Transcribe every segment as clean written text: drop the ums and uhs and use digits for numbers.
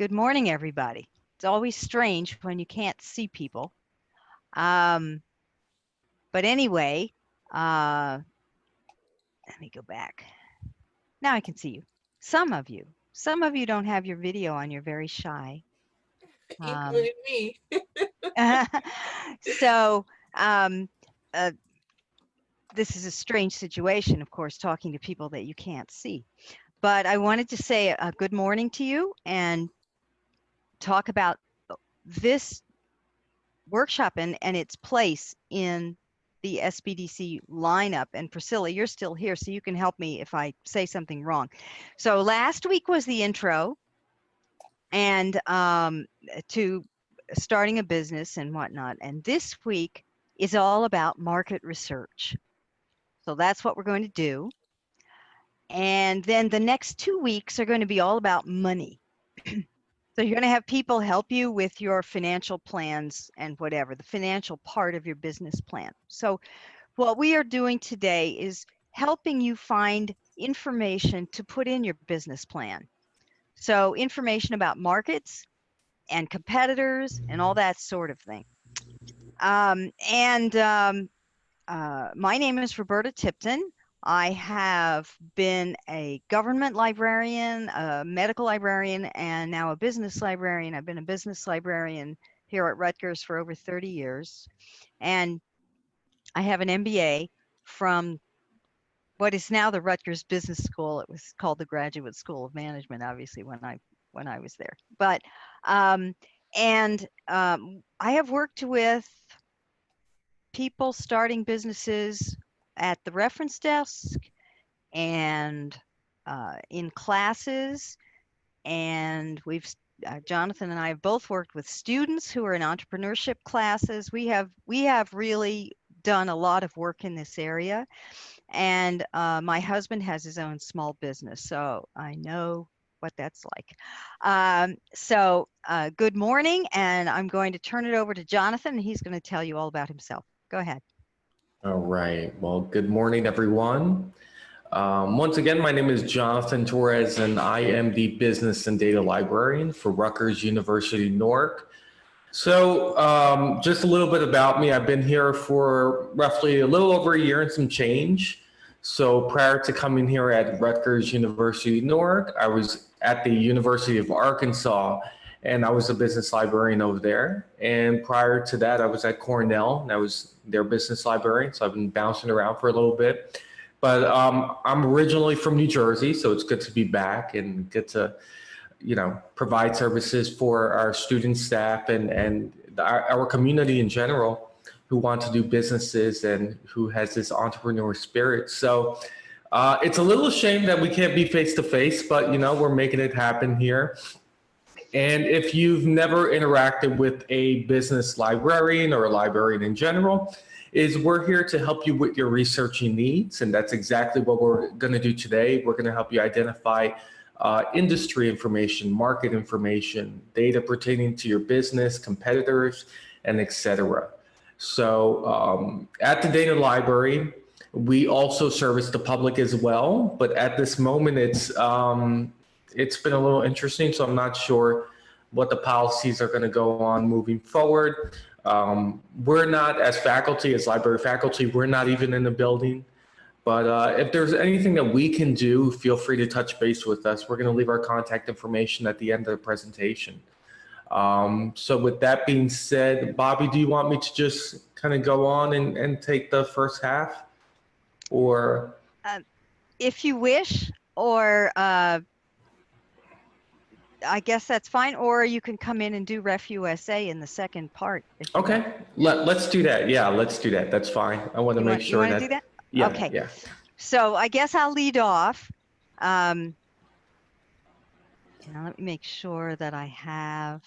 Good morning, everybody. It's always strange when you can't see people. Um, but anyway, uh, let me go back. Now I can see you. Some of you. Some of you don't have your video on. You're very shy. Um, Including me. so um, uh, this is a strange situation, of course, talking to people that you can't see. But I wanted to say a good morning to you and talk about this workshop and its place in the SBDC lineup. And Priscilla, you're still here, so you can help me if I say something wrong. So last week was the intro and to starting a business and whatnot. And this week is all about market research. So that's what we're going to do. And then the next 2 weeks are going to be all about money. So you're going to have people help you with your financial plans and whatever, the financial part of your business plan. So what we are doing today is helping you find information to put in your business plan. So information about markets and competitors and all that sort of thing. My name is Roberta Tipton. I have been a government librarian, a medical librarian, and now a business librarian. I've been a business librarian here at Rutgers for over 30 years. And I have an MBA from what is now the Rutgers Business School. It was called the Graduate School of Management, obviously, when I was there. But I have worked with people starting businesses at the reference desk and in classes, and Jonathan and I have both worked with students who are in entrepreneurship classes. We have really done a lot of work in this area, and my husband has his own small business, so I know what that's like. Good morning, and I'm going to turn it over to Jonathan, and he's going to tell you all about himself. Go ahead. All right. Well, good morning, everyone. Once again, my name is Jonathan Torres, and I am the Business and Data Librarian for Rutgers-Newark. So just a little bit about me. I've been here for roughly a little over a year and some change. So prior to coming here at Rutgers-Newark, I was at the University of Arkansas, and I was a business librarian over there. And prior to that, I was at Cornell, and I was their business librarian. So I've been bouncing around for a little bit. But I'm originally from New Jersey, so it's good to be back and get to, provide services for our student staff and our community in general who want to do businesses and who has this entrepreneur spirit. So it's a little shame that we can't be face to face, but we're making it happen here. And if you've never interacted with a business librarian or a librarian in general, we're here to help you with your researching needs. And that's exactly what we're going to do today. We're going to help you identify industry information, market information, data pertaining to your business, competitors, and etc. So at the Data Library, we also service the public as well. But at this moment, it's been a little interesting, so I'm not sure what the policies are going to go on moving forward. We're not, as faculty, as library faculty, we're not even in the building. But if there's anything that we can do, feel free to touch base with us. We're going to leave our contact information at the end of the presentation. So with that being said, Bobby, do you want me to just kind of go on and take the first half? Or if you wish, or I guess that's fine, or you can come in and do Ref USA in the second part. Okay, let's do that. Yeah, let's do that. That's fine. I want to make sure that. Do that? Yeah, okay. Yeah. So I guess I'll lead off. Now let me make sure that I have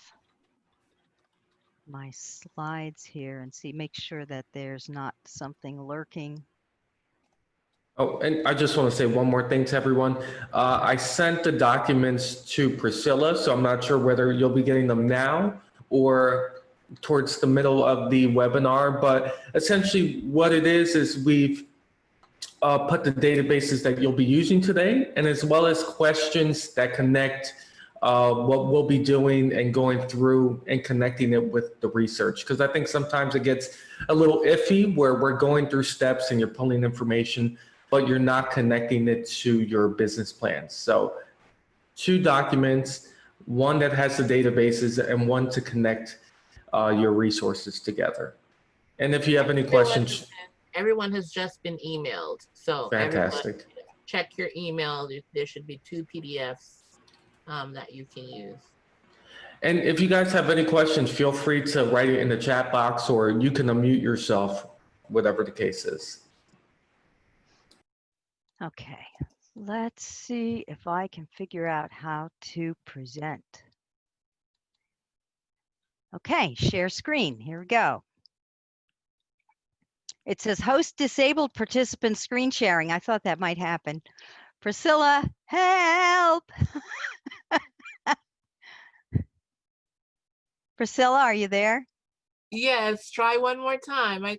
my slides here and make sure that there's not something lurking. Oh, and I just want to say one more thing to everyone. I sent the documents to Priscilla, so I'm not sure whether you'll be getting them now or towards the middle of the webinar. But essentially what it is we've put the databases that you'll be using today, and as well as questions that connect what we'll be doing and going through and connecting it with the research. Because I think sometimes it gets a little iffy where we're going through steps and you're pulling information, but you're not connecting it to your business plans. So 2 documents, one that has the databases and one to connect your resources together. And if you have any questions, everyone has just been emailed. So fantastic. Everyone, check your email. There should be 2 PDFs that you can use. And if you guys have any questions, feel free to write it in the chat box, or you can unmute yourself, whatever the case is. Okay, let's see if I can figure out how to present. Okay, share screen. Here we go. It says host disabled participant screen sharing. I thought that might happen. Priscilla, help! Priscilla, are you there? Yes, try one more time. I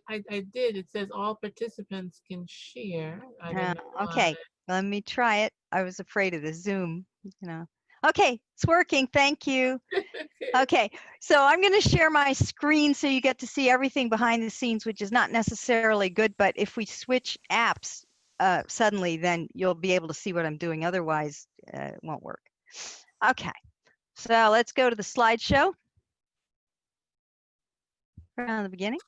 did. It says all participants can share. I don't know okay, let me try it. I was afraid of the Zoom, Okay, it's working. Thank you. Okay, so I'm going to share my screen so you get to see everything behind the scenes, which is not necessarily good, but if we switch apps suddenly, then you'll be able to see what I'm doing. Otherwise, it won't work. Okay, so let's go to the slideshow. From the beginning.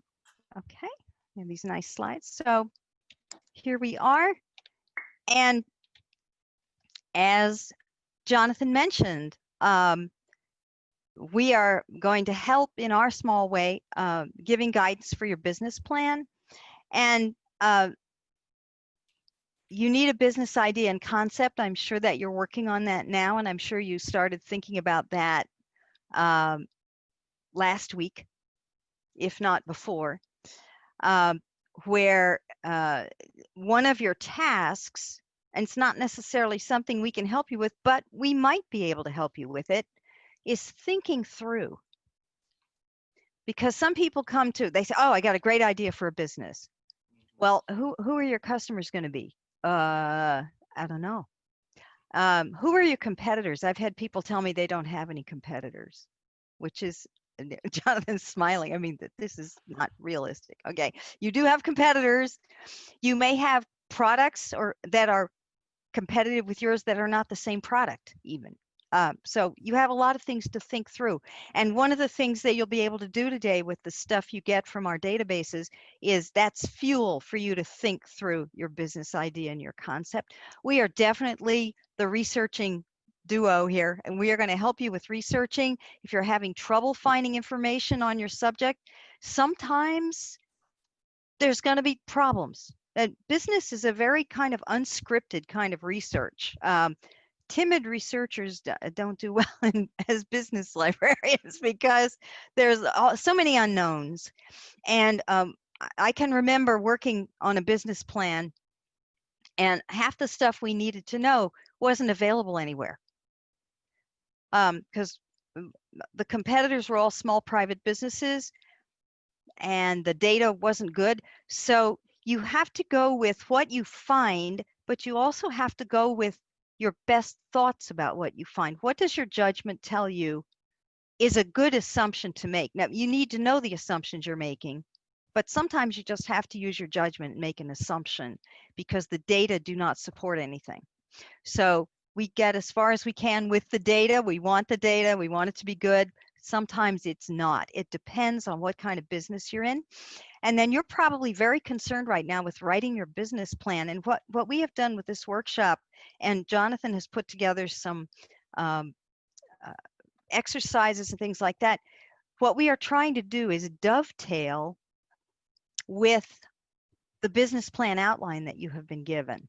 Okay, and these nice slides. So here we are. And as Jonathan mentioned, we are going to help in our small way, giving guidance for your business plan. And you need a business idea and concept. I'm sure that you're working on that now, and I'm sure you started thinking about that last week, if not before, where one of your tasks, and it's not necessarily something we can help you with, but we might be able to help you with it, is thinking through. Because some people come to, they say, oh, I got a great idea for a business. Well, who are your customers going to be? I don't know. Who are your competitors? I've had people tell me they don't have any competitors, which is, Jonathan's smiling. I mean, this is not realistic. Okay, you do have competitors. You may have products or that are competitive with yours that are not the same product even. So you have a lot of things to think through. And one of the things that you'll be able to do today with the stuff you get from our databases is that's fuel for you to think through your business idea and your concept. We are definitely the researching duo here, and we are going to help you with researching. If you're having trouble finding information on your subject, sometimes there's going to be problems. Business is a very kind of unscripted kind of research. Timid researchers don't do well as business librarians because there's so many unknowns. And I can remember working on a business plan, and half the stuff we needed to know wasn't available anywhere. Because the competitors were all small private businesses and the data wasn't good. So you have to go with what you find, but you also have to go with your best thoughts about what you find. What does your judgment tell you is a good assumption to make? Now, you need to know the assumptions you're making, but sometimes you just have to use your judgment and make an assumption because the data do not support anything. So we get as far as we can with the data. We want the data. We want it to be good. Sometimes it's not. It depends on what kind of business you're in. And then you're probably very concerned right now with writing your business plan. And what we have done with this workshop, and Jonathan has put together some exercises and things like that. What we are trying to do is dovetail with the business plan outline that you have been given.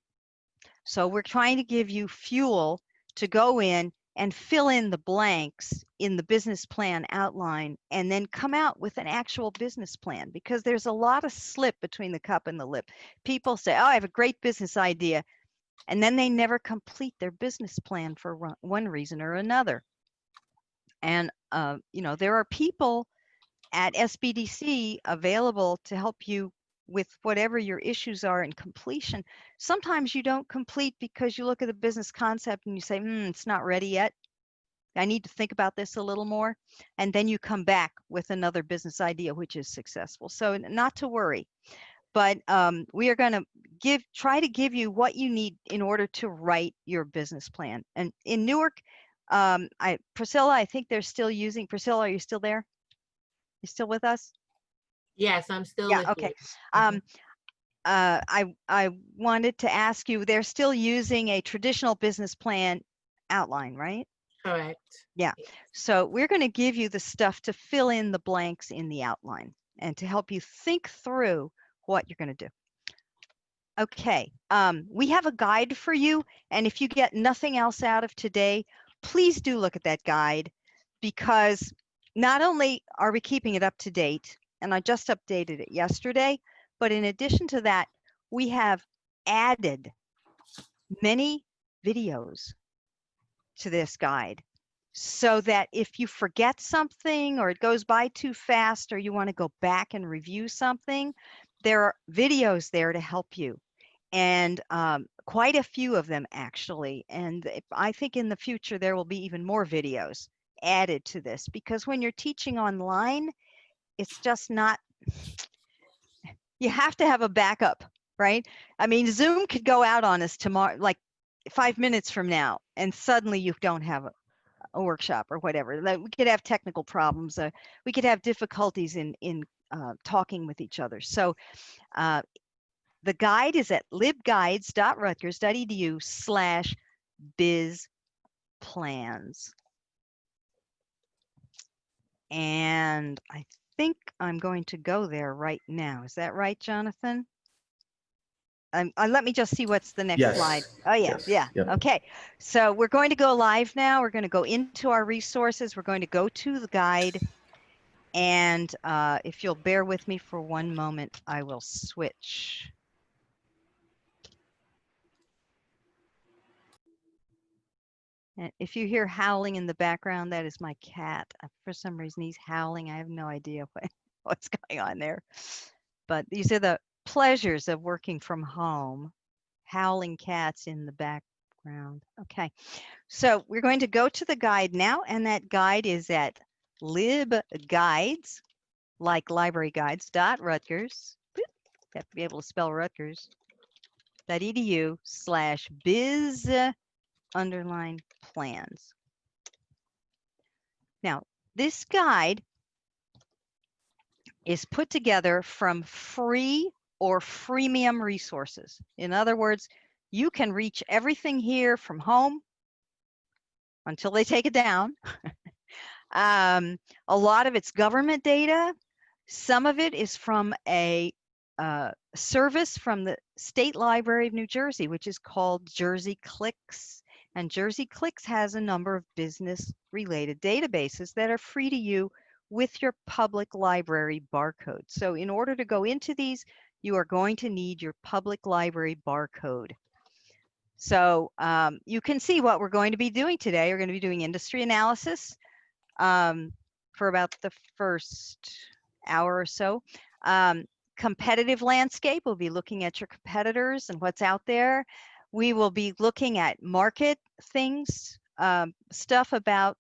So we're trying to give you fuel to go in and fill in the blanks in the business plan outline and then come out with an actual business plan, because there's a lot of slip between the cup and the lip. People say, oh, I have a great business idea, and then they never complete their business plan for one reason or another. And there are people at SBDC available to help you with whatever your issues are in completion. Sometimes you don't complete because you look at the business concept and you say, it's not ready yet. I need to think about this a little more. And then you come back with another business idea, which is successful. So not to worry, but we are going to try to give you what you need in order to write your business plan. And in Newark, Priscilla, I think they're still using, Priscilla, are you still there? You still with us? Yes, I'm still Yeah, with okay. you. I wanted to ask you, they're still using a traditional business plan outline, right? Correct. Yeah. So we're going to give you the stuff to fill in the blanks in the outline and to help you think through what you're going to do. Okay. We have a guide for you. And if you get nothing else out of today, please do look at that guide, because not only are we keeping it up to date, and I just updated it yesterday, but in addition to that, we have added many videos to this guide, so that if you forget something or it goes by too fast or you want to go back and review something, there are videos there to help you. And quite a few of them, actually. And I think in the future, there will be even more videos added to this, because when you're teaching online, it's just not, you have to have a backup, right? I mean, Zoom could go out on us tomorrow, like 5 minutes from now, and suddenly you don't have a workshop or whatever. We could have technical problems. We could have difficulties in talking with each other. So the guide is at libguides.rutgers.edu/bizplans. And I think I'm going to go there right now. Is that right, Jonathan? Let me just see what's the next slide. Oh, yeah, Yes. yeah. Yep. Okay, so we're going to go live now. We're going to go into our resources. We're going to go to the guide. And if you'll bear with me for one moment, I will switch. And if you hear howling in the background, that is my cat. For some reason, he's howling. I have no idea what's going on there. But these are the pleasures of working from home. Howling cats in the background. Okay, so we're going to go to the guide now, and that guide is at libguides, like library guides, .rutgers. You have to be able to spell Rutgers. .edu/biz_plans. Now, this guide is put together from free or freemium resources. In other words, you can reach everything here from home until they take it down. A lot of it's government data. Some of it is from a service from the State Library of New Jersey, which is called Jersey Clicks. And Jersey Clicks has a number of business-related databases that are free to you with your public library barcode. So in order to go into these, you are going to need your public library barcode. So you can see what we're going to be doing today. We're going to be doing industry analysis for about the first hour or so. Competitive landscape, we'll be looking at your competitors and what's out there. We will be looking at market things, stuff about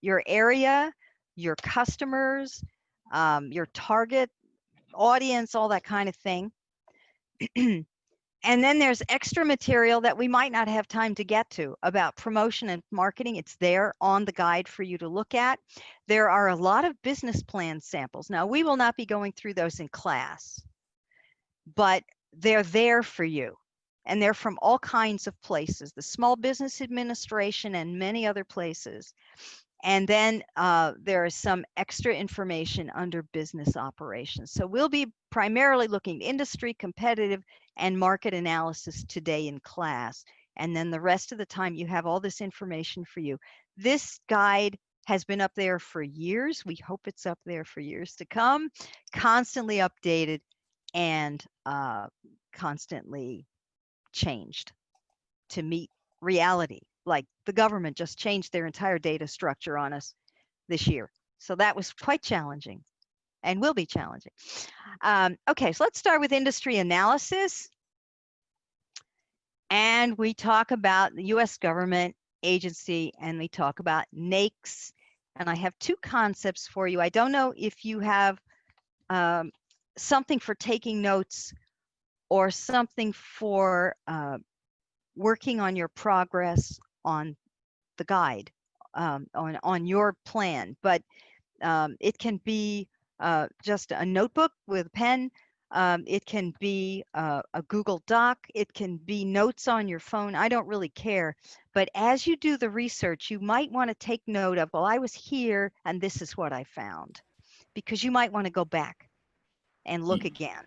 your area, your customers, your target audience, all that kind of thing. And then there's extra material that we might not have time to get to about promotion and marketing. It's there on the guide for you to look at. There are a lot of business plan samples. Now, we will not be going through those in class, but they're there for you. And they're from all kinds of places, the Small Business Administration and many other places. And then there is some extra information under business operations. So we'll be primarily looking at industry, competitive, and market analysis today in class. And then the rest of the time, you have all this information for you. This guide has been up there for years. We hope it's up there for years to come, constantly updated and constantly changed to meet reality. Like the government just changed their entire data structure on us this year. So that was quite challenging and will be challenging. Okay, so let's start with industry analysis. And we talk about the US government agency, and we talk about NAICS. And I have two concepts for you. I don't know if you have something for taking notes or something for working on your progress on the guide, on your plan, but it can be just a notebook with a pen. It can be a Google Doc. It can be notes on your phone. I don't really care. But as you do the research, you might want to take note of, well, I was here and this is what I found, because you might want to go back and look again.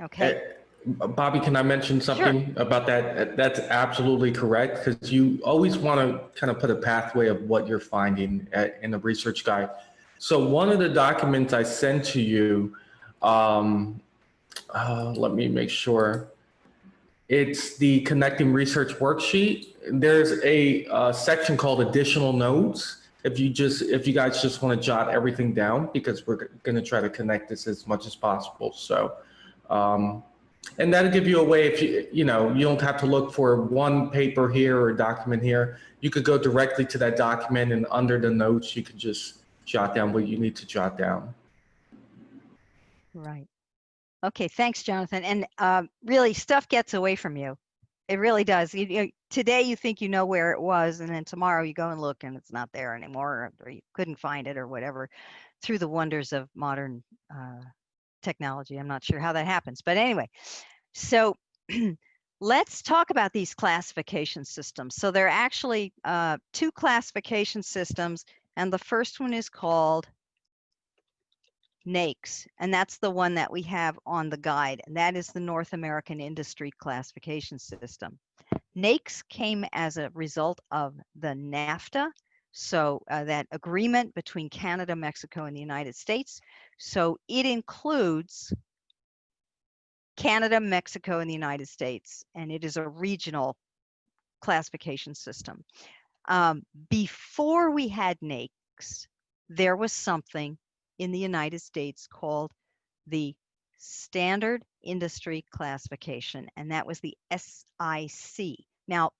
Okay. Bobby, can I mention something about that? That's absolutely correct, because you always want to kind of put a pathway of what you're finding in the research guide. So one of the documents I sent to you, let me make sure. It's the Connecting Research worksheet. There's a section called Additional Notes. If you guys just want to jot everything down, because we're going to try to connect this as much as possible. So, and that'll give you a way, if you don't have to look for one paper here or document here. You could go directly to that document, and under the notes, you can just jot down what you need to jot down. Right. Okay, thanks, Jonathan. And really, stuff gets away from you. It really does. Today you think you know where it was, and then tomorrow you go and look and it's not there anymore, or you couldn't find it or whatever, through the wonders of modern technology. I'm not sure how that happens, but anyway, so let's talk about these classification systems. So there are actually two classification systems, and the first one is called NAICS, and that's the one that we have on the guide, and that is the North American Industry Classification System. NAICS came as a result of the NAFTA, so that agreement between Canada, Mexico, and the United States. So it includes Canada, Mexico, and the United States, and it is a regional classification system. Before we had NAICS, there was something in the United States called the Standard Industry Classification, and that was the SIC. Now,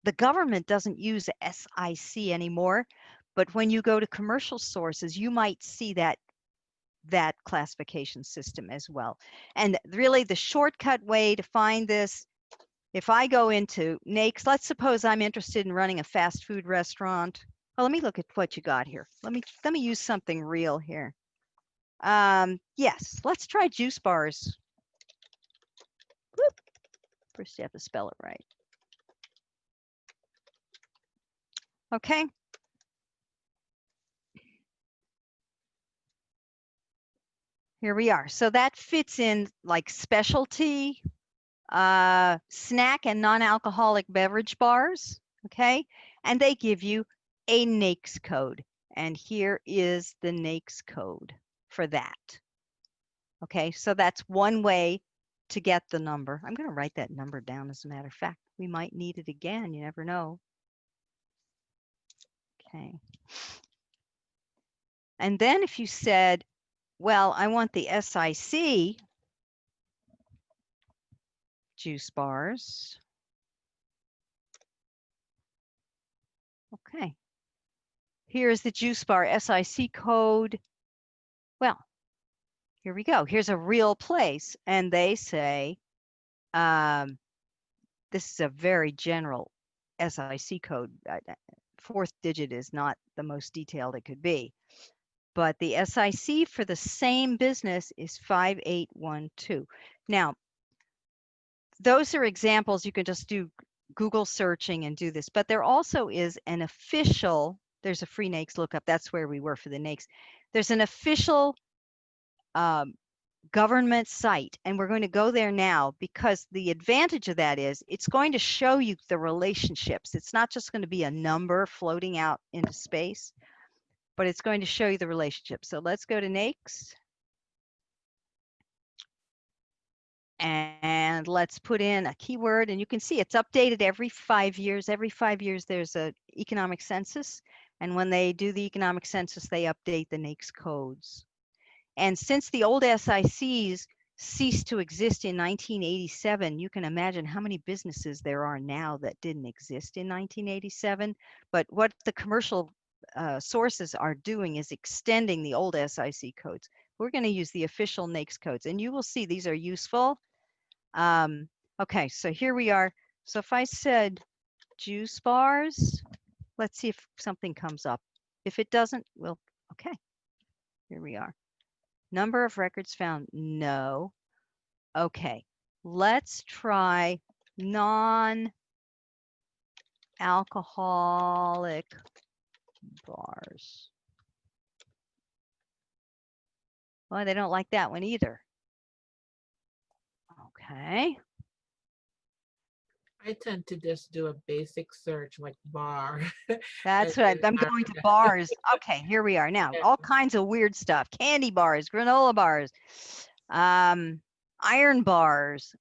the government doesn't use SIC anymore, but when you go to commercial sources, you might see that classification system as well. And really the shortcut way to find this, if I go into NAICS, let's suppose I'm interested in running a fast food restaurant. Well, let me look at what you got here. Let me use something real here. Yes, let's try juice bars. Whoop. First you have to spell it right. Okay. Here we are. So that fits in like specialty, snack and non-alcoholic beverage bars. Okay. And they give you a NAICS code. And here is the NAICS code for that. Okay. So that's one way to get the number. I'm going to write that number down, as a matter of fact. We might need it again. You never know. Okay. And then if you said, well, I want the SIC juice bars. Okay. Here's the juice bar SIC code. Well, here we go. Here's a real place. And they say, this is a very general SIC code. Fourth digit is not the most detailed it could be. But the SIC for the same business is 5812. Now, those are examples. You can just do Google searching and do this, but there also is an official, there's a free NAICS lookup. That's where we were for the NAICS. There's an official government site, and we're going to go there now, because the advantage of that is it's going to show you the relationships. It's not just going to be a number floating out into space, but it's going to show you the relationship. So let's go to NAICS. And let's put in a keyword, and you can see it's updated every 5 years. Every 5 years there's an economic census, and when they do the economic census, they update the NAICS codes. And since the old SICs ceased to exist in 1987, you can imagine how many businesses there are now that didn't exist in 1987. But what the commercial sources are doing is extending the old SIC codes. We're going to use the official NAICS codes, and you will see these are useful. Okay, so here we are. So if I said juice bars, let's see if something comes up. If it doesn't, well, okay, here we are. Number of records found, no. Okay, let's try non-alcoholic bars. Well, they don't like that one either. Okay. I tend to just do a basic search like bar. That's and what then I'm going to bars. Okay, here we are now. All kinds of weird stuff. Candy bars, granola bars, iron bars,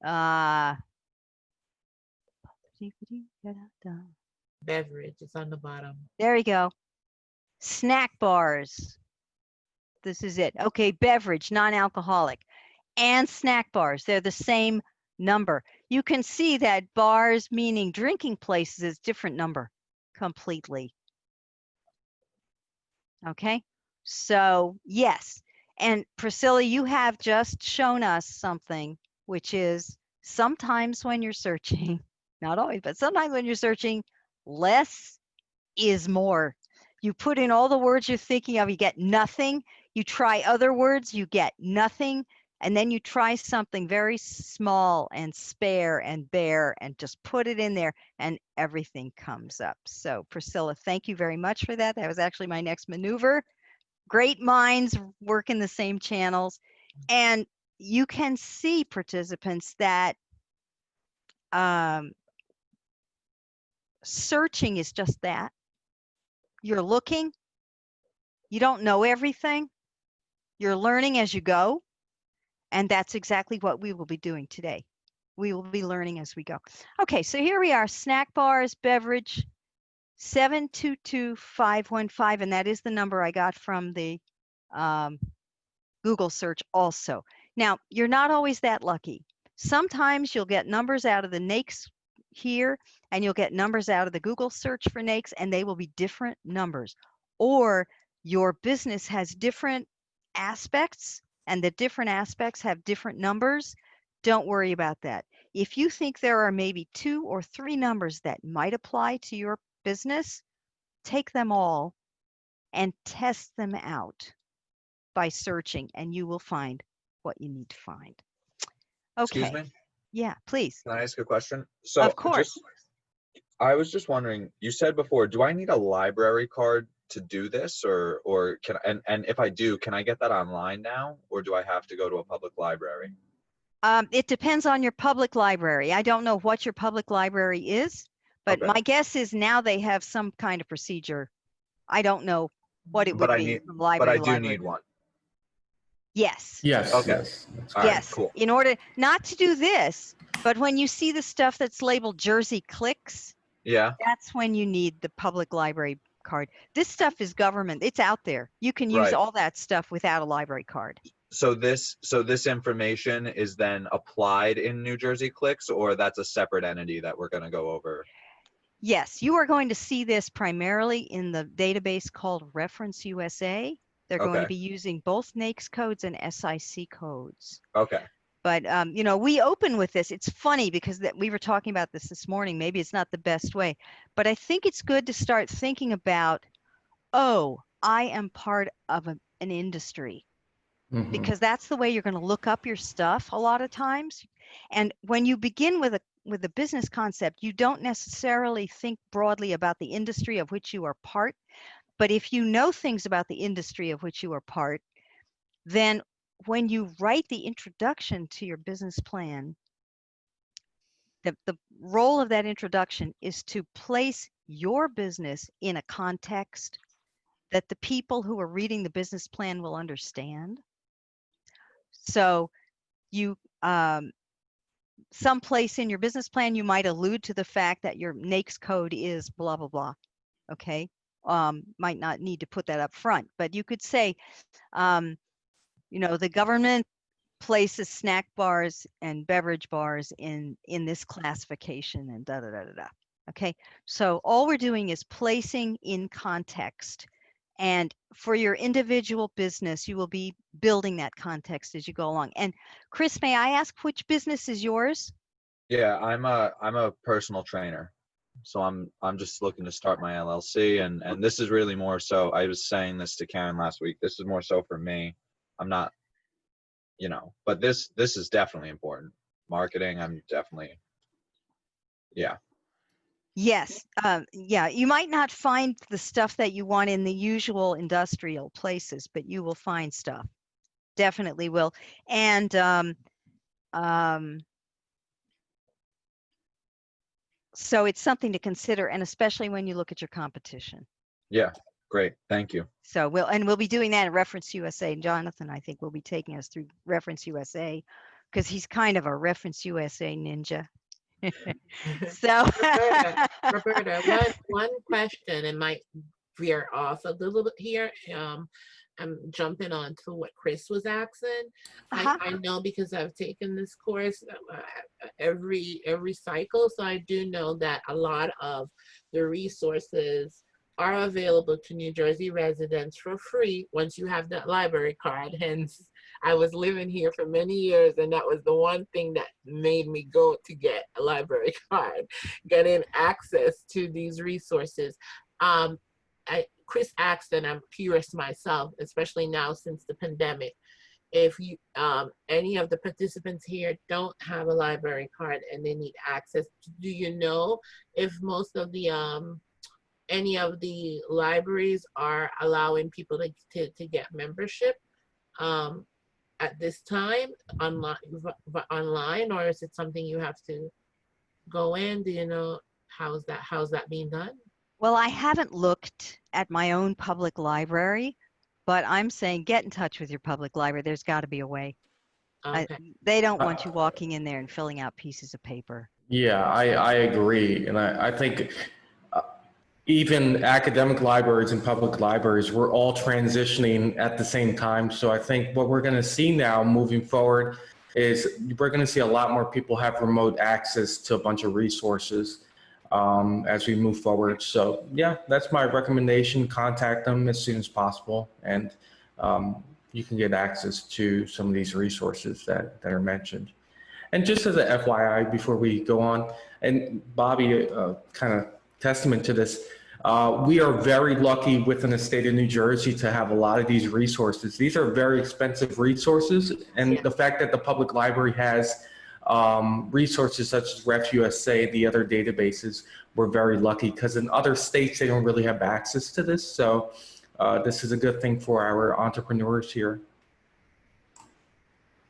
beverage is on the bottom. there you go. Snack bars. This is it. Okay, beverage, non-alcoholic, and snack bars. They're the same number. You can see that bars, meaning drinking places, is different number completely. Okay, so yes. And Priscilla, you have just shown us something, which is sometimes when you're searching, not always, but sometimes when you're searching, less is more. You put in all the words you're thinking of, you get nothing. You try other words, you get nothing. And then you try something very small and spare and bare and just put it in there and everything comes up. So Priscilla, thank you very much for that. That was actually my next maneuver. Great minds work in the same channels. And you can see, participants, that searching is just that. You're looking. You don't know everything. You're learning as you go. And that's exactly what we will be doing today. We will be learning as we go. Okay, so here we are, snack bars, beverage, 722515, and that is the number I got from the Google search also. Now, you're not always that lucky. Sometimes you'll get numbers out of the NAICS here, and you'll get numbers out of the Google search for NAICS, and they will be different numbers. Or your business has different aspects, and the different aspects have different numbers. Don't worry about that. If you think there are maybe 2 or 3 numbers that might apply to your business, take them all and test them out by searching, and you will find what you need to find. Okay. Excuse me? Yeah, please. Can I ask a question? So Of course. I was just wondering, you said before, do I need a library card to do this, or can and if I do, can I get that online now, or do I have to go to a public library? It depends on your public library. I don't know what your public library is, but Okay. my guess is now they have some kind of procedure. I don't know what it would be from library But I to do library. need one. Yes. Yes. Okay. Yes. All right, Yes. cool. In order not to do this, but when you see the stuff that's labeled Jersey Clicks, Yeah. that's when you need the public library card. This stuff is government. It's out there. You can use Right. all that stuff without a library card. So this information is then applied in New Jersey Clicks, or that's a separate entity that we're going to go over? Yes, you are going to see this primarily in the database called Reference USA. They're going to Okay. be using both NAICS codes and SIC codes. Okay. But, you know, we open with this. It's funny because we were talking about this morning. Maybe it's not the best way, but I think it's good to start thinking about, oh, I am part of an industry. Mhm. Because that's the way you're going to look up your stuff a lot of times. And when you begin with a business concept, you don't necessarily think broadly about the industry of which you are part. But if you know things about the industry of which you are part, then when you write the introduction to your business plan, the role of that introduction is to place your business in a context that the people who are reading the business plan will understand. So you someplace in your business plan, you might allude to the fact that your NAICS code is blah, blah, blah. Okay. Might not need to put that up front, but you could say, you know, the government places snack bars and beverage bars in this classification and da da da da da. Okay, so all we're doing is placing in context. And for your individual business, you will be building that context as you go along. And Chris, may I ask which business is yours? Yeah, I'm a personal trainer. So I'm just looking to start my LLC, and this is really more so, I was saying this to Karen last week. This is more so for me. I'm not, but this is definitely important. Marketing, I'm definitely, yeah. Yes. Yeah, you might not find the stuff that you want in the usual industrial places, but you will find stuff. Definitely will. And so it's something to consider, and especially when you look at your competition. Yeah, great. Thank you. So we'll be doing that at Reference USA. And Jonathan, I think, will be taking us through Reference USA because he's kind of a Reference USA ninja. So Roberta, one question, it might veer off a little bit here. I'm jumping on to what Chris was asking. I know because I've taken this course every cycle, so I do know that a lot of the resources are available to New Jersey residents for free once you have that library card. Hence, I was living here for many years, and that was the one thing that made me go to get a library card, getting access to these resources. Chris asked, and I'm curious myself, especially now since the pandemic, if you any of the participants here don't have a library card and they need access, do you know if most of the any of the libraries are allowing people to get membership at this time online, or is it something you have to go in? Do you know how's that being done? well, I haven't looked at my own public library, but I'm saying get in touch with your public library. There's got to be a way. Okay. They don't want you walking in there and filling out pieces of paper. Yeah, I agree. And I think even academic libraries and public libraries, we're all transitioning at the same time. So I think what we're going to see now moving forward is we're going to see a lot more people have remote access to a bunch of resources as we move forward. So yeah, that's my recommendation. Contact them as soon as possible, and you can get access to some of these resources that are mentioned. And just as a FYI, before we go on, and Bobby, kind of testament to this, we are very lucky within the state of New Jersey to have a lot of these resources. These are very expensive resources, and the fact that the public library has resources such as Ref USA, the other databases, we're very lucky because in other states they don't really have access to this. So this is a good thing for our entrepreneurs here.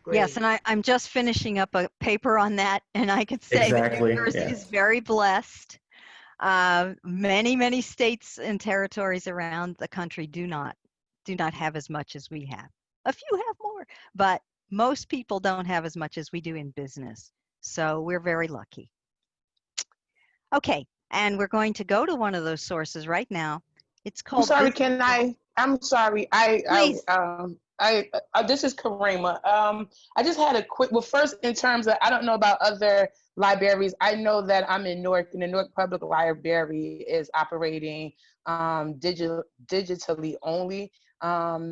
Great. Yes, and I'm just finishing up a paper on that, and I can say that New Jersey is very blessed. Many states and territories around the country do not have as much as we have. A few have more, but most people don't have as much as we do in business. So we're very lucky. Okay, and we're going to go to one of those sources right now. It's called. I'm sorry, I'm sorry. Please. This is Karima. I just had a quick, well, first in terms of, I don't know about other libraries. I know that I'm in Newark, and the Newark Public Library is operating digitally only.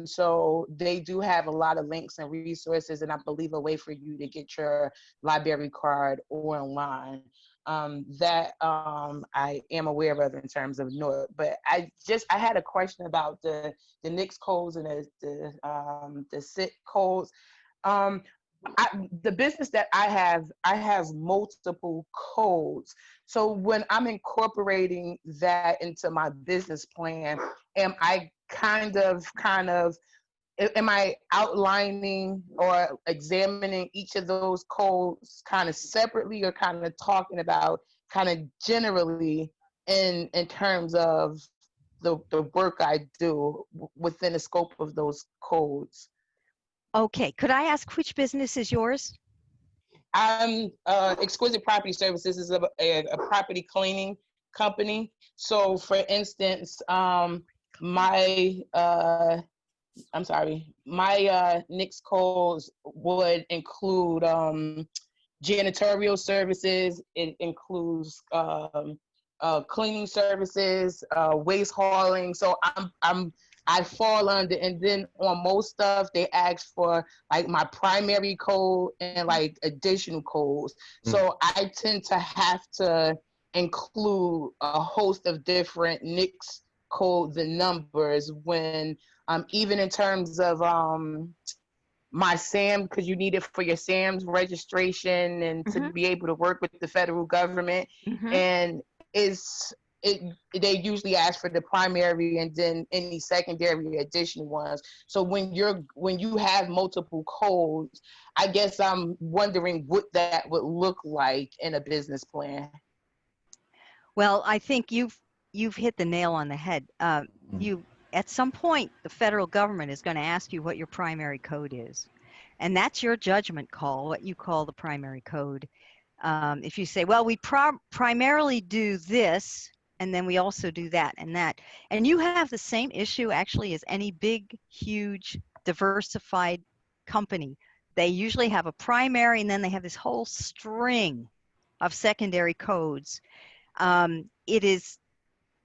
So they do have a lot of links and resources, and I believe a way for you to get your library card online. That I am aware of in terms of Newark, but I had a question about the NICS codes and the SIT codes. The business that I have multiple codes. So when I'm incorporating that into my business plan, am I am I outlining or examining each of those codes kind of separately, or kind of talking about kind of generally in terms of the work I do within the scope of those codes? Okay, could I ask which business is yours? Exquisite Property Services is a property cleaning company. So for instance, my I'm sorry, my NICS codes would include janitorial services. It includes cleaning services, waste hauling. So I fall under, and then on most stuff they ask for like my primary code and like additional codes. So I tend to have to include a host of different NICS codes and numbers when even in terms of my SAM, because you need it for your SAM's registration and to be able to work with the federal government. And they usually ask for the primary and then any secondary additional ones. So when you have multiple codes, I guess I'm wondering what that would look like in a business plan. Well, I think you've hit the nail on the head. You at some point the federal government is going to ask you what your primary code is, and that's your judgment call, what you call the primary code. If you say, well, we primarily do this, and then we also do that and that, and you have the same issue actually as any big, huge, diversified company. They usually have a primary, and then they have this whole string of secondary codes. It is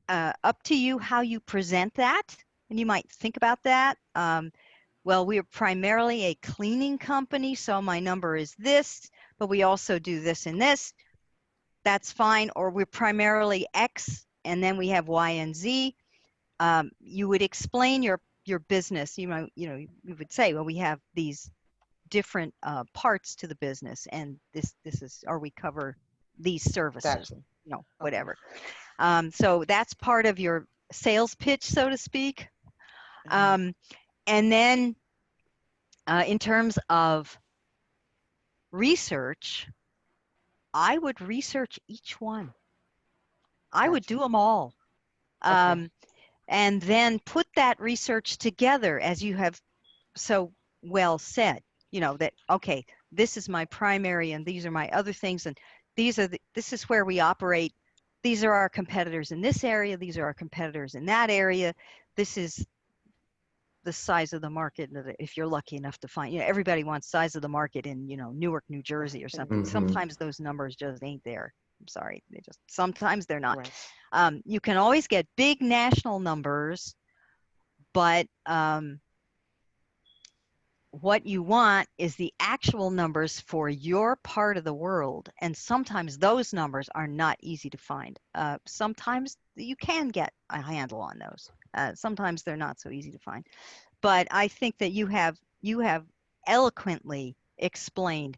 up to you how you present that, and you might think about that. Well, we are primarily a cleaning company, so my number is this, but we also do this and this. That's fine. Or we're primarily X, and then we have Y and Z. You would explain your business. You would say, well, we have these different parts to the business, and this is, or we cover these services. Exactly. Whatever. So that's part of your sales pitch, so to speak. And then in terms of research, I would research each one. I would do them all. And then put that research together as you have so well said, that, okay, this is my primary and these are my other things, and this is where we operate. These are our competitors in this area. These are our competitors in that area. This is the size of the market. If you're lucky enough to find, everybody wants size of the market in, Newark, New Jersey or something. Sometimes those numbers just ain't there. I'm sorry. Sometimes they're not. Right. You can always get big national numbers, but what you want is the actual numbers for your part of the world. And sometimes those numbers are not easy to find. Sometimes you can get a handle on those. Sometimes they're not so easy to find. But I think that you have eloquently explained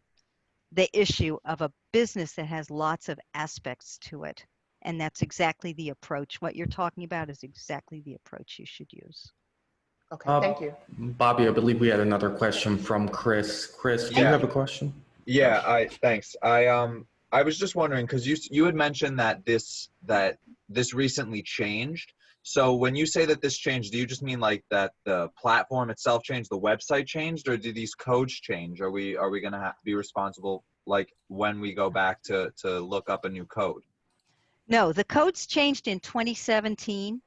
the issue of a business that has lots of aspects to it. And that's exactly the approach. What you're talking about is exactly the approach you should use. Okay, thank you. Bobby, I believe we had another question from Chris. Chris, do you have a question? Yeah, thanks. I was just wondering, because you had mentioned that this recently changed. So when you say that this changed, do you just mean like that the platform itself changed, the website changed, or do these codes change? Are we going to have to be responsible, like when we go back to look up a new code? No, the codes changed in 2017.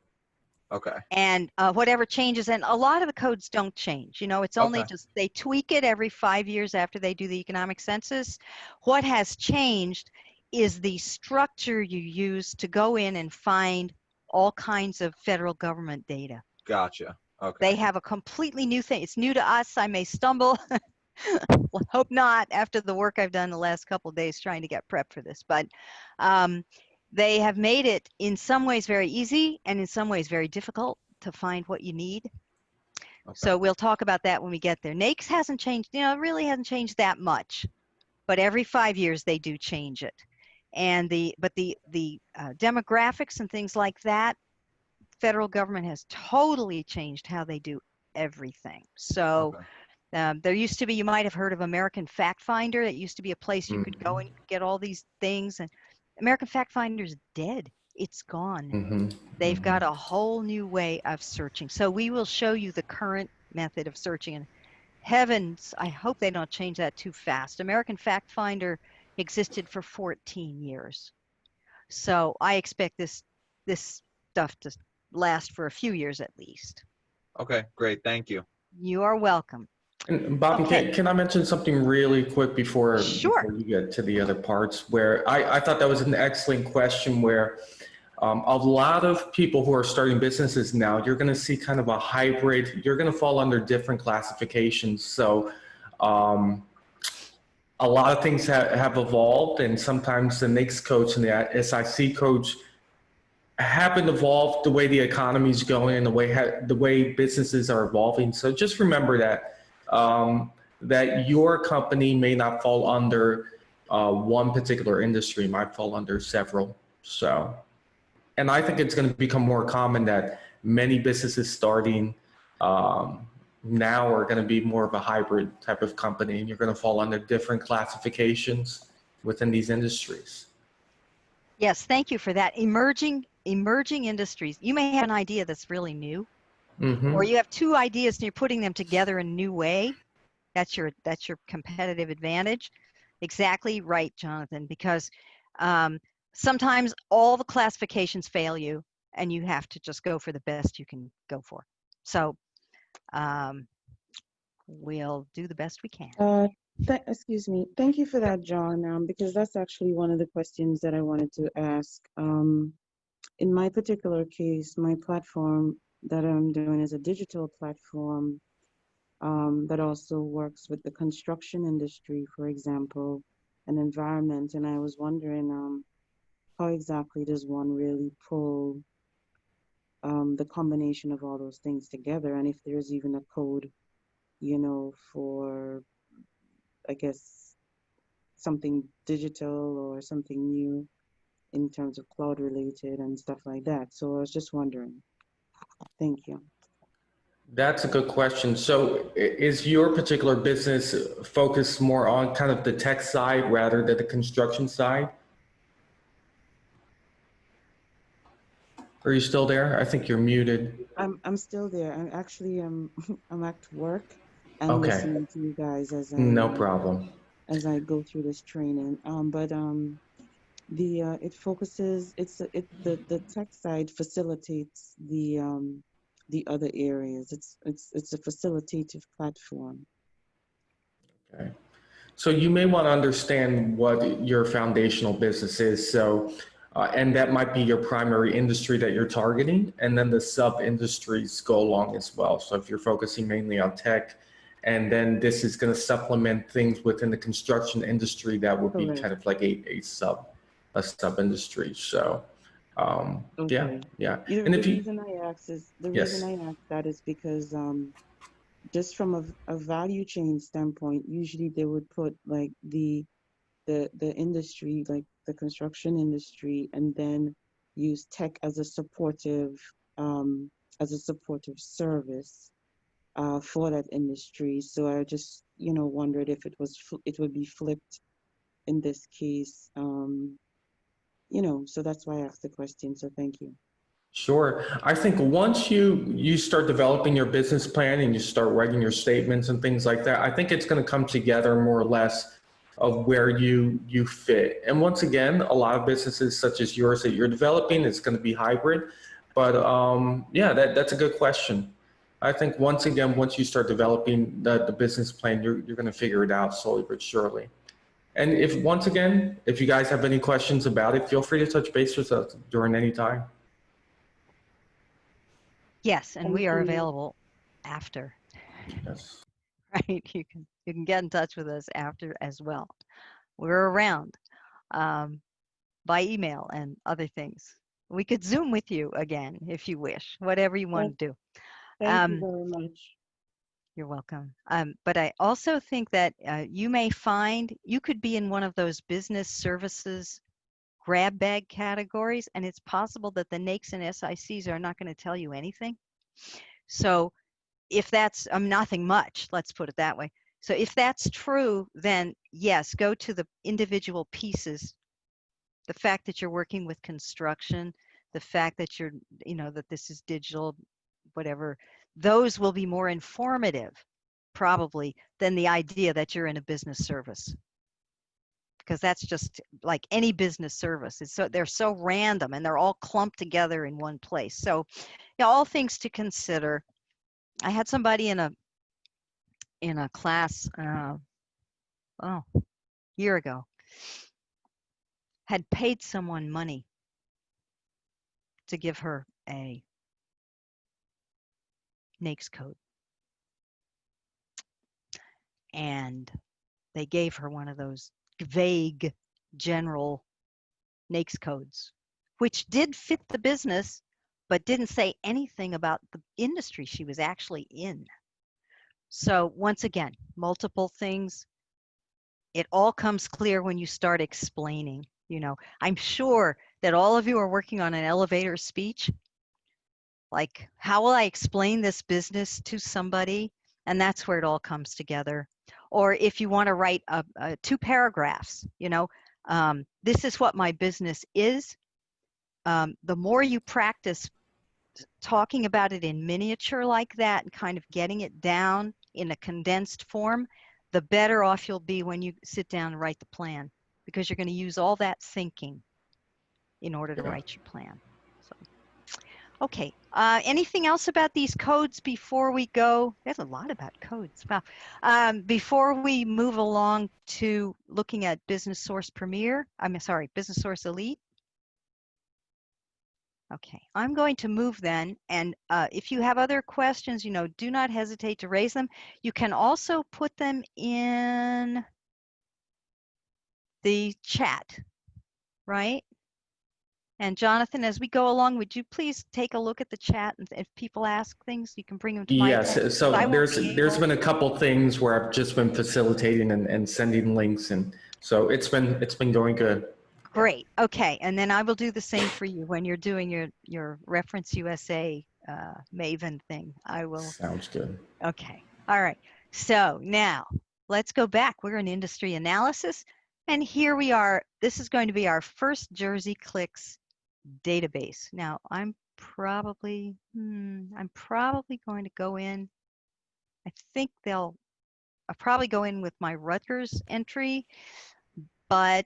Okay. And whatever changes, and a lot of the codes don't change. It's only just they tweak it every 5 years after they do the economic census. What has changed is the structure you use to go in and find all kinds of federal government data. Gotcha. Okay. They have a completely new thing. It's new to us. I may stumble. Hope not, after the work I've done the last couple of days trying to get prepped for this. But they have made it in some ways very easy and in some ways very difficult to find what you need. Okay. So we'll talk about that when we get there. NAICS hasn't changed, it really hasn't changed that much, but every 5 years they do change it. And the demographics and things like that, federal government has totally changed how they do everything. So there used to be, you might have heard of American Fact Finder. It used to be a place you could go and get all these things, and American Fact Finder's dead. It's gone. They've got a whole new way of searching. So we will show you the current method of searching. And heavens, I hope they don't change that too fast. American Fact Finder existed for 14 years. So I expect this stuff to last for a few years at least. Okay, great. Thank you. You are welcome. And Bobby, Okay. can I mention something really quick before you get to the other parts? Where I thought that was an excellent question. Where a lot of people who are starting businesses now, you're going to see kind of a hybrid. You're going to fall under different classifications. So a lot of things have evolved, and sometimes the NAICS coach and the SIC coach haven't evolved the way the economy is going and the way businesses are evolving. So just remember that that your company may not fall under one particular industry, might fall under several. So, and I think it's going to become more common that many businesses starting now are going to be more of a hybrid type of company, and you're going to fall under different classifications within these industries. Yes, thank you for that. Emerging industries. You may have an idea that's really new, or you have two ideas and you're putting them together in a new way. That's your competitive advantage. Exactly right, Jonathan, because sometimes all the classifications fail you and you have to just go for the best you can go for. So we'll do the best we can. Excuse me. Thank you for that, John, because that's actually one of the questions that I wanted to ask. In my particular case, my platform that I'm doing is a digital platform that also works with the construction industry, for example, and environment. And I was wondering how exactly does one really pull the combination of all those things together, and if there's even a code, for, I guess, something digital or something new in terms of cloud related and stuff like that. So I was just wondering. Thank you. That's a good question. So is your particular business focused more on kind of the tech side rather than the construction side? Are you still there? I think you're muted. I'm still there. I'm actually I'm at work and Okay. listening to you guys as I No problem. As I go through this training. It focuses the tech side facilitates the other areas. It's a facilitative platform. Okay. So you may want to understand what your foundational business is. So, and that might be your primary industry that you're targeting, and then the sub industries go along as well. So if you're focusing mainly on tech, and then this is going to supplement things within the construction industry, that would be kind of like a sub industry. So, okay. yeah. And the reason I ask that is because just from a value chain standpoint, usually they would put like the industry, like the construction industry, and then use tech as a supportive service for that industry. So I just wondered if it would be flipped in this case. So that's why I asked the question. So thank you. Sure. I think once you start developing your business plan and you start writing your statements and things like that, I think it's going to come together more or less of where you fit. And once again, a lot of businesses such as yours that you're developing, it's going to be hybrid. But yeah, that's a good question. I think once you start developing the business plan, you're going to figure it out slowly but surely. And if you guys have any questions about it, feel free to touch base with us during any time. Yes, and we are available after. Yes. Right, you can get in touch with us after as well. We're around by email and other things. We could Zoom with you again if you wish, whatever you want to do. Thank you very much. You're welcome. But I also think that you may find you could be in one of those business services grab bag categories, and it's possible that the NAICS and SICs are not going to tell you anything. So if that's nothing much, let's put it that way. So if that's true, then yes, go to the individual pieces. The fact that you're working with construction, the fact that you're, that this is digital, whatever, those will be more informative probably than the idea that you're in a business service. Because that's just like any business service. They're so random and they're all clumped together in one place. So all things to consider. I had somebody in a in a class, year ago, had paid someone money to give her a NAICS code. And they gave her one of those vague general NAICS codes, which did fit the business, but didn't say anything about the industry she was actually in. So once again, multiple things. It all comes clear when you start explaining. You know, I'm sure that all of you are working on an elevator speech. Like, how will I explain this business to somebody? And that's where it all comes together. Or if you want to write 2 paragraphs, you know, this is what my business is. The more you practice talking about it in miniature like that and kind of getting it down in a condensed form, the better off you'll be when you sit down and write the plan, because you're going to use all that thinking in order to write your plan. So, okay. Anything else about these codes before we go? There's a lot about codes. Wow. Before we move along to looking at Business Source Premier, Business Source Elite. Okay, I'm going to move then, and if you have other questions, you know, do not hesitate to raise them. You can also put them in the chat, right? And Jonathan, as we go along, would you please take a look at the chat, and if people ask things, you can bring them to my attention. Yes, so there's been a couple things where I've just been facilitating and sending links, and so it's been going good. Great. Okay, and then I will do the same for you when you're doing your Reference USA Maven thing. I will. Sounds good. Okay. All right. So now let's go back. We're in industry analysis, and here we are. This is going to be our first Jersey Clicks database. Now I'm probably going to go in. I think I'll probably go in with my Rutgers entry, but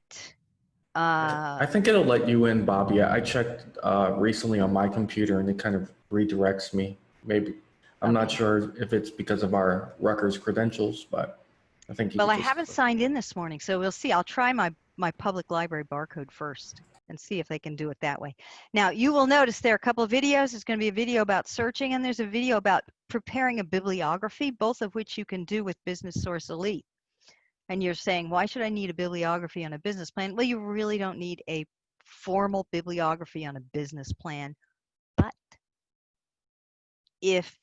I think it'll let you in, Bob. Yeah, I checked recently on my computer, and it kind of redirects me. Maybe I'm not sure if it's because of our Rutgers credentials, but I think. Well, I haven't signed in this morning, so we'll see. I'll try my public library barcode first and see if they can do it that way. Now, you will notice there are a couple of videos. There's going to be a video about searching, and there's a video about preparing a bibliography, both of which you can do with Business Source Elite. And you're saying, why should I need a bibliography on a business plan? Well, you really don't need a formal bibliography on a business plan. But if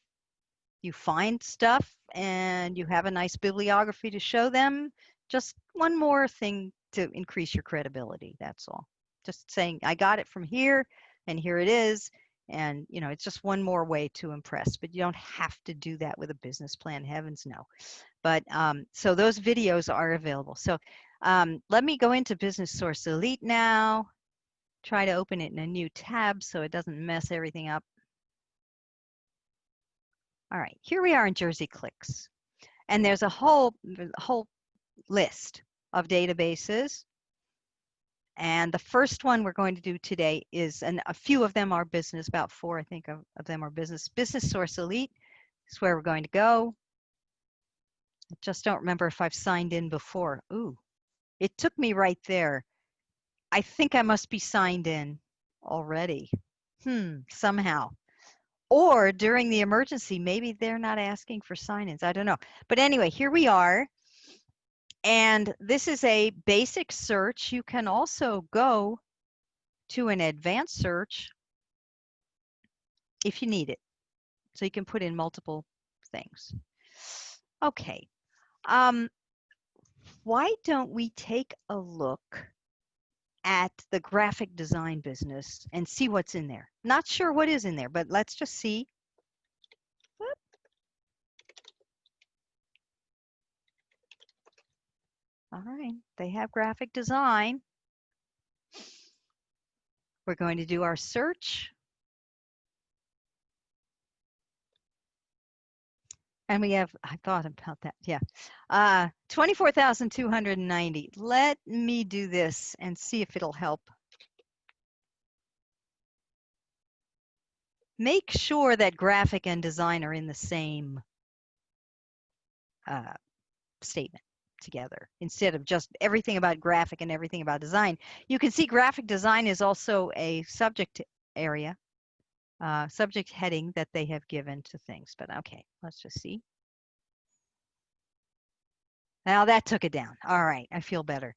you find stuff and you have a nice bibliography to show them, just one more thing to increase your credibility. That's all. Just saying, I got it from here, and here it is. And, you know, it's just one more way to impress, but you don't have to do that with a business plan. Heavens no. But so those videos are available. So let me go into Business Source Elite now, try to open it in a new tab so it doesn't mess everything up. All right, here we are in Jersey Clicks. And there's a whole list of databases. And the first one we're going to do today is, and a few of them are business, about 4, I think, of them are business. Business Source Elite is where we're going to go. I just don't remember if I've signed in before. Ooh, it took me right there. I think I must be signed in already. Somehow. Or during the emergency, maybe they're not asking for sign-ins. I don't know. But anyway, here we are. And this is a basic search. You can also go to an advanced search if you need it. So you can put in multiple things. Okay. Why don't we take a look at the graphic design business and see what's in there? Not sure what is in there, but let's just see. Whoop. All right, they have graphic design. We're going to do our search. And we have, I thought about that, yeah. 24,290. Let me do this and see if it'll help. Make sure that graphic and design are in the same statement together instead of just everything about graphic and everything about design. You can see graphic design is also a subject area, subject heading that they have given to things. But okay, let's just see. Now that took it down. All right, I feel better.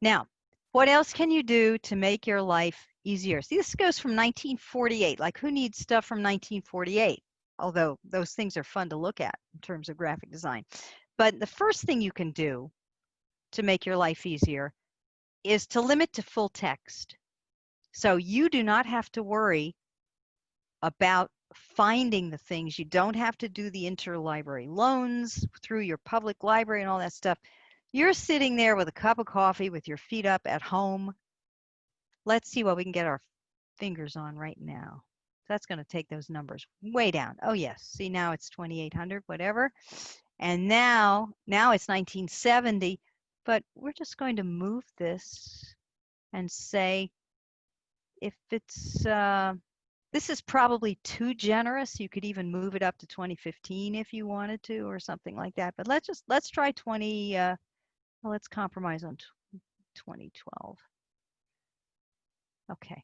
Now, what else can you do to make your life easier? See, this goes from 1948. Like, who needs stuff from 1948? Although those things are fun to look at in terms of graphic design. But the first thing you can do to make your life easier is to limit to full text. So you do not have to worry about finding the things. You don't have to do the interlibrary loans through your public library and all that stuff. You're sitting there with a cup of coffee with your feet up at home. Let's see what we can get our fingers on right now. That's going to take those numbers way down. Oh yes, see, now it's 2800, whatever. And now it's 1970, but we're just going to move this and say if it's this is probably too generous. You could even move it up to 2015 if you wanted to, or something like that. But let's try 20. Well, let's compromise on 2012. Okay.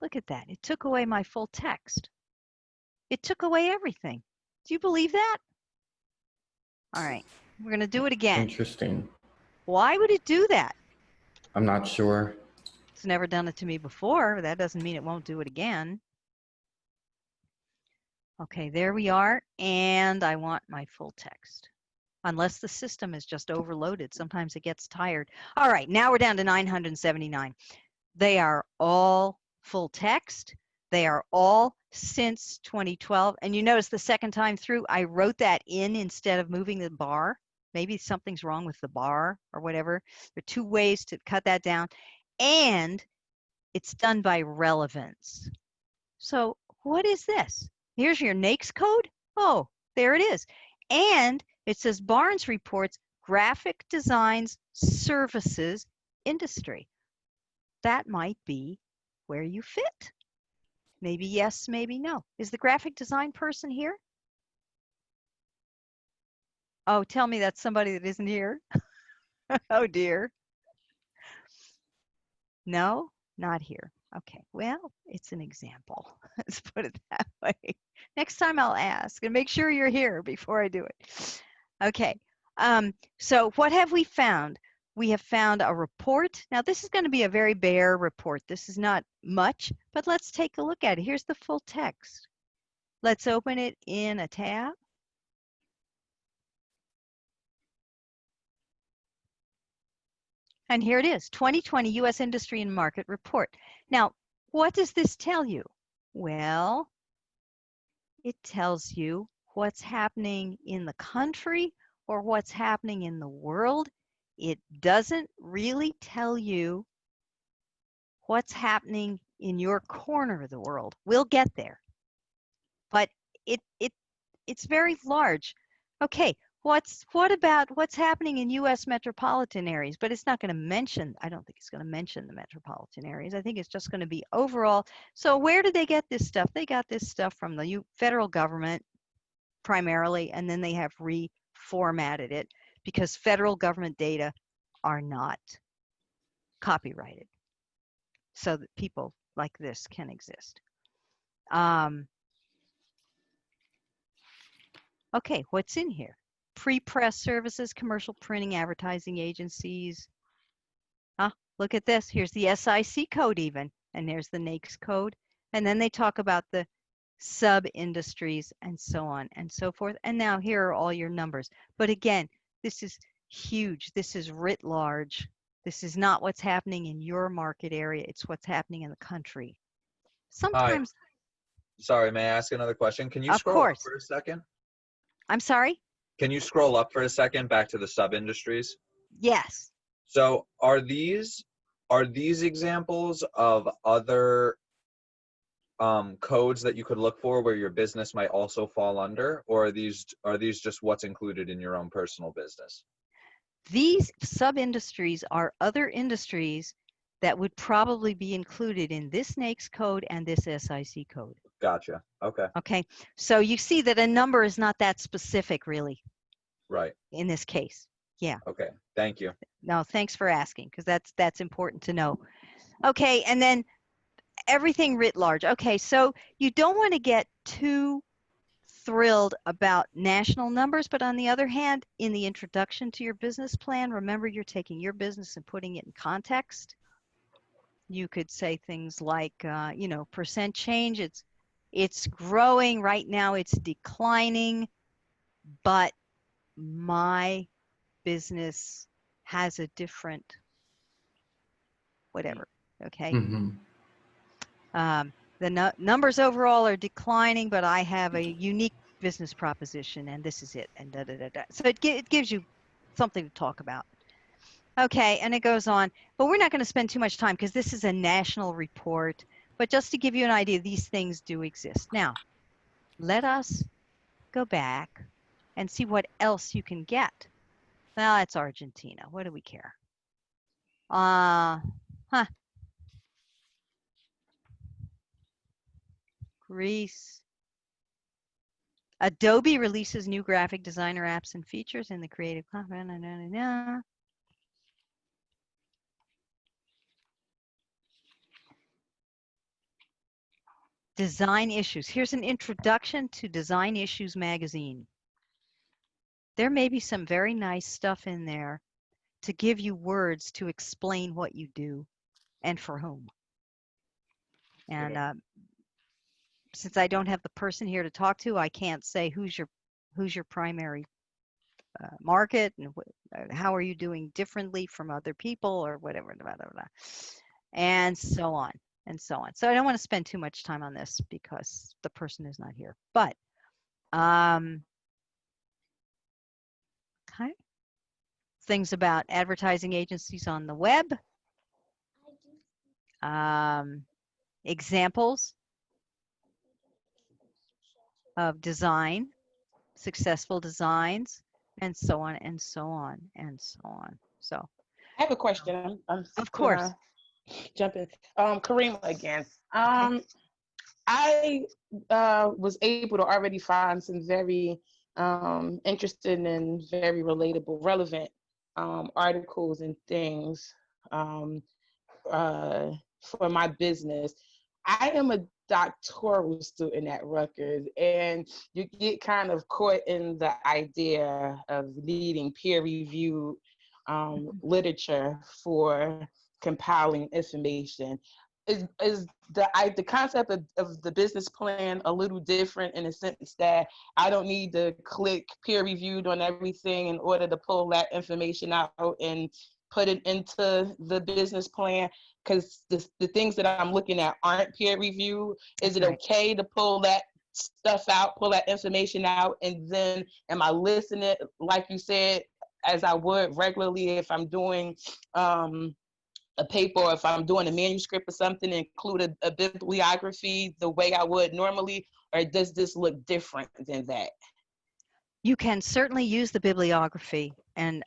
Look at that. It took away my full text. It took away everything. Do you believe that? All right. We're going to do it again. Interesting. Why would it do that? I'm not sure. It's never done it to me before. That doesn't mean it won't do it again. Okay, there we are. And I want my full text. Unless the system is just overloaded. Sometimes it gets tired. All right, now we're down to 979. They are all full text. They are all since 2012. And you notice the second time through, I wrote that in instead of moving the bar. Maybe something's wrong with the bar or whatever. There are two ways to cut that down. And it's done by relevance. So what is this? Here's your NAICS code. Oh, there it is. And it says Barnes reports graphic designs services industry. That might be where you fit. Maybe yes, maybe no. Is the graphic design person here? Oh, tell me that's somebody that isn't here. Oh dear. No, not here. Okay, well, it's an example. Let's put it that way. Next time I'll ask and make sure you're here before I do it. Okay, so what have we found? We have found a report. Now this is going to be a very bare report. This is not much, but let's take a look at it. Here's the full text. Let's open it in a tab. And here it is, 2020 U.S. Industry and Market Report. Now, what does this tell you? Well, it tells you what's happening in the country or what's happening in the world. It doesn't really tell you what's happening in your corner of the world. We'll get there. But it's very large. Okay. What about what's happening in U.S. metropolitan areas? But it's not going to mention, I don't think it's going to mention the metropolitan areas. I think it's just going to be overall. So where did they get this stuff? They got this stuff from the federal government primarily, and then they have reformatted it because federal government data are not copyrighted so that people like this can exist. Okay, what's in here? Pre-press services, commercial printing, advertising agencies. Look at this. Here's the SIC code even, and there's the NAICS code. And then they talk about the sub-industries and so on and so forth. And now here are all your numbers. But again, this is huge. This is writ large. This is not what's happening in your market area. It's what's happening in the country. Sometimes. Hi. Sorry, may I ask another question? Can you scroll up for a second? I'm sorry? Can you scroll up for a second back to the sub-industries? Yes. So are these examples of other codes that you could look for where your business might also fall under, or are these just what's included in your own personal business? These sub-industries are other industries that would probably be included in this NAICS code and this SIC code. Gotcha. Okay. Okay, so you see that a number is not that specific really Right. in this case. Yeah. Okay. Thank you. No, thanks for asking, because that's important to know. Okay, and then everything writ large. Okay, so you don't want to get too thrilled about national numbers, but on the other hand, in the introduction to your business plan, remember you're taking your business and putting it in context. You could say things like, you know, percent change, it's growing right now, it's declining, but my business has a different whatever. Okay. The numbers overall are declining, but I have a unique business proposition, and this is it, and da da da da. So it gives you something to talk about. Okay, and it goes on, but we're not going to spend too much time because this is a national report. But just to give you an idea, these things do exist. Now, let us go back and see what else you can get. Well, it's Argentina. What do we care? Greece. Adobe releases new graphic designer apps and features in the Creative Cloud. Design Issues. Here's an introduction to Design Issues magazine. There may be some very nice stuff in there to give you words to explain what you do and for whom. And since I don't have the person here to talk to, I can't say who's your primary market and how are you doing differently from other people or whatever, blah, blah, blah, and so on and so on. So I don't want to spend too much time on this because the person is not here. But okay, things about advertising agencies on the web. Examples of design, successful designs, and so on and so on and so on. So I have a question. I'm of course jump in. Karima again. Okay. I was able to already find some very interesting and very relatable, relevant articles and things for my business. I am a doctoral student at Rutgers, and you get kind of caught in the idea of needing peer-reviewed literature for compiling information. Is the concept of the business plan a little different in the sense that I don't need to click peer reviewed on everything in order to pull that information out and put it into the business plan? Because the things that I'm looking at aren't peer reviewed. Is it okay to pull that stuff out, pull that information out, and then am I listening, like you said, as I would regularly if I'm doing a paper, or if I'm doing a manuscript or something, include a bibliography the way I would normally, or does this look different than that? You can certainly use the bibliography. And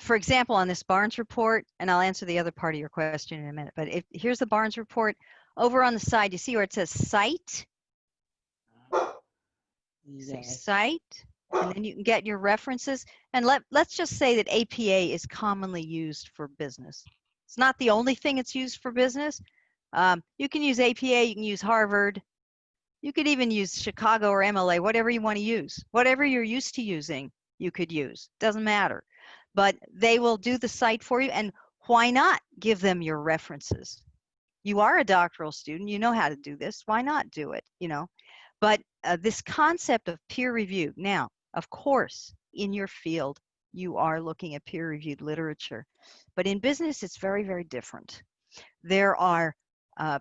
for example, on this Barnes report, and I'll answer the other part of your question in a minute, but here's the Barnes report. Over on the side, you see where it says cite? Say cite, and then you can get your references. And let's just say that APA is commonly used for business. It's not the only thing it's used for business. You can use APA, you can use Harvard, you could even use Chicago or MLA, whatever you want to use. Whatever you're used to using, you could use. Doesn't matter. But they will do the cite for you, and why not give them your references? You are a doctoral student, you know how to do this. Why not do it, you know? But this concept of peer review, now, of course, in your field, you are looking at peer-reviewed literature. But in business, it's very, very different. There are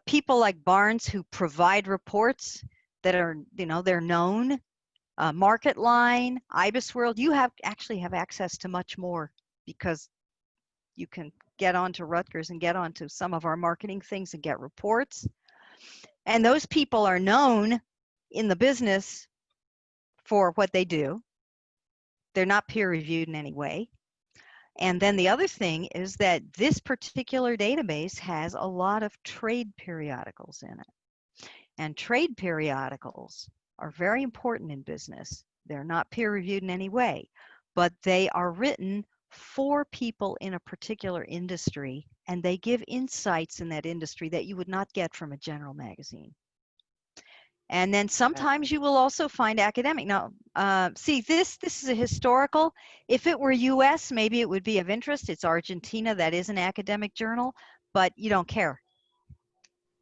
people like Barnes who provide reports that are, you know, they're known. MarketLine, IBISWorld, you actually have access to much more because you can get onto Rutgers and get onto some of our marketing things and get reports. And those people are known in the business for what they do. They're not peer reviewed in any way. And then the other thing is that this particular database has a lot of trade periodicals in it. And trade periodicals are very important in business. They're not peer-reviewed in any way, but they are written for people in a particular industry, and they give insights in that industry that you would not get from a general magazine. And then sometimes you will also find academic. Now, see, this is a historical. If it were US, maybe it would be of interest. It's Argentina, that is an academic journal, but you don't care,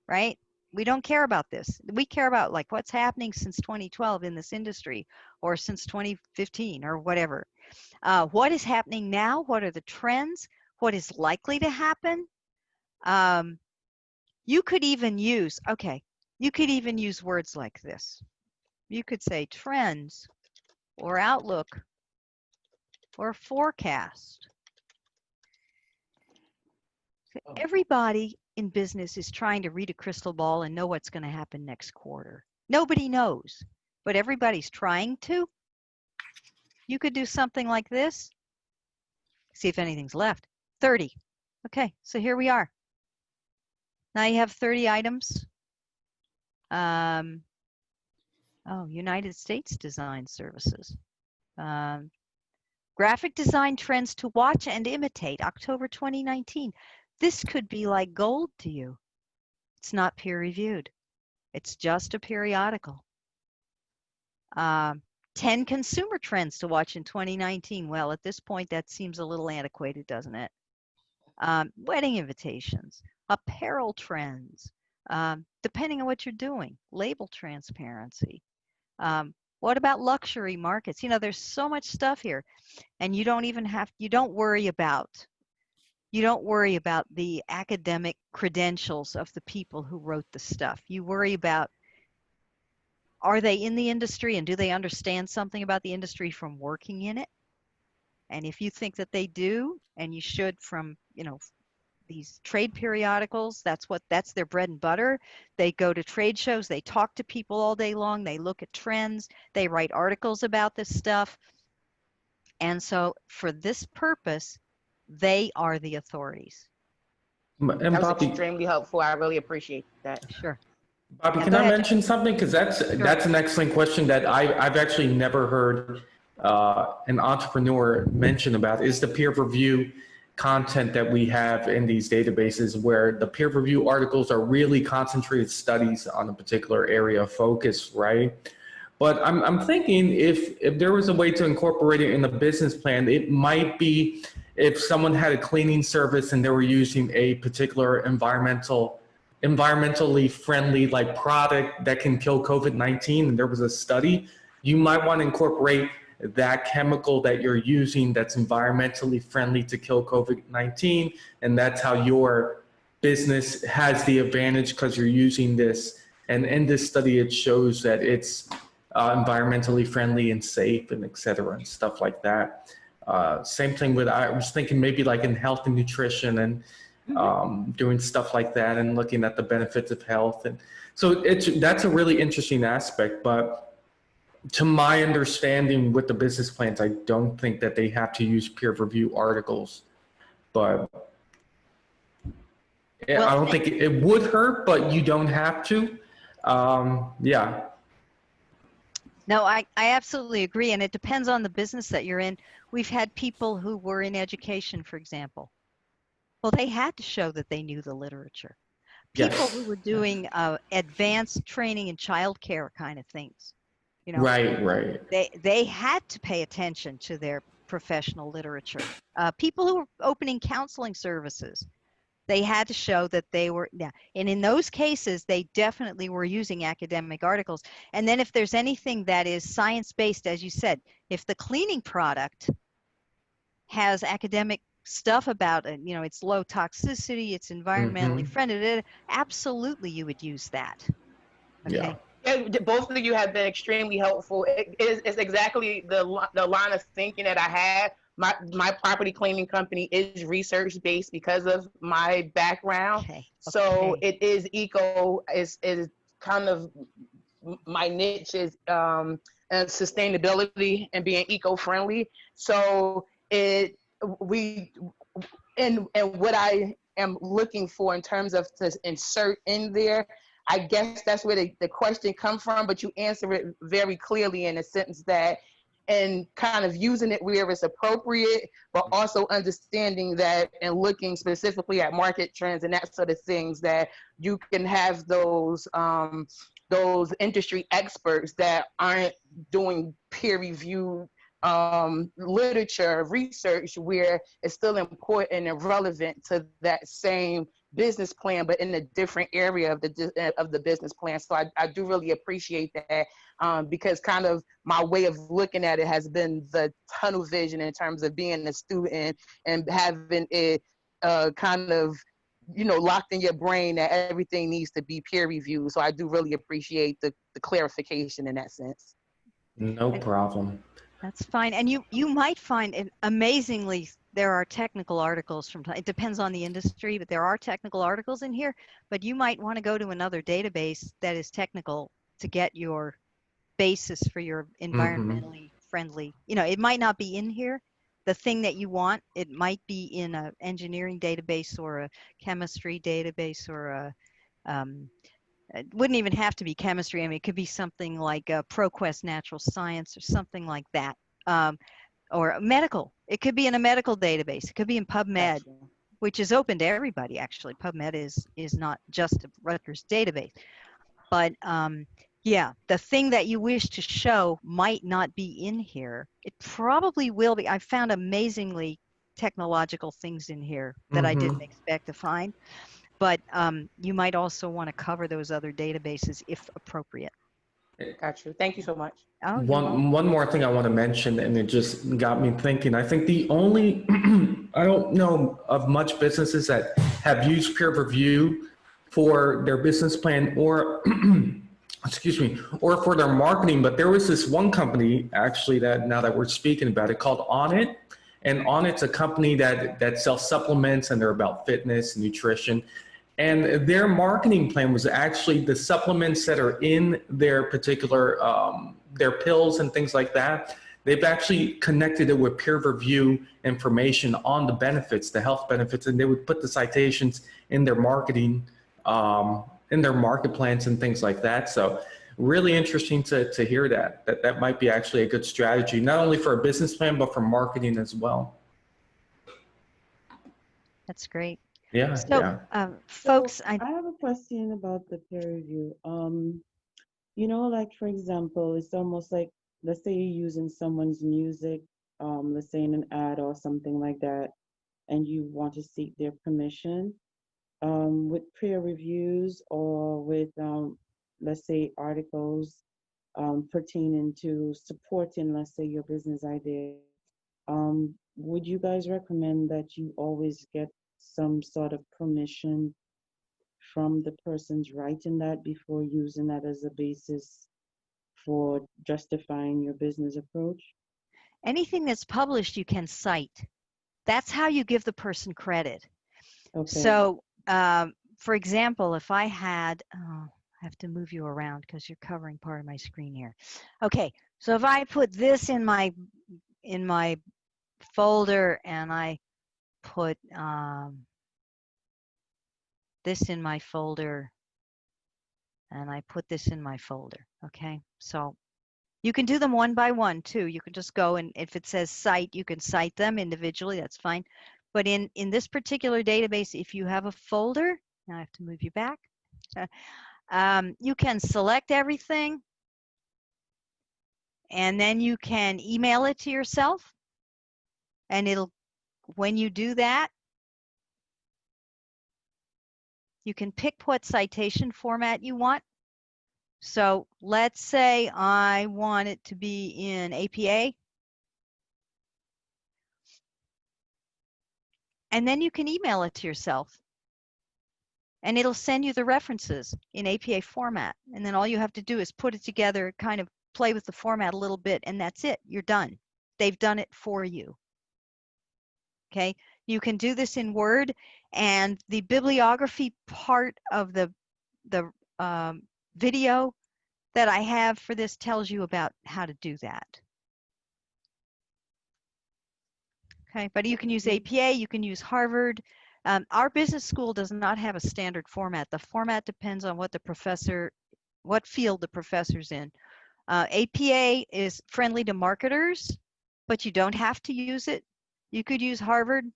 right? We don't care about this. We care about like what's happening since 2012 in this industry, or since 2015 or whatever. What is happening now? What are the trends? What is likely to happen? You could even use, you could even use words like this. You could say trends or outlook or forecast. Everybody in business is trying to read a crystal ball and know what's going to happen next quarter. Nobody knows, but everybody's trying to. You could do something like this. See if anything's left. 30. Okay, so here we are. Now you have 30 items. United States Design Services. Graphic design trends to watch and imitate, October 2019. This could be like gold to you. It's not peer reviewed. It's just a periodical. 10 consumer trends to watch in 2019. Well, at this point, that seems a little antiquated, doesn't it? Wedding invitations, apparel trends, depending on what you're doing, label transparency. What about luxury markets? You know, there's so much stuff here, and you don't even have, you don't worry about the academic credentials of the people who wrote the stuff. You worry about, are they in the industry and do they understand something about the industry from working in it? And if you think that they do, and you should from, you know, these trade periodicals, that's their bread and butter. They go to trade shows, they talk to people all day long, they look at trends, they write articles about this stuff. And so for this purpose, they are the authorities. And That was Bobby, extremely helpful. I really appreciate that. Sure. Bobby, Yeah, can go I ahead. mention something? Because that's an excellent question that I've actually never heard an entrepreneur mention about, is the peer review content that we have in these databases, where the peer review articles are really concentrated studies on a particular area of focus, right? But I'm thinking if there was a way to incorporate it in the business plan, it might be if someone had a cleaning service and they were using a particular environmentally friendly like product that can kill COVID-19, and there was a study, you might want to incorporate that chemical that you're using that's environmentally friendly to kill COVID-19, and that's how your business has the advantage because you're using this. And in this study, it shows that it's environmentally friendly and safe and et cetera and stuff like that. Same thing with, I was thinking maybe like in health and nutrition and doing stuff like that and looking at the benefits of health. And so that's a really interesting aspect, but to my understanding with the business plans, I don't think that they have to use peer review articles, but well, I don't think it would hurt, but you don't have to. Yeah. No, I absolutely agree. And it depends on the business that you're in. We've had people who were in education, for example. Well, they had to show that they knew the literature. People who were doing advanced training in childcare kind of things. You know, right. They had to pay attention to their professional literature. People who were opening counseling services, they had to show that they were, and in those cases, they definitely were using academic articles. And then if there's anything that is science-based, as you said, if the cleaning product has academic stuff about it, you know, it's low toxicity, it's environmentally friendly, absolutely you would use that. Okay. Yeah, both of you have been extremely helpful. It's exactly the line of thinking that I had. My property cleaning company is research based because of my background. Okay. So it is is kind of my niche is sustainability and being eco-friendly. So what I am looking for in terms of to insert in there, I guess that's where the question comes from, but you answer it very clearly in the sense that, and kind of using it where it's appropriate, but also understanding that and looking specifically at market trends and that sort of things, that you can have those industry experts that aren't doing peer-reviewed literature research, where it's still important and relevant to that same business plan, but in a different area of the business plan. So I do really appreciate that, because kind of my way of looking at it has been the tunnel vision in terms of being a student and having it kind of, you know, locked in your brain that everything needs to be peer reviewed. So I do really appreciate the clarification in that sense. No problem. That's fine. And you might find it amazingly, there are technical articles from time. It depends on the industry, but there are technical articles in here. But you might want to go to another database that is technical to get your basis for your environmentally friendly. You know, it might not be in here. The thing that you want, it might be in an engineering database or a chemistry database or a it wouldn't even have to be chemistry. I mean, it could be something like ProQuest Natural Science or something like that, or medical. It could be in a medical database. It could be in PubMed, Gotcha. which is open to everybody. Actually, PubMed is not just a Rutgers database, but yeah, the thing that you wish to show might not be in here. It probably will be. I found amazingly technological things in here that I didn't expect to find. But you might also want to cover those other databases if appropriate. Got you. Thank you so much. Oh, you're welcome. One more thing I want to mention, and it just got me thinking. I think the only, I don't know of much businesses that have used peer review for their business plan or, excuse me, or for their marketing. But there was this one company actually that, now that we're speaking about it, called Onnit. And Onnit's a company that sells supplements, and they're about fitness and nutrition. And their marketing plan was actually the supplements that are in their particular, their pills and things like that. They've actually connected it with peer review information on the benefits, the health benefits, and they would put the citations in their marketing, in their market plans and things like that. So really interesting to hear that might be actually a good strategy, not only for a business plan, but for marketing as well. That's great. Yeah. So, yeah. folks, So I have a question about the peer review. You know, like for example, it's almost like, let's say you're using someone's music, let's say in an ad or something like that, and you want to seek their permission. With peer reviews or with, let's say, articles pertaining to supporting, let's say, your business idea, would you guys recommend that you always get some sort of permission from the persons writing that before using that as a basis for justifying your business approach? anything that's published, you can cite. That's how you give the person credit. Okay. So, for example, if I had, I have to move you around because you're covering part of my screen here. Okay, so if I put this in my folder and I put this in my folder and I put this in my folder, okay? So you can do them one by one too. You can just go, and if it says cite, you can cite them individually, that's fine. But in this particular database, if you have a folder, now I have to move you back, you can select everything, and then you can email it to yourself, and it'll, when you do that, you can pick what citation format you want. So let's say I want it to be in APA. And then you can email it to yourself. And it'll send you the references in APA format. And then all you have to do is put it together, kind of play with the format a little bit, and that's it. You're done. They've done it for you. Okay? You can do this in Word, and the bibliography part of the video that I have for this tells you about how to do that. Okay, but you can use APA, you can use Harvard, Our business school does not have a standard format. The format depends on what field the professor's in. APA is friendly to marketers, but you don't have to use it. You could use Harvard,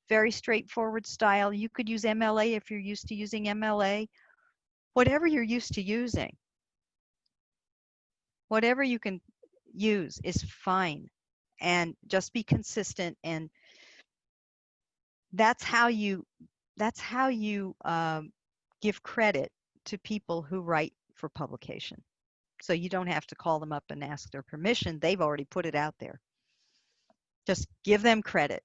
very straightforward style. You could use MLA if you're used to using MLA. Whatever you're used to using, whatever you can use is fine. And just be consistent, and that's how you give credit to people who write for publication. So you don't have to call them up and ask their permission. They've already put it out there. Just give them credit.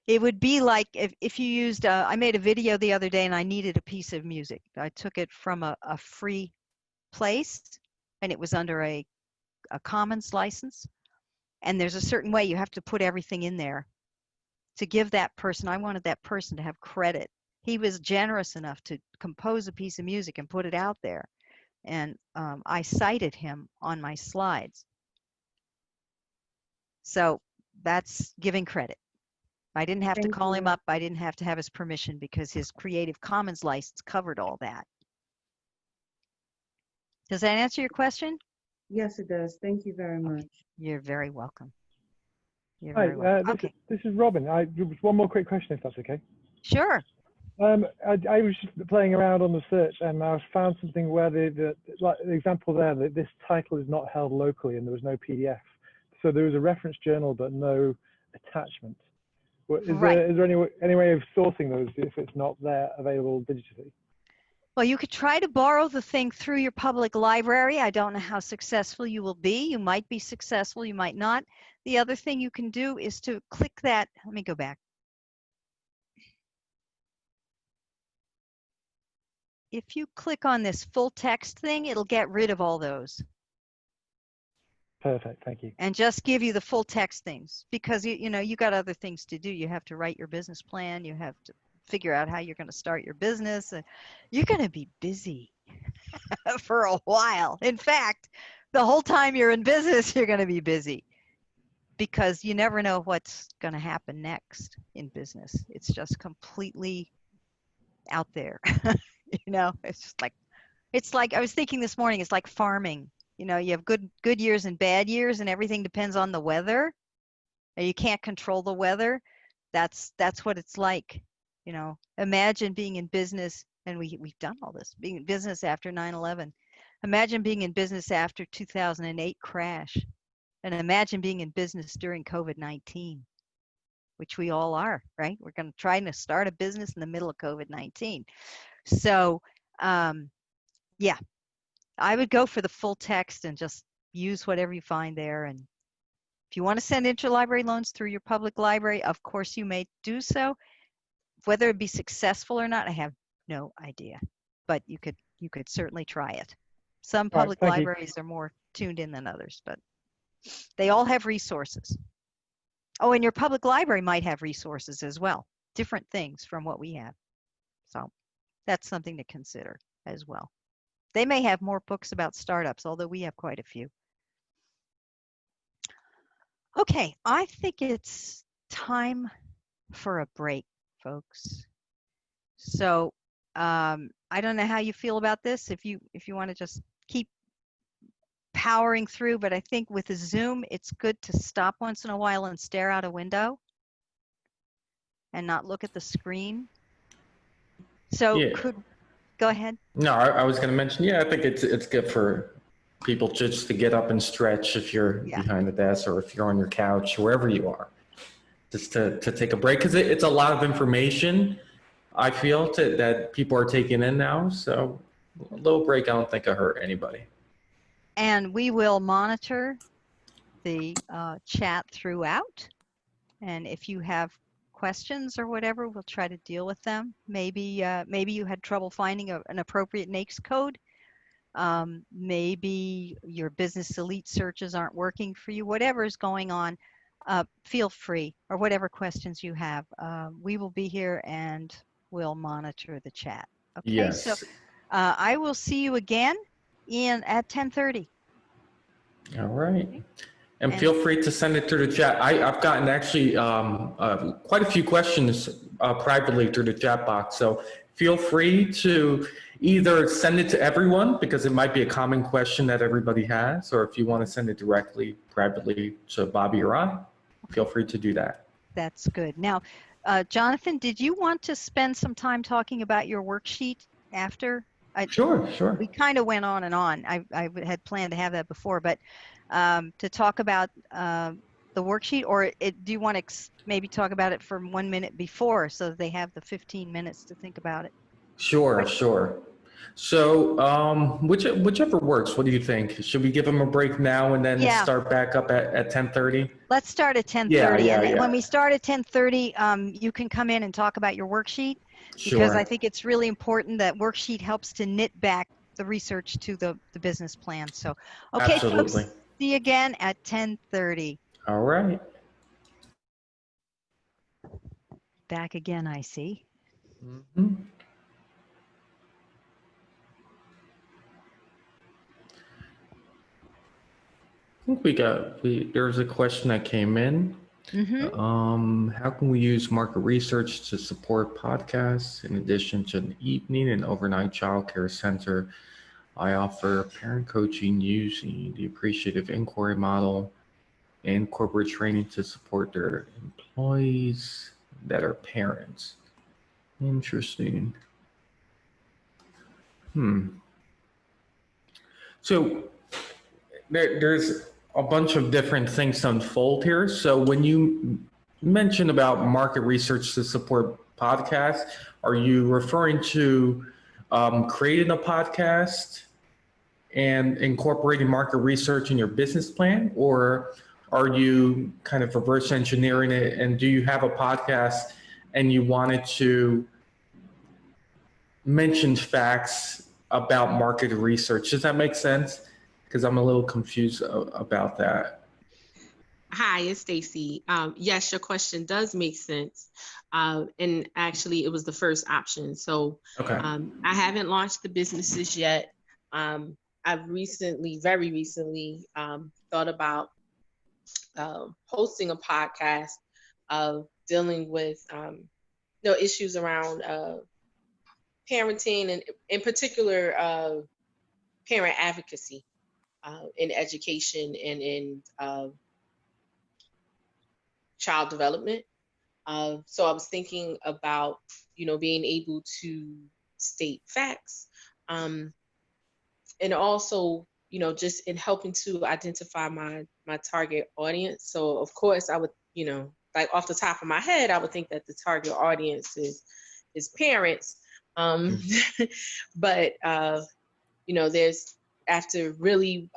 It would be like if you used, I made a video the other day and I needed a piece of music. I took it from a free place and it was under a commons license. And there's a certain way you have to put everything in there to give that person, I wanted that person to have credit. He was generous enough to compose a piece of music and put it out there. And I cited him on my slides. So that's giving credit. I didn't have to call him up. I didn't have to have his permission because his Creative Commons license covered all that. Does that answer your question? Yes, it does. Thank you very much. You're very welcome. You're Hi, very welcome. Okay. this is Robin. Just one more quick question, if that's okay. Sure. I was just playing around on the search and I found something where the example there that this title is not held locally and there was no PDF. So there was a reference journal but no attachment. Is there any way of sourcing those if it's not there available digitally? Well, you could try to borrow the thing through your public library. I don't know how successful you will be. You might be successful, you might not. The other thing you can do is to click that. Let me go back. If you click on this full text thing, it'll get rid of all those. Perfect, thank you. And just give you the full text things because you know you got other things to do. You have to write your business plan. You have to figure out how you're going to start your business. You're going to be busy for a while. In fact, the whole time you're in business, you're going to be busy because you never know what's going to happen next in business. It's just completely out there. You know, it's like I was thinking this morning, it's like farming. You know, you have good years and bad years and everything depends on the weather. And you can't control the weather. That's what it's like. You know, imagine being in business, and we've done all this, being in business after 9/11. Imagine being in business after 2008 crash. And imagine being in business during COVID-19, which we all are, right? We're going to try to start a business in the middle of COVID-19. So, yeah, I would go for the full text and just use whatever you find there. And if you want to send interlibrary loans through your public library, of course you may do so. Whether it be successful or not, I have no idea, but you could certainly try it. Some public libraries are more tuned in than others, but they all have resources. Oh, and your public library might have resources as well, different things from what we have. So that's something to consider as well. They may have more books about startups, although we have quite a few. Okay, I think it's time for a break, folks. So I don't know how you feel about this. If you want to just keep powering through, but I think with a Zoom, it's good to stop once in a while and stare out a window and not look at the screen. So go ahead. No, I was going to mention, I think it's good for people just to get up and stretch if you're behind the desk or if you're on your couch, wherever you are, just to take a break because it's a lot of information, I feel, that people are taking in now. So a little break, I don't think will hurt anybody. And we will monitor the chat throughout. And if you have questions or whatever, we'll try to deal with them. Maybe you had trouble finding an appropriate NAICS code. Maybe your business elite searches aren't working for you. Whatever is going on, feel free, or whatever questions you have. We will be here and we'll monitor the chat. Okay, yes. So I will see you again at 10:30. All right. And feel free to send it through the chat. I've gotten actually quite a few questions privately through the chat box. So feel free to either send it to everyone, because it might be a common question that everybody has, or if you want to send it directly privately to Bobby or I, feel free to do that. That's good. Now, Jonathan, did you want to spend some time talking about your worksheet after? Sure. We kind of went on and on. I had planned to have that before, but to talk about the worksheet, or do you want to maybe talk about it for 1 minute before so that they have the 15 minutes to think about it? Sure. So whichever works. What do you think? Should we give them a break now and then start back up at 10:30? Let's start at 10:30. And when we start at 10:30, you can come in and talk about your worksheet, because I think it's really important that worksheet helps to knit back the research to the business plan. So, okay, absolutely. Folks, see you again at 10:30. All right. Back again, I see. Mm-hmm. I think there's a question that came in. Mm-hmm. How can we use market research to support podcasts in addition to an evening and overnight childcare center? I offer parent coaching using the appreciative inquiry model and corporate training to support their employees that are parents. Interesting. So there's a bunch of different things to unfold here. So when you mention about market research to support podcasts, are you referring to creating a podcast and incorporating market research in your business plan, or are you kind of reverse engineering it, and do you have a podcast and you wanted to mention facts about market research? Does that make sense? Because I'm a little confused about that. Hi, it's Stacy. Yes, your question does make sense. And actually, it was the first option. So okay. I haven't launched the businesses yet. I've very recently, thought about hosting a podcast of dealing with issues around parenting, and in particular parent advocacy in education and in child development. So I was thinking about being able to state facts, and also just in helping to identify my target audience. So of course I would like off the top of my head, I would think that the target audience is parents. But there's, after really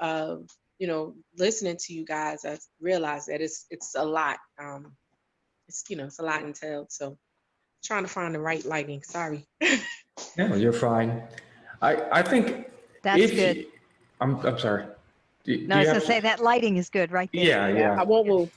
listening to you guys, I realized that it's a lot. It's a lot entailed. So trying to find the right lighting. Sorry. No, you're fine. I think that's good. I'm sorry. No, I was gonna say that lighting is good right there. Yeah. I won't move.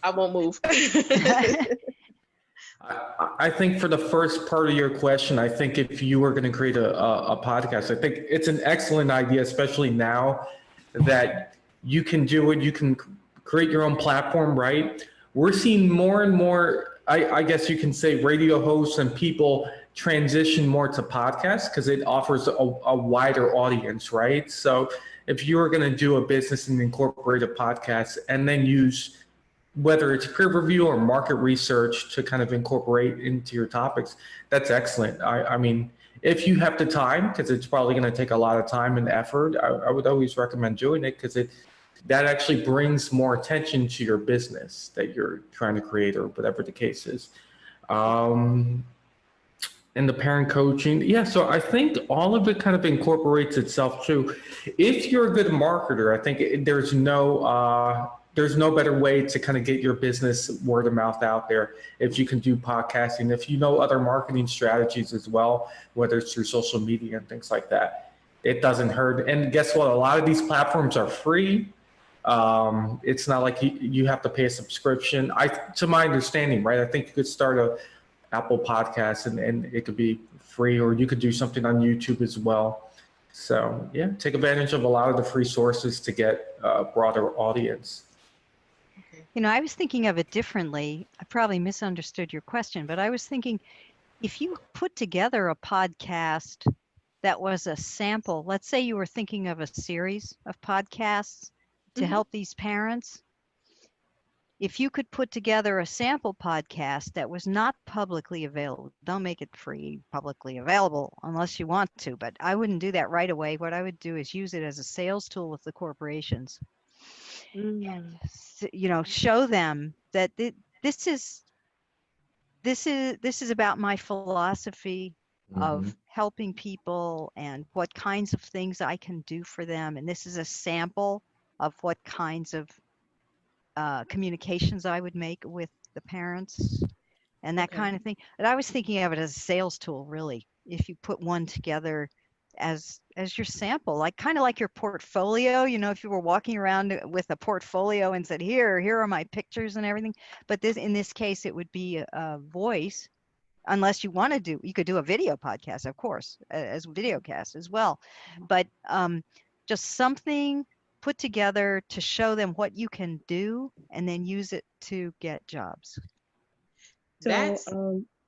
I think for the first part of your question, I think if you were going to create a podcast, I think it's an excellent idea, especially now that you can do it. You can create your own platform, right? We're seeing more and more, I guess you can say, radio hosts and people transition more to podcasts because it offers a wider audience, right? So if you were going to do a business and incorporate a podcast and then use whether it's peer review or market research to kind of incorporate into your topics, that's excellent. I mean, if you have the time, because it's probably going to take a lot of time and effort, I would always recommend doing it, because that actually brings more attention to your business that you're trying to create, or whatever the case is. And the parent coaching, yeah, so I think all of it kind of incorporates itself too. If you're a good marketer, I think there's no better way to kind of get your business word of mouth out there if you can do podcasting. If you know other marketing strategies as well, whether it's through social media and things like that, it doesn't hurt. And guess what? A lot of these platforms are free. It's not like you have to pay a subscription. To my understanding, right? I think you could start a Apple Podcast and it could be free, or you could do something on YouTube as well. So yeah, take advantage of a lot of the free sources to get a broader audience. You know, I was thinking of it differently. I probably misunderstood your question, but I was thinking if you put together a podcast that was a sample, let's say you were thinking of a series of podcasts to Mhm. help these parents. If you could put together a sample podcast that was not publicly available, don't make it free, publicly available unless you want to, but I wouldn't do that right away. What I would do is use it as a sales tool with the corporations. Mm. You know, show them that this is about my philosophy Mhm. of helping people and what kinds of things I can do for them, and this is a sample of what kinds of communications I would make with the parents and that Okay. kind of thing. But I was thinking of it as a sales tool, really. If you put one together as your sample, like kind of like your portfolio, you know, if you were walking around with a portfolio and said, here are my pictures and everything. But this, in this case, it would be a voice, unless you want to do, you could do a video podcast, of course, as video cast as well. But just something put together to show them what you can do and then use it to get jobs. So That's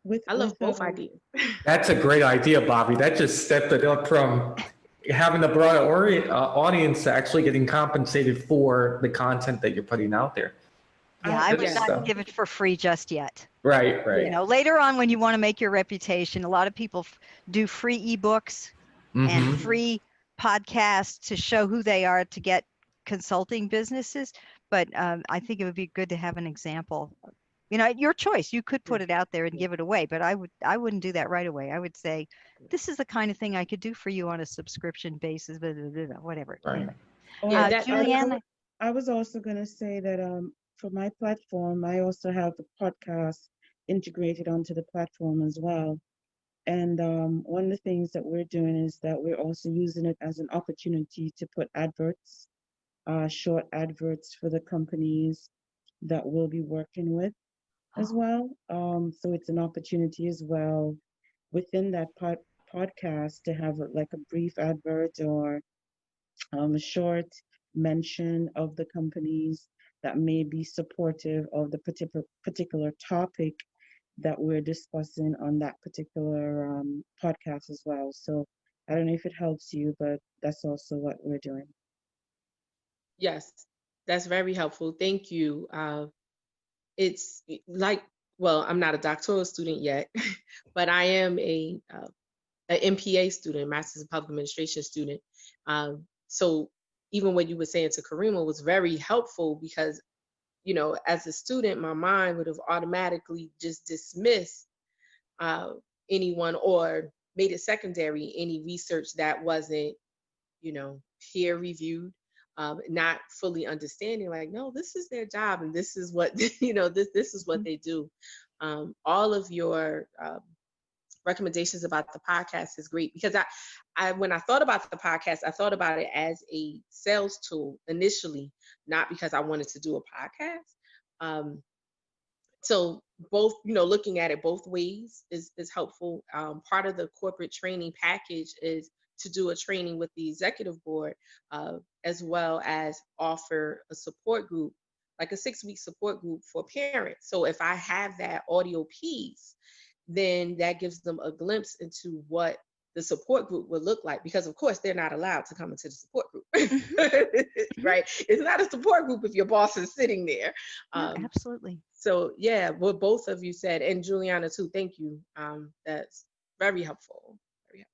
with I love both ideas. That's a great idea, Bobby. That just stepped it up from having a broad audience to actually getting compensated for the content that you're putting out there. Yeah, I would Yes. not give it for free just yet. Right, right. You know, later on when you want to make your reputation, a lot of people do free ebooks and Mhm. free podcasts to show who they are to get consulting businesses. But I think it would be good to have an example. You know, your choice. You could put it out there and give it away, but I wouldn't do that right away. I would say, this is the kind of thing I could do for you on a subscription basis, blah, blah, blah, blah, whatever. Right. Anyway. Yeah, that Julianne, I was also going to say that for my platform, I also have the podcast integrated onto the platform as well. And one of the things that we're doing is that we're also using it as an opportunity to put adverts, short adverts for the companies that we'll be working with as well. So it's an opportunity as well within that podcast to have like a brief advert or a short mention of the companies that may be supportive of the particular topic that we're discussing on that particular podcast as well. So I don't know if it helps you, but that's also what we're doing. yes, that's very helpful. Thank you. It's like, well, I'm not a doctoral student yet, but I am an MPA student, Master's in Public Administration student. So even what you were saying to Karima was very helpful because, you know, as a student, my mind would have automatically just dismissed uh, anyone or made it secondary, any research that wasn't, you know, peer reviewed, not fully understanding like, no, this is their job and this is what, you know, this is what they do. All of your recommendations about the podcast is great because I when I thought about the podcast, I thought about it as a sales tool initially, not because I wanted to do a podcast. So both, you know, looking at it both ways is helpful. Part of the corporate training package is to do a training with the executive board, as well as offer a support group, like a 6-week support group for parents. So if I have that audio piece, then that gives them a glimpse into what the support group would look like, because of course they're not allowed to come into the support group. Right, it's not a support group if your boss is sitting there. Yeah, absolutely. So yeah, what both of you said, and Juliana too, thank you. That's very helpful. Very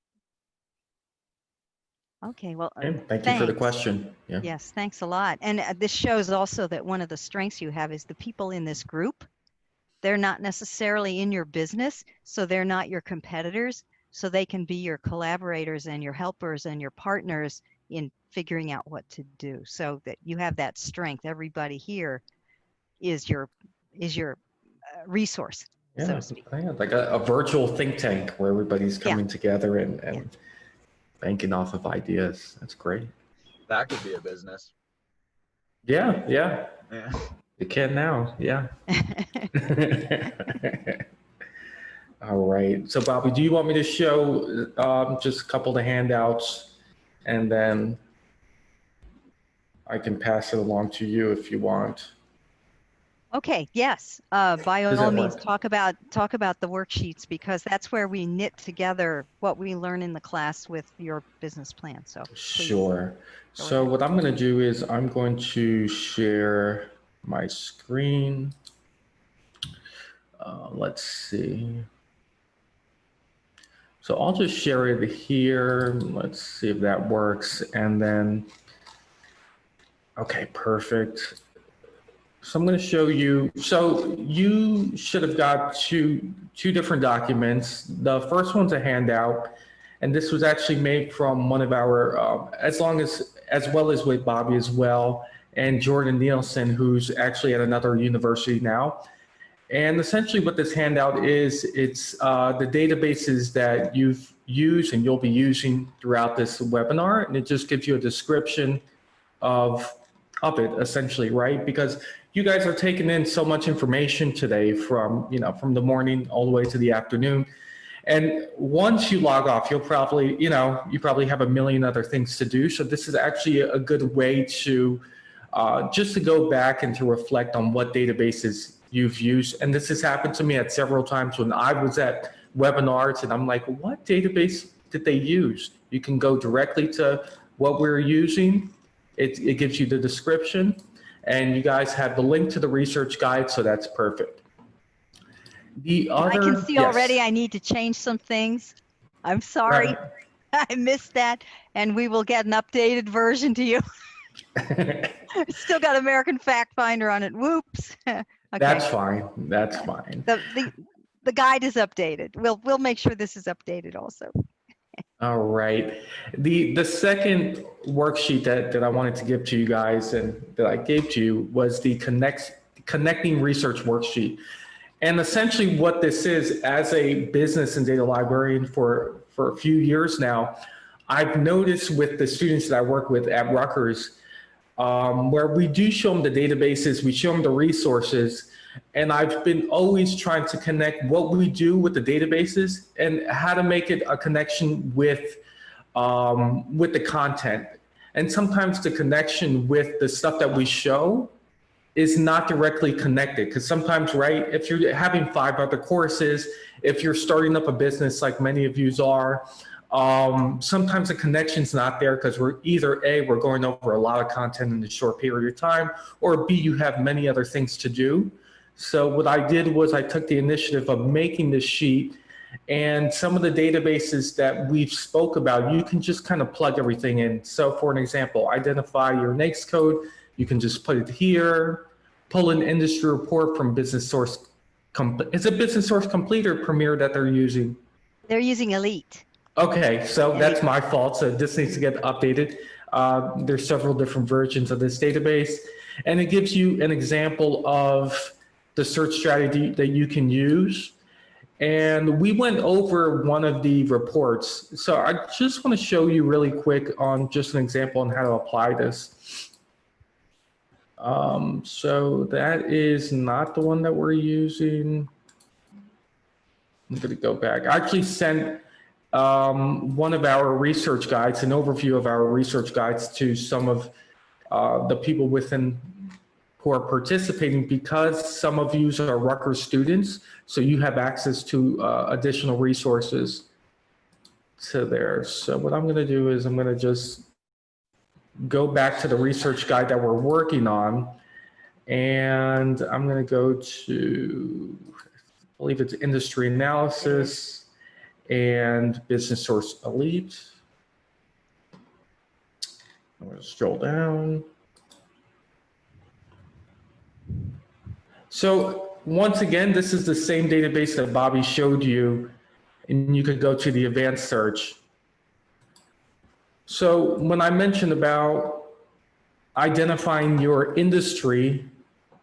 helpful. Okay, well, Okay, thank you for the thanks. question. Yeah. Yes, thanks a lot. And this shows also that one of the strengths you have is the people in this group. They're not necessarily in your business, so they're not your competitors. So they can be your collaborators and your helpers and your partners in figuring out what to do. So that you have that strength. Everybody here is your resource, so Yeah, to speak. yeah, like a virtual think tank where everybody's coming together and banking off of ideas. That's great. That could be a business. Yeah, yeah. Yeah. You can now, yeah. All right. So, Bobby, do you want me to show just a couple of the handouts, and then I can pass it along to you if you want? Okay, yes. By Does all that means, work? talk about the worksheets, because that's where we knit together what we learn in the class with your business plan. So please Sure. go So ahead. what I'm going to do is I'm going to share my screen. Let's see. So I'll just share it here. Let's see if that works. And then, okay, perfect. So I'm going to show you. So you should have got two different documents. The first one's a handout, and this was actually made from one of our, as well as with Bobby as well, and Jordan Nielsen, who's actually at another university now. And essentially what this handout is, it's the databases that you've used and you'll be using throughout this webinar. And it just gives you a description of it essentially, right? Because you guys are taking in so much information today from, from the morning all the way to the afternoon. And once you log off, you'll probably, you probably have a million other things to do. So this is actually a good way to just to go back and to reflect on what databases you've used. And this has happened to me at several times when I was at webinars and I'm like, what database did they use? You can go directly to what we're using. It gives you the description, and you guys have the link to the research guide, so that's perfect. The other, I can see yes. already I need to change some things. I'm sorry. Right. I missed that, and we will get an updated version to you. Still got American Fact Finder on it. Whoops. Okay. That's fine. That's fine. The guide is updated. We'll make sure this is updated also. All right. The second worksheet that I wanted to give to you guys and that I gave to you was the connecting research worksheet. And essentially what this is, as a business and data librarian for a few years now, I've noticed with the students that I work with at Rutgers, where we do show them the databases, we show them the resources, and I've been always trying to connect what we do with the databases and how to make it a connection with the content. And sometimes the connection with the stuff that we show is not directly connected, because sometimes, right, if you're having 5 other courses, if you're starting up a business like many of you are, sometimes the connection's not there because we're either A, we're going over a lot of content in a short period of time, or B, you have many other things to do. So what I did was I took the initiative of making this sheet, and some of the databases that we've spoke about, you can just kind of plug everything in. So for an example, identify your NAICS code, you can just put it here, pull an industry report from Business Source. Is it Business Source Complete or Premier that they're using? They're using Elite. Okay, so that's my fault. So this needs to get updated. There's several different versions of this database, and it gives you an example of the search strategy that you can use. And we went over one of the reports. So I just want to show you really quick on just an example on how to apply this. So that is not the one that we're using. I'm going to go back. I actually sent one of our research guides, an overview of our research guides to some of the people who are participating, because some of you are Rutgers students, so you have access to additional resources to there. So what I'm going to do is I'm going to just go back to the research guide that we're working on, and I'm going to go to, I believe it's industry analysis and Business Source Elite. I'm going to scroll down. So once again, this is the same database that Bobby showed you, and you could go to the advanced search. So when I mentioned about identifying your industry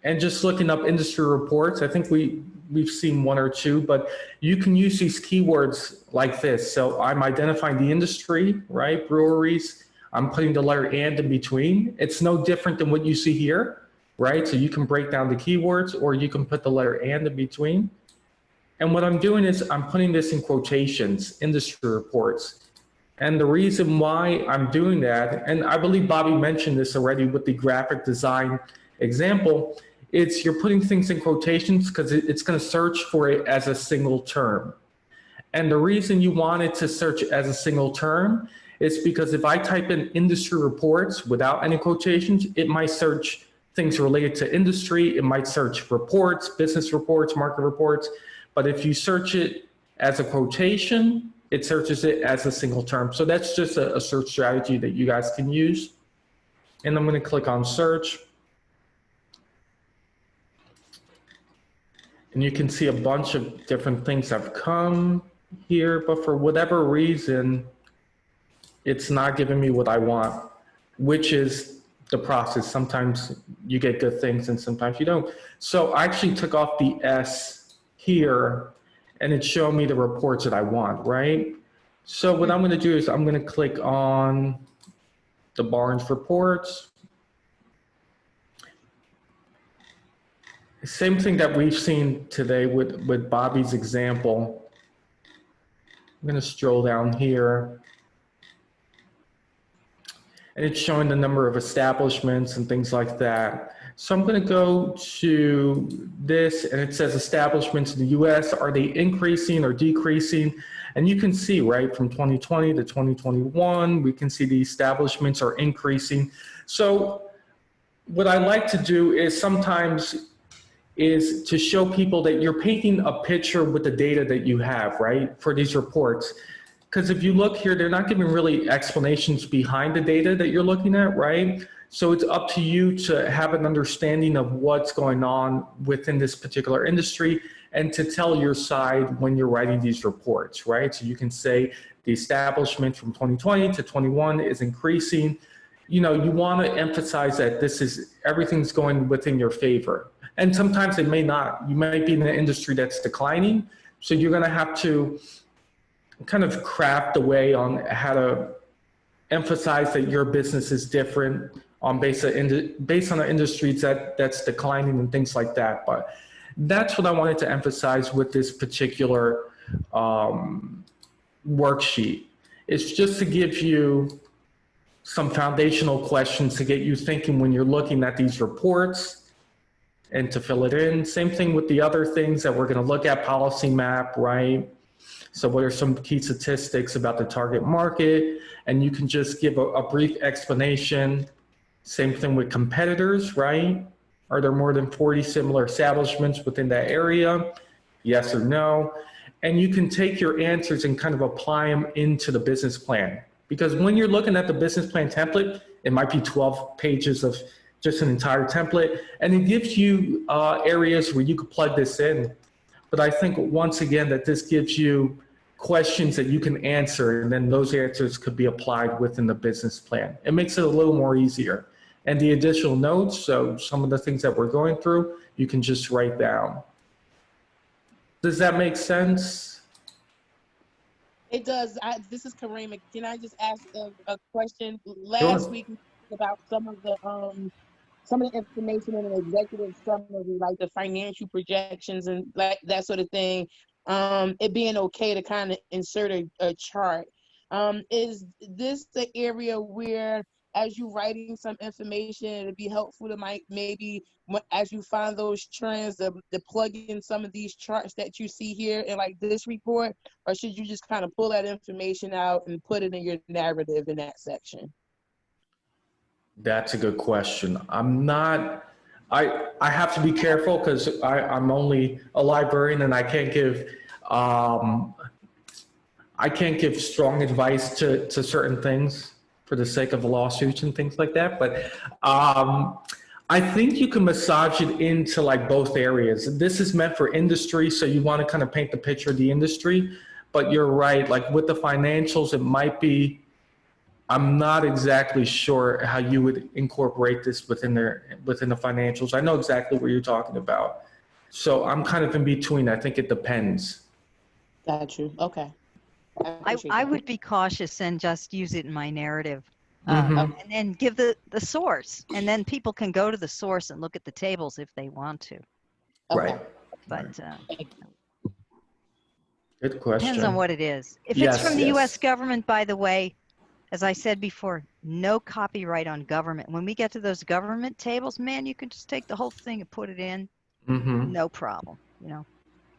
and just looking up industry reports, I think we've seen one or two, but you can use these keywords like this. So I'm identifying the industry, right? Breweries. I'm putting the letter and in between. It's no different than what you see here, right? So you can break down the keywords, or you can put the letter and in between. And what I'm doing is I'm putting this in quotations, industry reports. And the reason why I'm doing that, and I believe Bobby mentioned this already with the graphic design example, it's you're putting things in quotations because it's going to search for it as a single term. And the reason you want it to search as a single term is because if I type in industry reports without any quotations, it might search things related to industry. It might search reports, business reports, market reports. But if you search it as a quotation, it searches it as a single term. So that's just a search strategy that you guys can use. And I'm going to click on search. And you can see a bunch of different things have come here, but for whatever reason, it's not giving me what I want, which is the process. Sometimes you get good things and sometimes you don't. So I actually took off the S here and it's showing me the reports that I want, right? So what I'm going to do is I'm going to click on the Barnes reports. Same thing that we've seen today with Bobby's example. I'm going to stroll down here. And it's showing the number of establishments and things like that. So I'm going to go to this, and it says establishments in the US, are they increasing or decreasing? And you can see, right, from 2020 to 2021, we can see the establishments are increasing. So what I like to do is sometimes is to show people that you're painting a picture with the data that you have, right, for these reports. Because if you look here, they're not giving really explanations behind the data that you're looking at, right? So it's up to you to have an understanding of what's going on within this particular industry and to tell your side when you're writing these reports, right? So you can say the establishment from 2020 to 21 is increasing. You know, you want to emphasize that this is, everything's going within your favor. And sometimes it may not. You might be in an industry that's declining. So you're going to have to kind of craft a way on how to emphasize that your business is different on based on the industries that's declining and things like that. But that's what I wanted to emphasize with this particular worksheet. It's just to give you some foundational questions to get you thinking when you're looking at these reports and to fill it in. Same thing with the other things that we're going to look at, policy map, right? So what are some key statistics about the target market? And you can just give a brief explanation. Same thing with competitors, right? Are there more than 40 similar establishments within that area? Yes or no? And you can take your answers and kind of apply them into the business plan. Because when you're looking at the business plan template, it might be 12 pages of just an entire template, and it gives you areas where you could plug this in. But I think once again that this gives you questions that you can answer, and then those answers could be applied within the business plan. It makes it a little more easier. And the additional notes, so some of the things that we're going through, you can just write down. Does that make sense? It does. This is Karima. Can I just ask a question? Last week we talked about some of the information in an executive summary, like the financial projections and like that sort of thing. It being okay to kind of insert a chart. Is this the area where, as you writing some information, it'd be helpful to maybe as you find those trends to plug in some of these charts that you see here in like this report, or should you just kind of pull that information out and put it in your narrative in that section? That's a good question. I have to be careful because I'm only a librarian and I can't give strong advice to certain things for the sake of lawsuits and things like that. But I think you can massage it into like both areas. This is meant for industry, so you want to kind of paint the picture of the industry. But you're right, like with the financials, it might be, I'm not exactly sure how you would incorporate this within the financials. I know exactly what you're talking about. So I'm kind of in between. I think it depends. Got you. Okay. I would be cautious and just use it in my narrative Mm-hmm. and then give the source, and then people can go to the source and look at the tables if they want to. Okay. Right. But Good question. depends on what it is. If Yes, it's from the yes. U.S. government, by the way, as I said before, no copyright on government. When we get to those government tables, man, you can just take the whole thing and put it in, no problem, you know.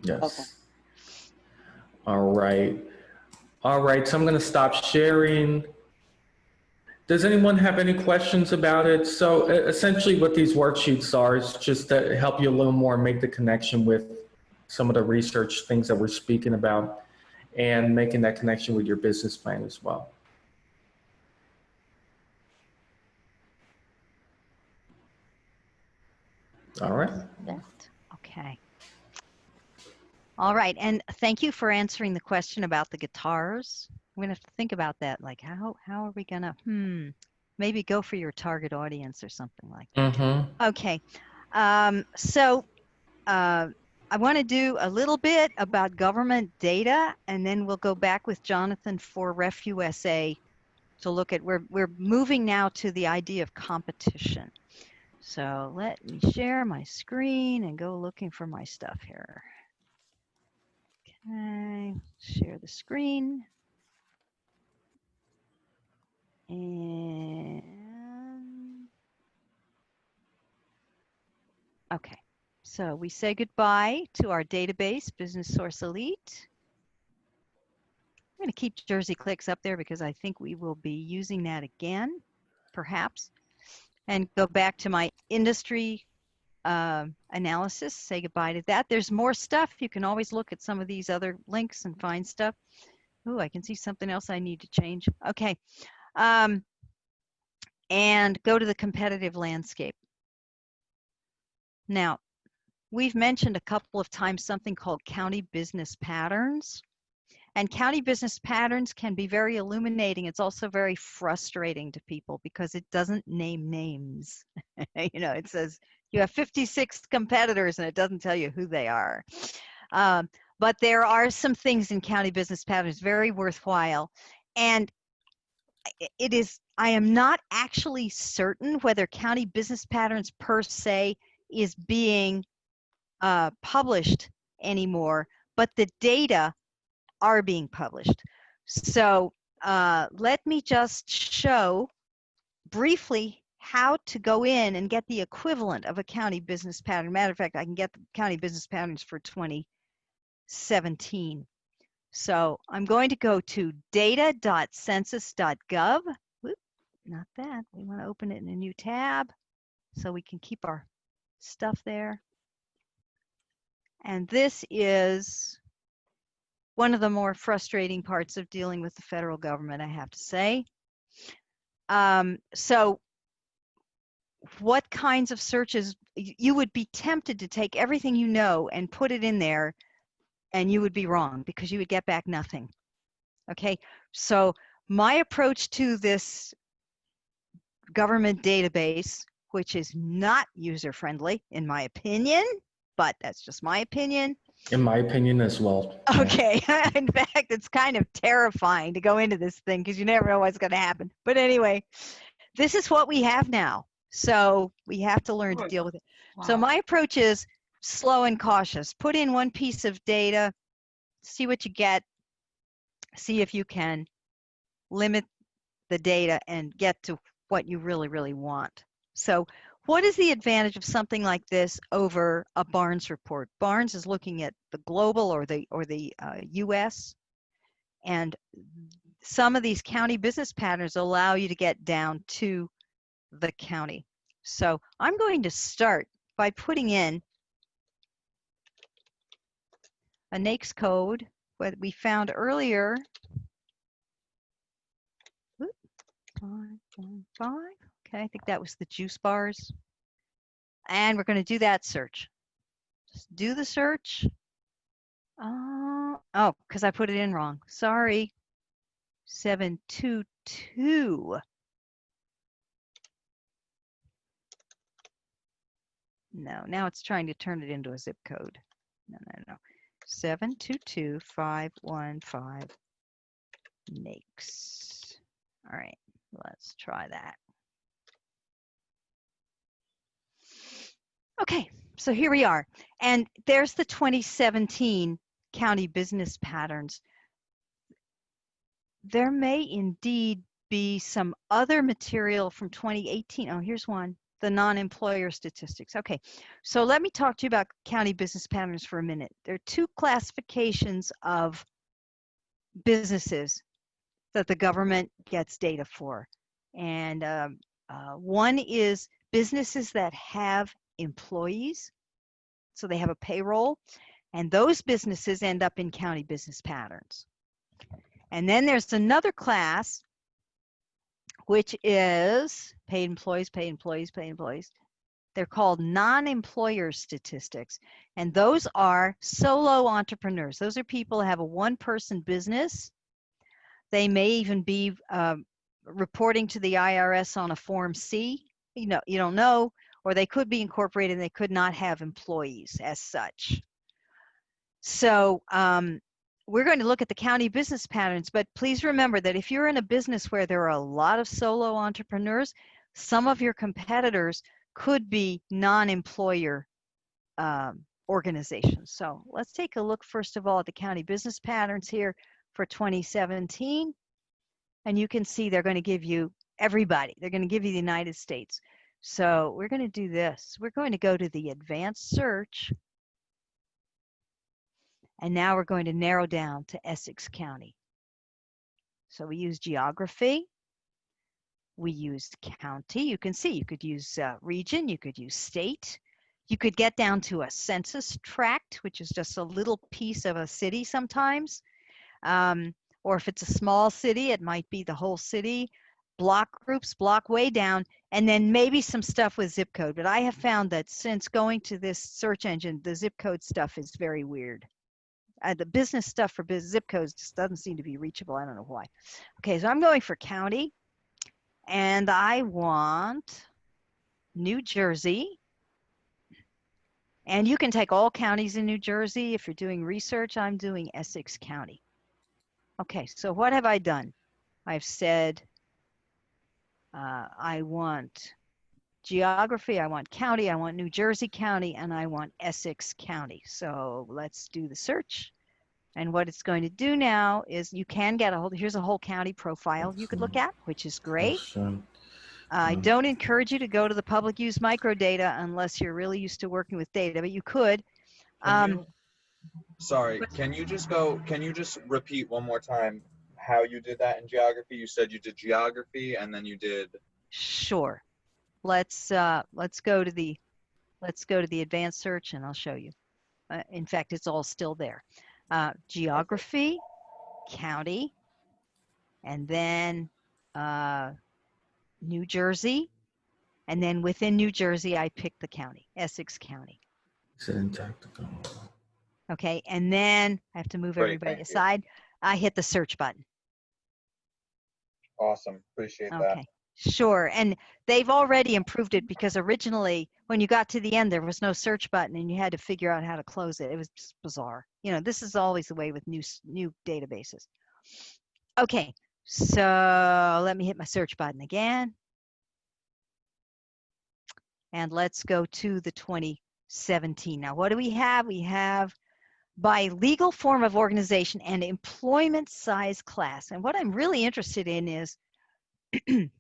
Yes. Okay. All right. All right, so I'm going to stop sharing. Does anyone have any questions about it? So essentially what these worksheets are is just to help you a little more make the connection with some of the research things that we're speaking about and making that connection with your business plan as well. All right. Okay. All right, and thank you for answering the question about the guitars. I'm gonna have to think about that. Like, how are we gonna? Maybe go for your target audience or something like that. Okay, so I want to do a little bit about government data, and then we'll go back with Jonathan for RefUSA to look at. We're moving now to the idea of competition. So let me share my screen and go looking for my stuff here. Okay, share the screen. And okay, so we say goodbye to our database, Business Source Elite. I'm going to keep Jersey Clicks up there because I think we will be using that again, perhaps, and go back to my industry analysis, say goodbye to that. There's more stuff. You can always look at some of these other links and find stuff. Oh, I can see something else I need to change. Okay. And go to the competitive landscape. Now, we've mentioned a couple of times something called county business patterns. And county business patterns can be very illuminating. It's also very frustrating to people because it doesn't name names. You know, it says you have 56 competitors and it doesn't tell you who they are. But there are some things in county business patterns very worthwhile. And it is, I am not actually certain whether county business patterns per se is being published anymore, but the data are being published. So let me just show briefly how to go in and get the equivalent of a county business pattern. Matter of fact, I can get the county business patterns for 2017. So I'm going to go to data.census.gov. Whoop, not that. We want to open it in a new tab so we can keep our stuff there. And this is one of the more frustrating parts of dealing with the federal government, I have to say. So what kinds of searches, you would be tempted to take everything you know and put it in there, and you would be wrong because you would get back nothing. Okay, so my approach to this government database, which is not user-friendly in my opinion, but that's just my opinion. In my opinion as well. Okay, in fact, it's kind of terrifying to go into this thing because you never know what's going to happen. But anyway, this is what we have now. So we have to learn to deal with it. Wow. So my approach is slow and cautious. Put in one piece of data, see what you get, see if you can limit the data and get to what you really, really want. So what is the advantage of something like this over a Barnes report? Barnes is looking at the global or the US, and some of these county business patterns allow you to get down to the county. So I'm going to start by putting in a NAICS code that we found earlier. 515. Okay, I think that was the juice bars. And we're going to do that search. Just do the search. Oh, because I put it in wrong. Sorry. 722. No, now it's trying to turn it into a zip code. No. 722-515 NAICS. All right, let's try that. Okay, so here we are. And there's the 2017 county business patterns. There may indeed be some other material from 2018. Oh, here's one, the non-employer statistics. Okay, so let me talk to you about county business patterns for a minute. There are two classifications of businesses that the government gets data for. And one is businesses that have employees, so they have a payroll, and those businesses end up in county business patterns. And then there's another class, which is paid employees, paid employees, paid employees. They're called non-employer statistics. And those are solo entrepreneurs. Those are people who have a one-person business. They may even be reporting to the IRS on a Form C. You don't know, or they could be incorporated and they could not have employees as such. So we're going to look at the county business patterns, but please remember that if you're in a business where there are a lot of solo entrepreneurs, some of your competitors could be non-employer organizations. So let's take a look first of all at the county business patterns here for 2017. And you can see they're going to give you everybody. They're going to give you the United States. So we're going to do this. We're going to go to the advanced search. And now we're going to narrow down to Essex County. So we use geography. We used county. You can see you could use region. You could use state. You could get down to a census tract, which is just a little piece of a city sometimes. Or if it's a small city, it might be the whole city. Block groups, block way down, and then maybe some stuff with zip code. But I have found that since going to this search engine, the zip code stuff is very weird. The business stuff for zip codes just doesn't seem to be reachable. I don't know why. Okay, so I'm going for county, and I want New Jersey. And you can take all counties in New Jersey. If you're doing research, I'm doing Essex County. Okay, so what have I done? I've said I want geography, I want county, I want New Jersey County, and I want Essex County. So let's do the search. And what it's going to do now is you can get here's a whole county profile you could look at, which is great. I don't encourage you to go to the public use microdata unless you're really used to working with data, but you could. Sorry, can you just repeat one more time how you did that in geography? You said you did geography and then you did. Sure. Let's go to the advanced search and I'll show you. In fact, it's all still there. Geography, county, and then New Jersey, and then within New Jersey, I picked the county, Essex County. Okay, and then I have to move everybody aside. I hit the search button. Awesome, appreciate that. Okay, sure, and they've already improved it because originally when you got to the end, there was no search button and you had to figure out how to close it. It was just bizarre. You know, this is always the way with new databases. Okay, so let me hit my search button again. And let's go to the 2017. Now, what do we have? We have by legal form of organization and employment size class. And what I'm really interested in is,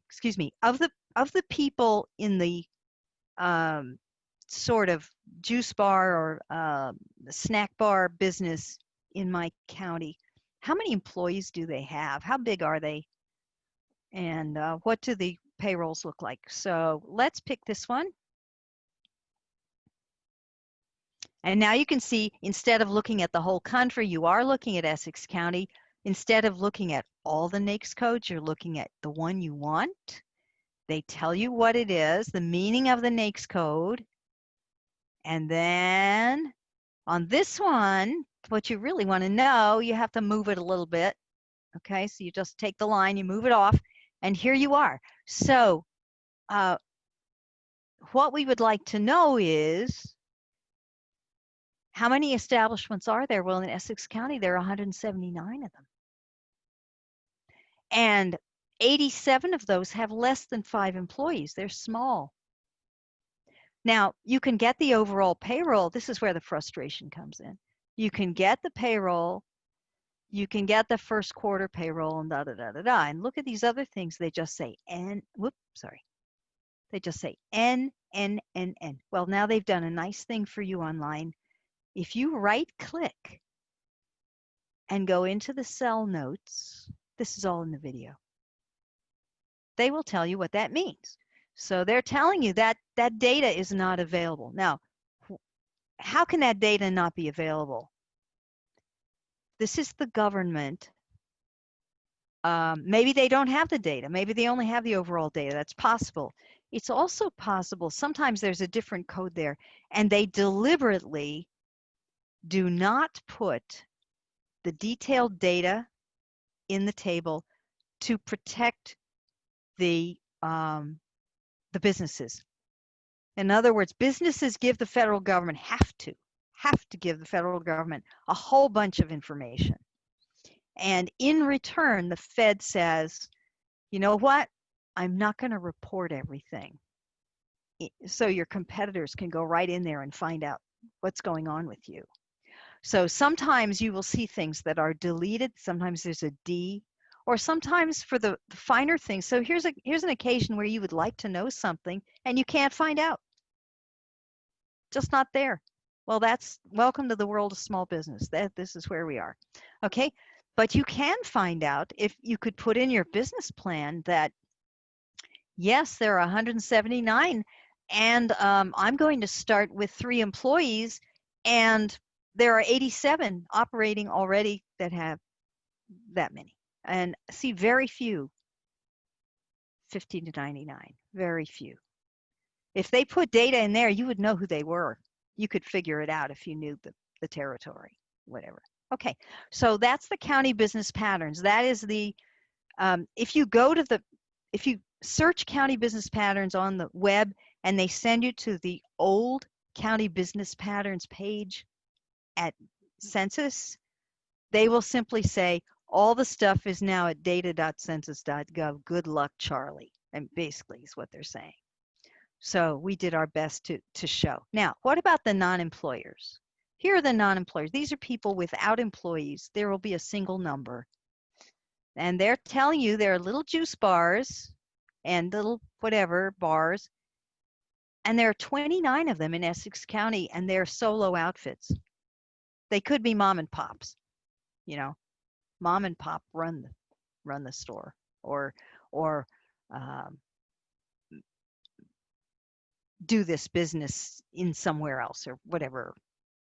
excuse me, of the people in the sort of juice bar or snack bar business in my county, how many employees do they have? How big are they? And what do the payrolls look like? So let's pick this one. And now you can see, instead of looking at the whole country, you are looking at Essex County. Instead of looking at all the NAICS codes, you're looking at the one you want. They tell you what it is, the meaning of the NAICS code. And then on this one, what you really want to know, you have to move it a little bit. Okay, so you just take the line, you move it off, and here you are. So what we would like to know is, how many establishments are there? Well, in Essex County, there are 179 of them. And 87 of those have less than 5 employees. They're small. Now, you can get the overall payroll. This is where the frustration comes in. You can get the payroll you can get the first quarter payroll and da da da da da. And look at these other things. They just say N. Whoops, sorry. They just say N, N, N, N. Well, now they've done a nice thing for you online. If you right click and go into the cell notes, this is all in the video. They will tell you what that means. So they're telling you that that data is not available. Now, how can that data not be available? This is the government. Maybe they don't have the data. Maybe they only have the overall data. That's possible. It's also possible sometimes there's a different code there, and they deliberately do not put the detailed data in the table to protect the businesses. In other words, businesses give the federal government, have to give the federal government a whole bunch of information. And in return, the Fed says, you know what? I'm not going to report everything. So your competitors can go right in there and find out what's going on with you. So sometimes you will see things that are deleted. Sometimes there's a D, or sometimes for the finer things. So here's an occasion where you would like to know something and you can't find out. Just not there. Well, that's welcome to the world of small business. This is where we are. Okay. But you can find out if you could put in your business plan that, yes, there are 179 and I'm going to start with 3 employees, and there are 87 operating already that have that many. And see, very few, 15 to 99, very few. If they put data in there, you would know who they were. You could figure it out if you knew the territory, whatever. Okay, so that's the county business patterns. That is the, if you search county business patterns on the web and they send you to the old county business patterns page at Census, they will simply say, all the stuff is now at data.census.gov. Good luck, Charlie. And basically is what they're saying. So we did our best to show. Now, what about the non-employers? Here are the non-employers. These are people without employees. There will be a single number. And they're telling you there are little juice bars and little whatever bars. And there are 29 of them in Essex County, and they're solo outfits. They could be mom and pops, you know, mom and pop run the store, or do this business in somewhere else or whatever.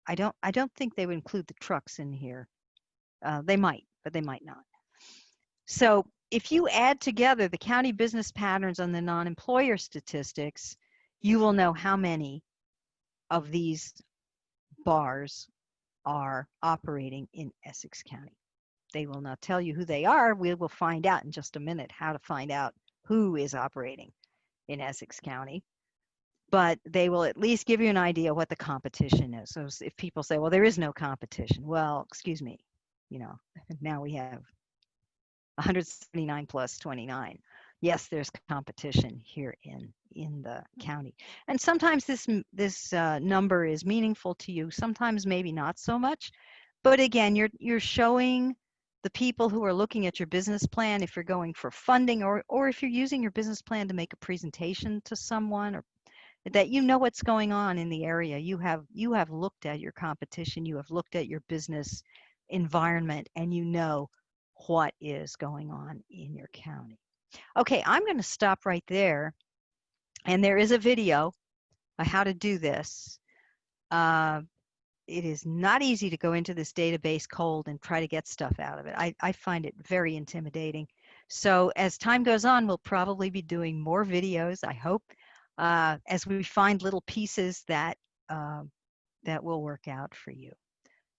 I don't think they would include the trucks in here. They might, but they might not. So if you add together the county business patterns on the non-employer statistics, you will know how many of these bars are operating in Essex County. They will not tell you who they are. We will find out in just a minute how to find out who is operating in Essex County. But they will at least give you an idea what the competition is. So if people say, well, there is no competition, well, excuse me, you know, now we have 179 plus 29. Yes, there's competition here in the county. And sometimes this number is meaningful to you, sometimes maybe not so much. But again, you're showing the people who are looking at your business plan, if you're going for funding, or if you're using your business plan to make a presentation to someone, or that you know what's going on in the area. You have looked at your competition, you have looked at your business environment, and you know what is going on in your county. Okay, I'm going to stop right there. And there is a video on how to do this. It is not easy to go into this database cold and try to get stuff out of it. I find it very intimidating. So as time goes on, we'll probably be doing more videos, I hope, as we find little pieces that will work out for you.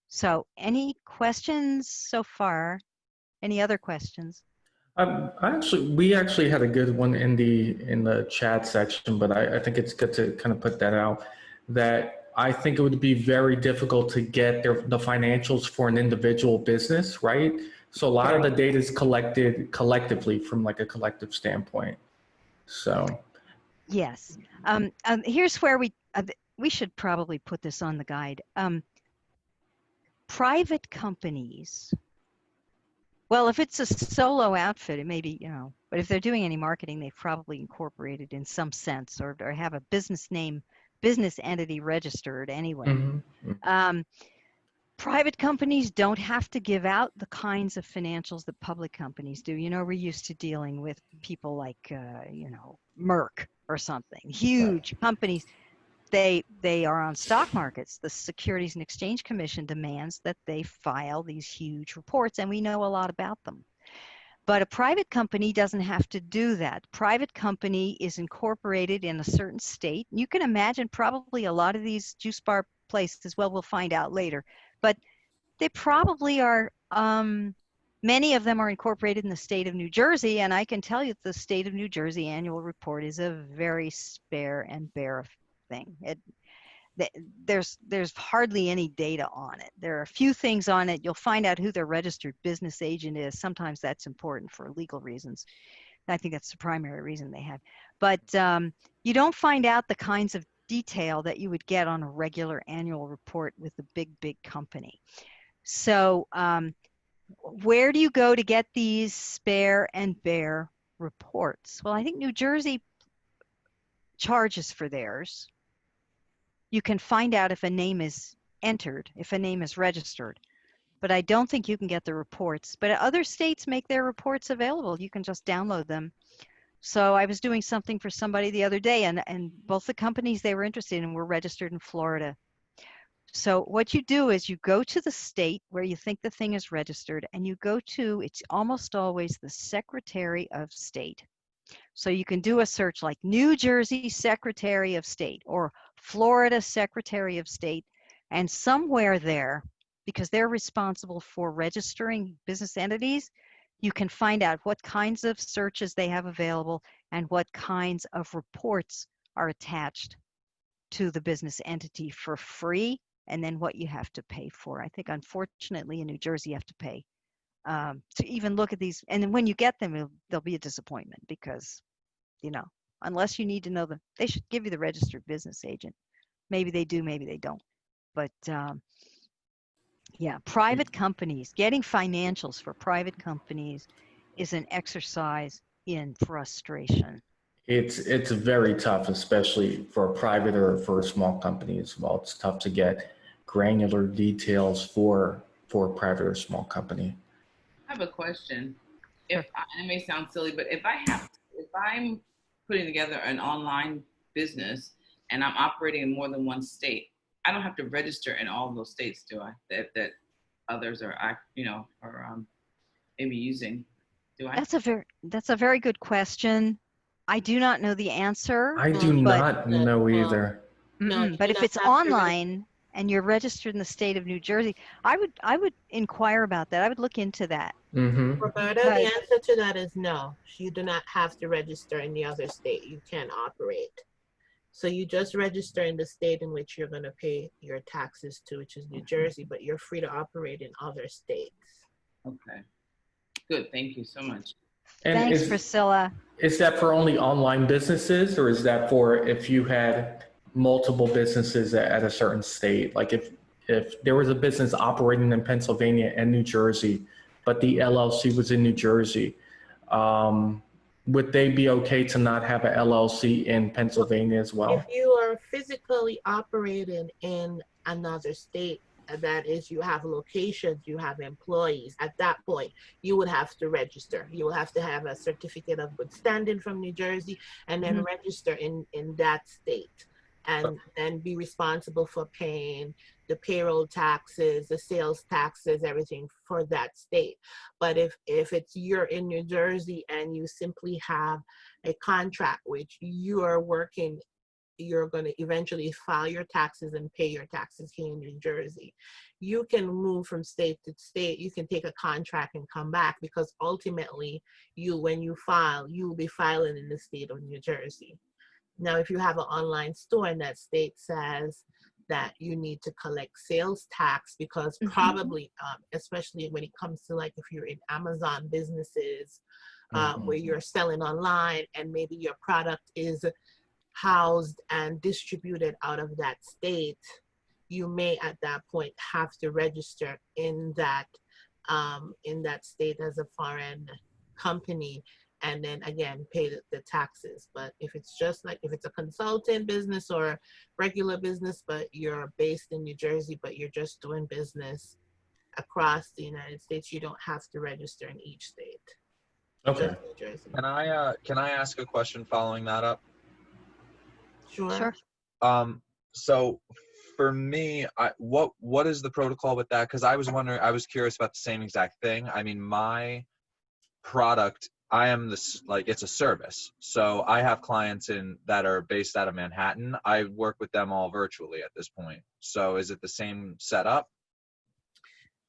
So any questions so far? Any other questions? We actually had a good one in the chat section, but I think it's good to kind of put that out, that I think it would be very difficult to get the financials for an individual business, right? So a lot of the data is collected collectively from like a collective standpoint. So. Yes. Here's where we should probably put this on the guide. Private companies Well, if it's a solo outfit, it may be, but if they're doing any marketing, they've probably incorporated in some sense or have a business name, business entity registered anyway. Mhm. Private companies don't have to give out the kinds of financials that public companies do. We're used to dealing with people like, Merck or something, huge companies. They are on stock markets. The Securities and Exchange Commission demands that they file these huge reports, and we know a lot about them. But a private company doesn't have to do that. Private company is incorporated in a certain state. You can imagine probably a lot of these juice bar places, well, we'll find out later, but they probably are, many of them are incorporated in the state of New Jersey, and I can tell you the state of New Jersey annual report is a very spare and bare thing. There's hardly any data on it. There are a few things on it. You'll find out who their registered business agent is. Sometimes that's important for legal reasons. I think that's the primary reason they have. But you don't find out the kinds of detail that you would get on a regular annual report with a big company. So where do you go to get these spare and bare reports? Well, I think New Jersey charges for theirs. You can find out if a name is entered, if a name is registered, but I don't think you can get the reports. But other states make their reports available. You can just download them. So I was doing something for somebody the other day, and both the companies they were interested in were registered in Florida. So what you do is you go to the state where you think the thing is registered, and you go to, it's almost always the Secretary of State. So you can do a search like New Jersey Secretary of State or Florida Secretary of State, and somewhere there, because they're responsible for registering business entities, you can find out what kinds of searches they have available and what kinds of reports are attached to the business entity for free, and then what you have to pay for. I think, unfortunately, in New Jersey, you have to pay to even look at these. And then when you get them, they'll be a disappointment because, unless you need to know them, they should give you the registered business agent. Maybe they do, maybe they don't. But yeah, private companies, getting financials for private companies is an exercise in frustration. It's very tough, especially for a private or for a small company as well. It's tough to get granular details for a private or small company. I have a question. If and it may sound silly, but if I'm putting together an online business and I'm operating in more than one state, I don't have to register in all of those states, do I? That others are maybe using. Do I? That's a very good question. I do not know the answer. I do not know either. No, but if it's online and you're registered in the state of New Jersey, I would inquire about that. I would look into that. Mm-hmm. Roberta, the answer to that is no. You do not have to register in the other state. You can operate. So you just register in the state in which you're going to pay your taxes to, which is New Jersey, but you're free to operate in other states. Okay. Good. Thank you so much. And thanks, Priscilla. Is that for only online businesses, or is that for if you had multiple businesses at a certain state? Like if there was a business operating in Pennsylvania and New Jersey, but the LLC was in New Jersey, would they be okay to not have a LLC in Pennsylvania as well? If you are physically operating in another state, that is, you have locations, you have employees, at that point, you would have to register. You will have to have a certificate of good standing from New Jersey and then register in that state and then be responsible for paying the payroll taxes, the sales taxes, everything for that state. But if you're in New Jersey and you simply have a contract which you are working, you're going to eventually file your taxes and pay your taxes here in New Jersey. You can move from state to state. You can take a contract and come back because ultimately when you file, you will be filing in the state of New Jersey. Now, if you have an online store and that state says that you need to collect sales tax because probably, especially when it comes to like if you're in Amazon businesses where you're selling online and maybe your product is housed and distributed out of that state, you may at that point have to register in that in that state as a foreign company, and then again pay the taxes. But if it's just like if it's a consultant business or regular business, but you're based in New Jersey, but you're just doing business across the United States, you don't have to register in each state. Okay. Just New Jersey. Can I ask a question following that up? Sure. So for me, what is the protocol with that? Because I was wondering, I was curious about the same exact thing. I mean, my product, I am this, like, it's a service. So I have clients that are based out of Manhattan. I work with them all virtually at this point. So is it the same setup?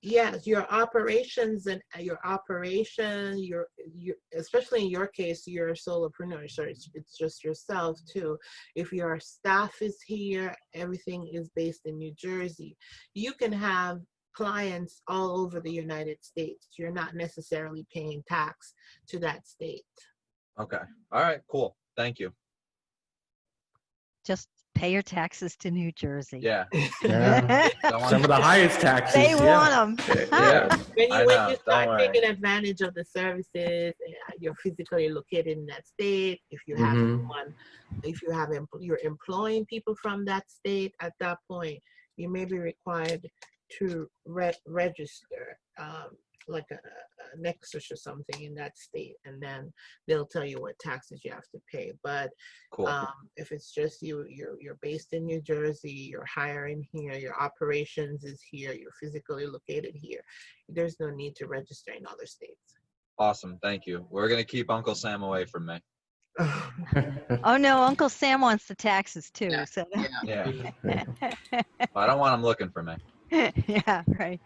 Yes, your operations and your operation, your especially in your case, you're a solopreneur, so it's just yourself too. If your staff is here, everything is based in New Jersey. You can have clients all over the United States. You're not necessarily paying tax to that state. Okay. All right, cool. Thank you. Just pay your taxes to New Jersey. Yeah. Yeah. Some of the highest taxes. They yeah. want them. Yeah. When you start taking advantage of the services, you're physically located in that state. If you have someone, you're employing people from that state, at that point, you may be required to register like a nexus or something in that state, and then they'll tell you what taxes you have to pay. But cool. If it's just you're based in New Jersey, you're hiring here, your operations is here, you're physically located here, there's no need to register in other states. Awesome, thank you. We're gonna keep Uncle Sam away from me. Oh no, Uncle Sam wants the taxes too. Yeah. So Yeah. I don't want him looking for me. yeah, right.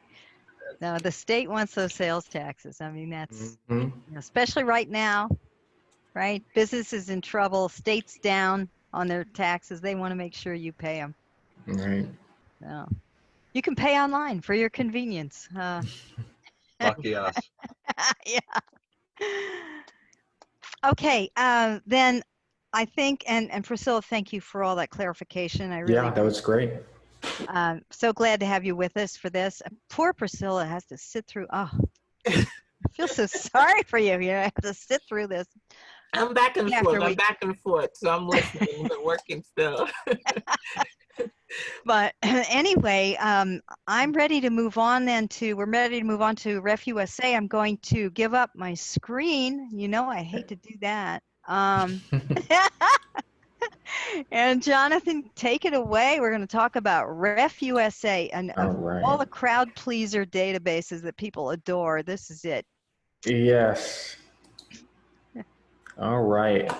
No, the state wants those sales taxes. I mean, that's especially right now, right? Business is in trouble. State's down on their taxes. They want to make sure you pay them. Right. So you can pay online for your convenience. Lucky us. Yeah. Okay. Then I think, and Priscilla, thank you for all that clarification. I really that was great. so glad to have you with us for this. Poor Priscilla has to sit through. Oh, I feel so sorry for you. You know, I have to sit through this. I'm back and forth. I'm back and forth. So I'm listening, but working still. But anyway, I'm ready to move on then we're ready to move on to Ref USA. I'm going to give up my screen. You know, I hate to do that. And Jonathan, take it away. We're going to talk about Ref USA and all the crowd pleaser databases that people adore. This is it. Yes. All right.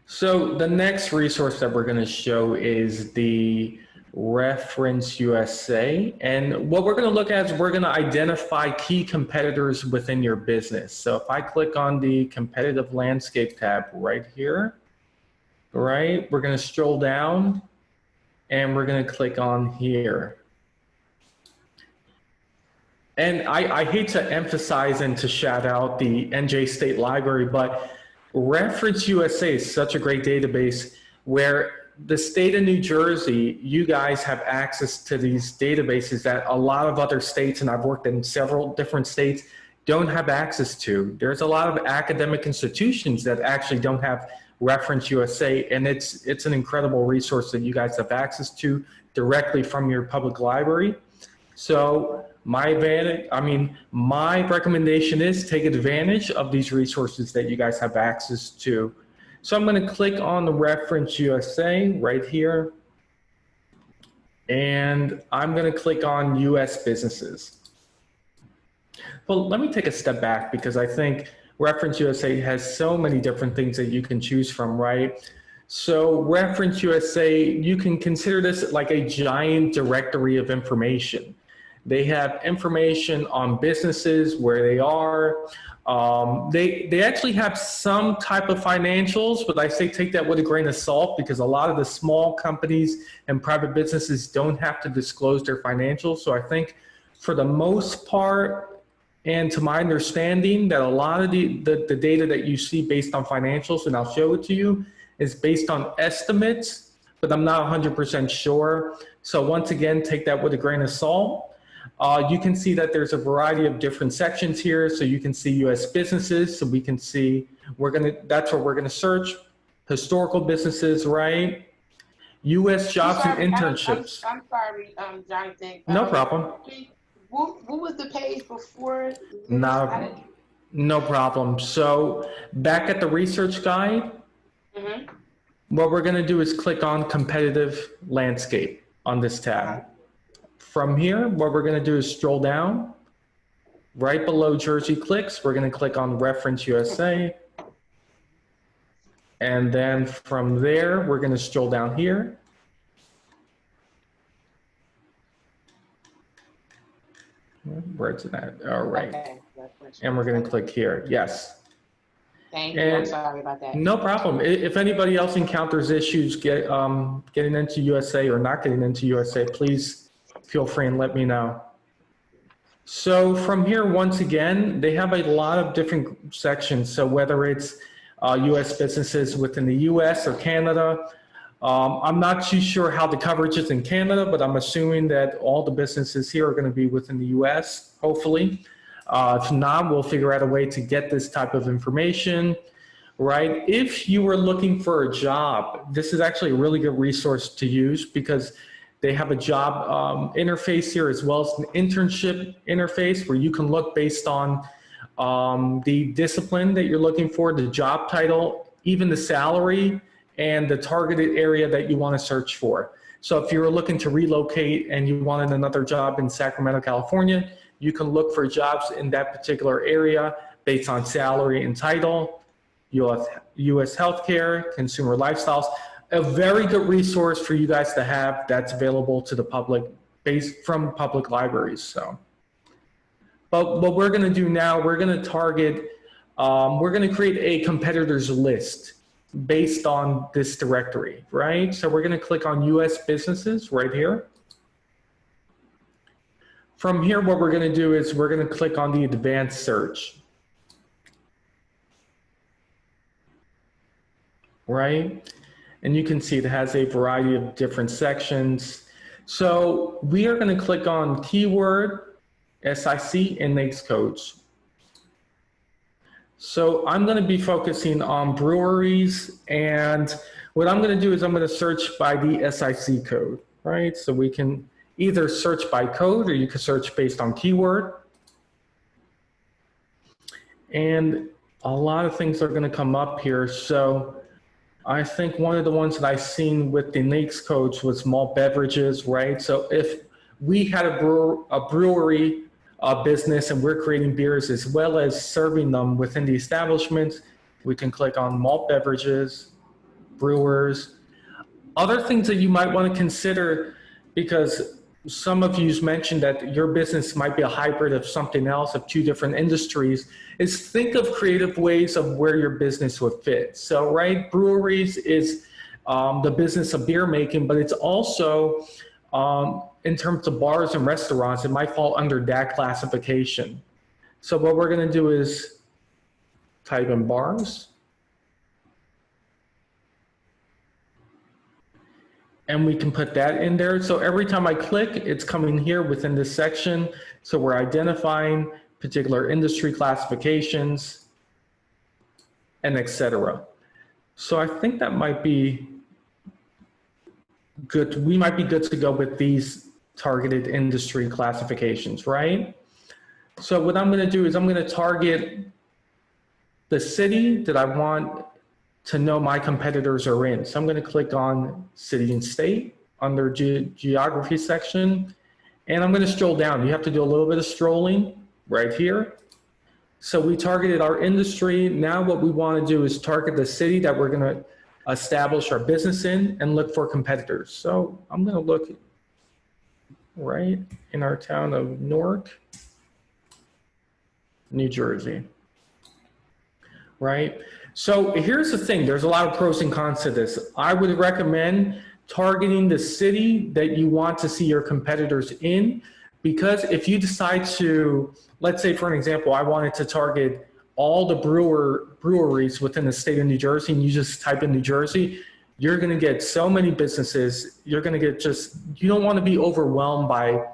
So the next resource that we're going to show is the Reference USA. And what we're going to look at is we're going to identify key competitors within your business. So if I click on the competitive landscape tab right here, right, we're going to scroll down and we're going to click on here. And I hate to emphasize and to shout out the NJ State Library, but Reference USA is such a great database where the state of New Jersey, you guys have access to these databases that a lot of other states, and I've worked in several different states, don't have access to. There's a lot of academic institutions that actually don't have Reference USA, and it's an incredible resource that you guys have access to directly from your public library. So my recommendation is take advantage of these resources that you guys have access to. So I'm going to click on the Reference USA right here, and I'm going to click on US businesses. Well, let me take a step back because I think Reference USA has so many different things that you can choose from, right? So Reference USA, you can consider this like a giant directory of information. They have information on businesses, where they are. They actually have some type of financials, but I say take that with a grain of salt because a lot of the small companies and private businesses don't have to disclose their financials. So I think for the most part, and to my understanding, that a lot of the data that you see based on financials, and I'll show it to you, is based on estimates, but I'm not 100% sure. So once again, take that with a grain of salt. You can see that there's a variety of different sections here. So you can see U.S. businesses. So we can see, that's what we're gonna search. Historical businesses, right? U.S. jobs and internships. I'm sorry, Jonathan. No problem. What was the page before this? No problem. So back at the research guide, what we're gonna do is click on competitive landscape on this tab. From here, what we're gonna do is scroll down. Right below Jersey clicks, we're gonna click on Reference USA. And then from there, we're gonna scroll down here. Where's it at? All right. Okay. And we're gonna click here, yes. Thank you, I'm sorry about that. No problem. If anybody else encounters issues getting into USA or not getting into USA, please feel free and let me know. So from here, once again, they have a lot of different sections. So whether it's US businesses within the US or Canada, I'm not too sure how the coverage is in Canada, but I'm assuming that all the businesses here are going to be within the US, hopefully. If not, we'll figure out a way to get this type of information, right? If you were looking for a job, this is actually a really good resource to use because they have a job interface here as well as an internship interface where you can look based on the discipline that you're looking for, the job title, even the salary, and the targeted area that you want to search for. So if you were looking to relocate and you wanted another job in Sacramento, California, you can look for jobs in that particular area based on salary and title, US healthcare, consumer lifestyles. A very good resource for you guys to have that's available to the public based from public libraries. So, but what we're going to do now, we're going to target, we're going to create a competitors list based on this directory, right? So we're going to click on US businesses right here. From here, what we're going to do is we're going to click on the advanced search, right? And you can see it has a variety of different sections. So we are going to click on keyword, SIC, and NAICS codes. So I'm going to be focusing on breweries, and what I'm going to do is I'm going to search by the SIC code, right? So we can either search by code or you can search based on keyword. And a lot of things are going to come up here. So I think one of the ones that I've seen with the NAICS codes was malt beverages, right? So if we had a brewery business and we're creating beers as well as serving them within the establishment, we can click on malt beverages, brewers. Other things that you might want to consider, because some of you mentioned that your business might be a hybrid of something else, of two different industries, is think of creative ways of where your business would fit. So, right, breweries is the business of beer making, but it's also in terms of bars and restaurants, it might fall under that classification. So what we're going to do is type in bars. And we can put that in there. So every time I click, it's coming here within this section. So we're identifying particular industry classifications and etc. So I think that might be good. We might be good to go with these targeted industry classifications, right? So what I'm going to do is I'm going to target the city that I want to know my competitors are in. So I'm going to click on city and state under geography section, and I'm going to scroll down. You have to do a little bit of strolling right here. So we targeted our industry. Now what we want to do is target the city that we're going to establish our business in and look for competitors. So I'm going to look right in our town of Newark, New Jersey, right? So here's the thing, there's a lot of pros and cons to this. I would recommend targeting the city that you want to see your competitors in, because if you decide to, let's say for an example, I wanted to target all the breweries within the state of New Jersey, and you just type in New Jersey, you're going to get so many businesses. You're going to get you don't want to be overwhelmed by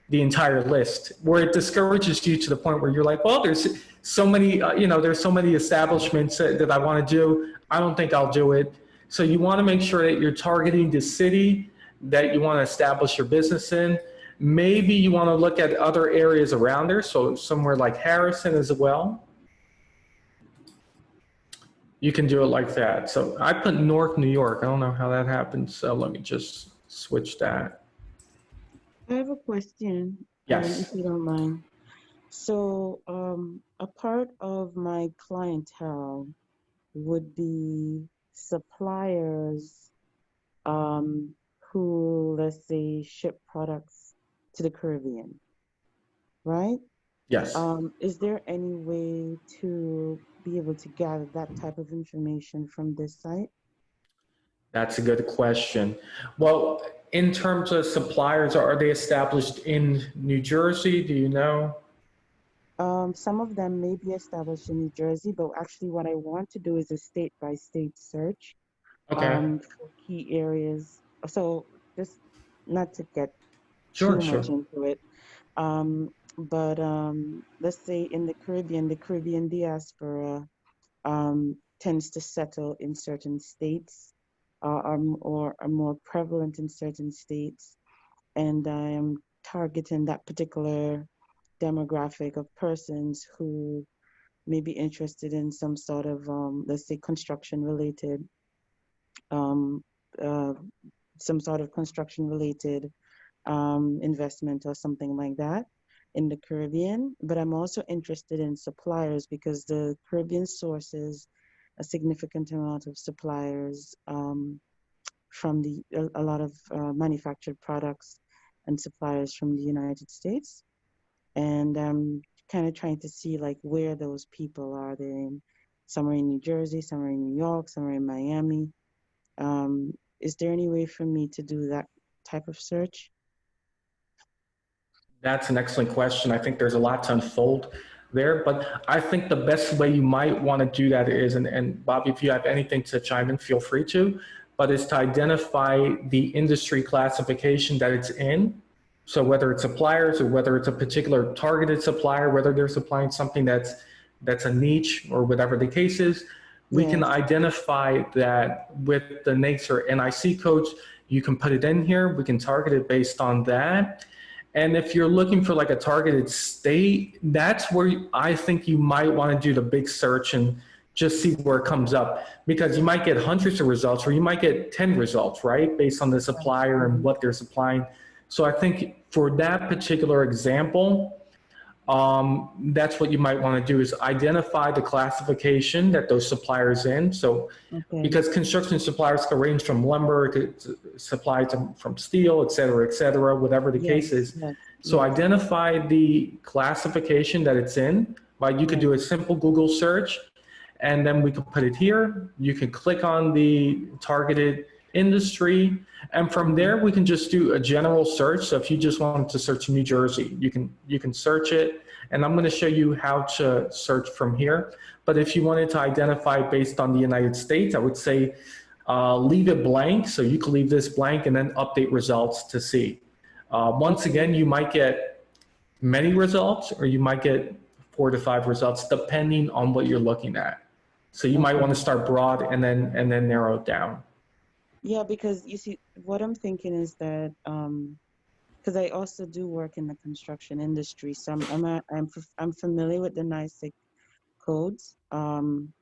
the entire list, where it discourages you to the point where you're like, well, there's so many, there's so many establishments that I want to do. I don't think I'll do it. So you want to make sure that you're targeting the city that you want to establish your business in. Maybe you want to look at other areas around there. So somewhere like Harrison as well. You can do it like that. So I put Newark, New York. I don't know how that happened. So let me just switch that. I have a question. Yes. If you don't mind. So a part of my clientele would be suppliers who, let's say, ship products to the Caribbean, right? Yes. Is there any way to be able to gather that type of information from this site? That's a good question. Well, in terms of suppliers, are they established in New Jersey? Do you know? Some of them may be established in New Jersey, but actually what I want to do is a state-by-state search Okay. for key areas. So just not to get Sure, too sure. much into it, but let's say in the Caribbean diaspora tends to settle in certain states or are more prevalent in certain states, and I am targeting that particular demographic of persons who may be interested in some sort of, let's say, construction related, um, uh, some sort of construction related investment or something like that in the Caribbean. But I'm also interested in suppliers because the Caribbean sources a significant amount of suppliers from a lot of manufactured products and suppliers from the United States. And I'm kind of trying to see like where those people are. They're in somewhere in New Jersey, somewhere in New York, somewhere in Miami. Is there any way for me to do that type of search? That's an excellent question. I think there's a lot to unfold there, but I think the best way you might want to do that is, and Bobby, if you have anything to chime in, feel free to, but is to identify the industry classification that it's in. So whether it's suppliers or whether it's a particular targeted supplier, whether they're supplying something that's a niche or whatever the case is, we can identify that with the NAICS or NIC codes. You can put it in here. We can target it based on that. And if you're looking for like a targeted state, that's where I think you might want to do the big search and just see where it comes up, because you might get hundreds of results or you might get 10 results, right? Based on the supplier and what they're supplying. So I think for that particular example, that's what you might want to do is identify the classification that those suppliers in. So because construction suppliers can range from lumber to supply from steel, et cetera, whatever the case is. So identify the classification that it's in. Right? You could do a simple Google search and then we could put it here. You can click on the targeted industry, and from there we can just do a general search. So if you just wanted to search New Jersey, you can search it, and I'm going to show you how to search from here. But if you wanted to identify based on the United States, I would say leave it blank. So you can leave this blank and then update results to see. Once again, you might get many results or you might get 4 to 5 results depending on what you're looking at. So you might want to start broad and then narrow it down. Yeah, because you see, what I'm thinking is that because I also do work in the construction industry, so I'm familiar with the NICE codes, and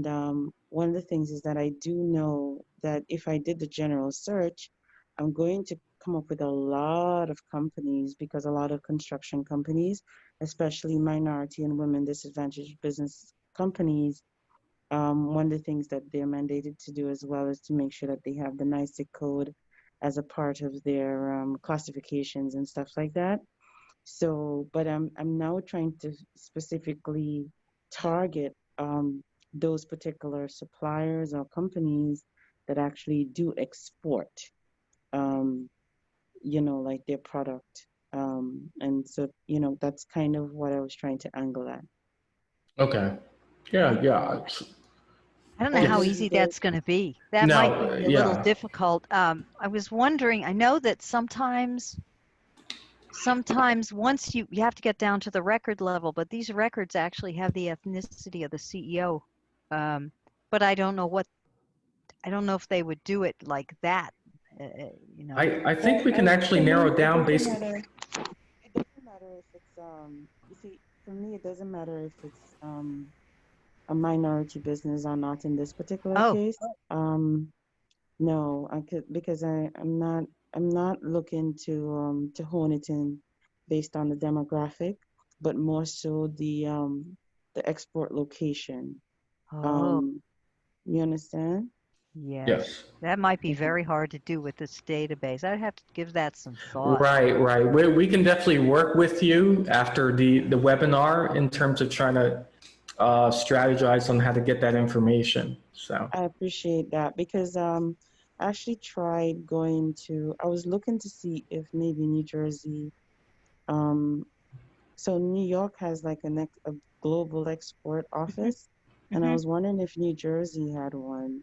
one of the things is that I do know that if I did the general search, I'm going to come up with a lot of companies, because a lot of construction companies, especially minority and women disadvantaged business companies, one of the things that they're mandated to do as well is to make sure that they have the NICE code as a part of their classifications and stuff like that. So, but I'm now trying to specifically target those particular suppliers or companies that actually do export, like their product. And so, that's kind of what I was trying to angle at. Okay. Yeah. I don't know how easy that's going to be. That might be a little difficult. I was wondering, I know that sometimes sometimes once you have to get down to the record level, but these records actually have the ethnicity of the CEO. But I don't know if they would do it like that. You know. I think we can actually For me, narrow it it down doesn't based. matter. It doesn't matter if it's you see, for me it doesn't matter if it's a minority business or not in this particular Oh, case. No, I could because I'm not looking to hone it in based on the demographic, but more so the export location. oh, Um, you understand? yes. Yes. That might be Okay. very hard to do with this database. I'd have to give that some thought. Right, right. We can definitely work with you after the webinar in terms of trying to strategize on how to get that information. So, I appreciate that because I actually tried going to I was looking to see if maybe New Jersey um so New York has like a global export Hmm. office, and I Hmm. was wondering if New Jersey had one.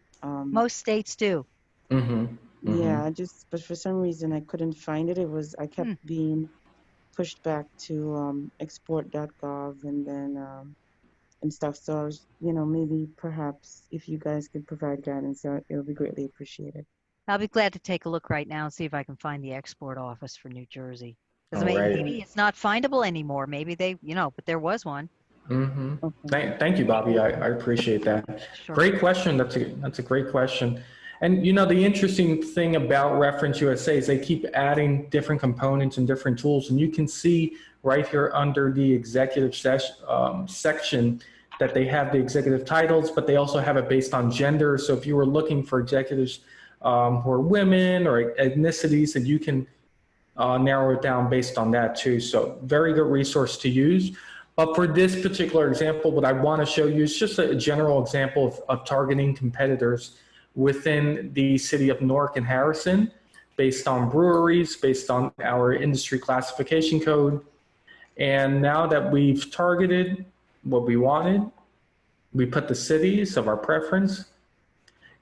Most states do. mm-hmm, mm-hmm. Yeah, I just but for some reason I couldn't find it. I kept Hmm. being pushed back to export.gov and stuff. So I was, maybe perhaps if you guys could provide guidance, it would be greatly appreciated. I'll be glad to take a look right now and see if I can find the export office for New Jersey. Because All right. maybe it's not findable anymore. Maybe but there was one. Mm-hmm. Okay. Thank you, Bobby. I appreciate that. Sure. Great question. That's a great question. And the interesting thing about Reference USA is they keep adding different components and different tools, and you can see right here under the executive section that they have the executive titles, but they also have it based on gender. So if you were looking for executives who are women or ethnicities, and you can narrow it down based on that too. So very good resource to use. But for this particular example, what I want to show you is just a general example of targeting competitors within the city of Newark and Harrison based on breweries, based on our industry classification code. And now that we've targeted what we wanted, we put the cities of our preference.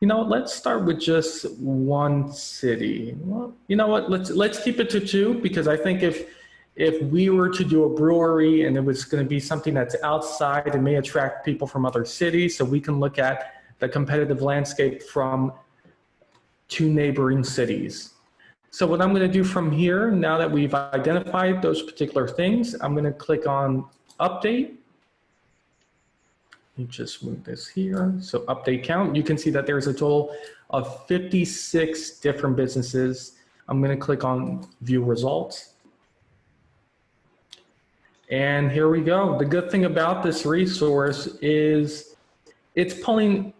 Let's start with just one city. Well, you know what? Let's keep it to two, because I think if we were to do a brewery and it was going to be something that's outside, it may attract people from other cities. So we can look at the competitive landscape from two neighboring cities. So what I'm going to do from here, now that we've identified those particular things, I'm going to click on update. You just move this here. So update count, you can see that there's a total of 56 different businesses. I'm going to click on view results. And here we go. The good thing about this resource is it's pulling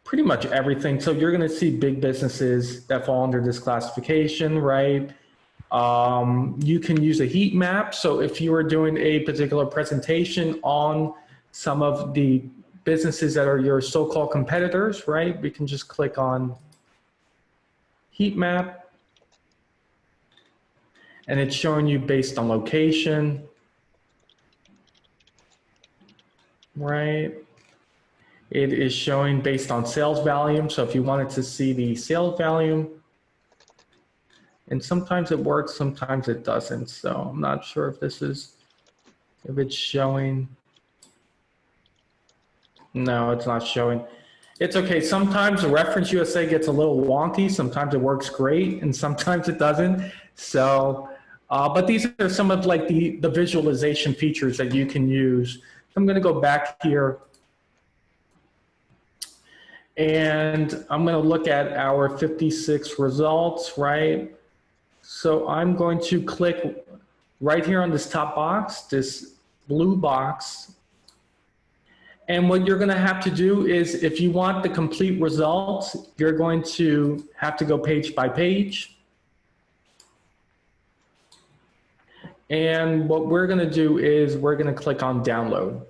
pretty much everything. So you're going to see big businesses that fall under this classification, right? You can use a heat map. So if you are doing a particular presentation on some of the businesses that are your so-called competitors, right? We can just click on heat map, and it's showing you based on location, right? It is showing based on sales volume. So if you wanted to see the sales volume, and sometimes it works, sometimes it doesn't. So I'm not sure if it's showing. No, it's not showing. It's okay. Sometimes Reference USA gets a little wonky. Sometimes it works great and sometimes it doesn't. So, but these are some of like the visualization features that you can use. I'm going to go back here and I'm going to look at our 56 results, right? So I'm going to click right here on this top box, this blue box. And what you're going to have to do is, if you want the complete results, you're going to have to go page by page. And what we're going to do is we're going to click on download.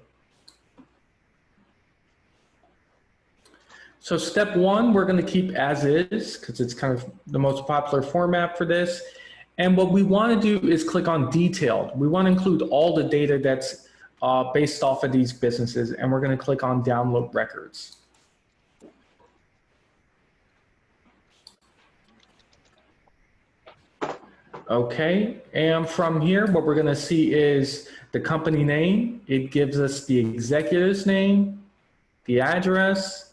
So step one, we're going to keep as is because it's kind of the most popular format for this. And what we want to do is click on detailed. We want to include all the data that's based off of these businesses, and we're going to click on download records. Okay, and from here, what we're going to see is the company name. It gives us the executive's name, the address,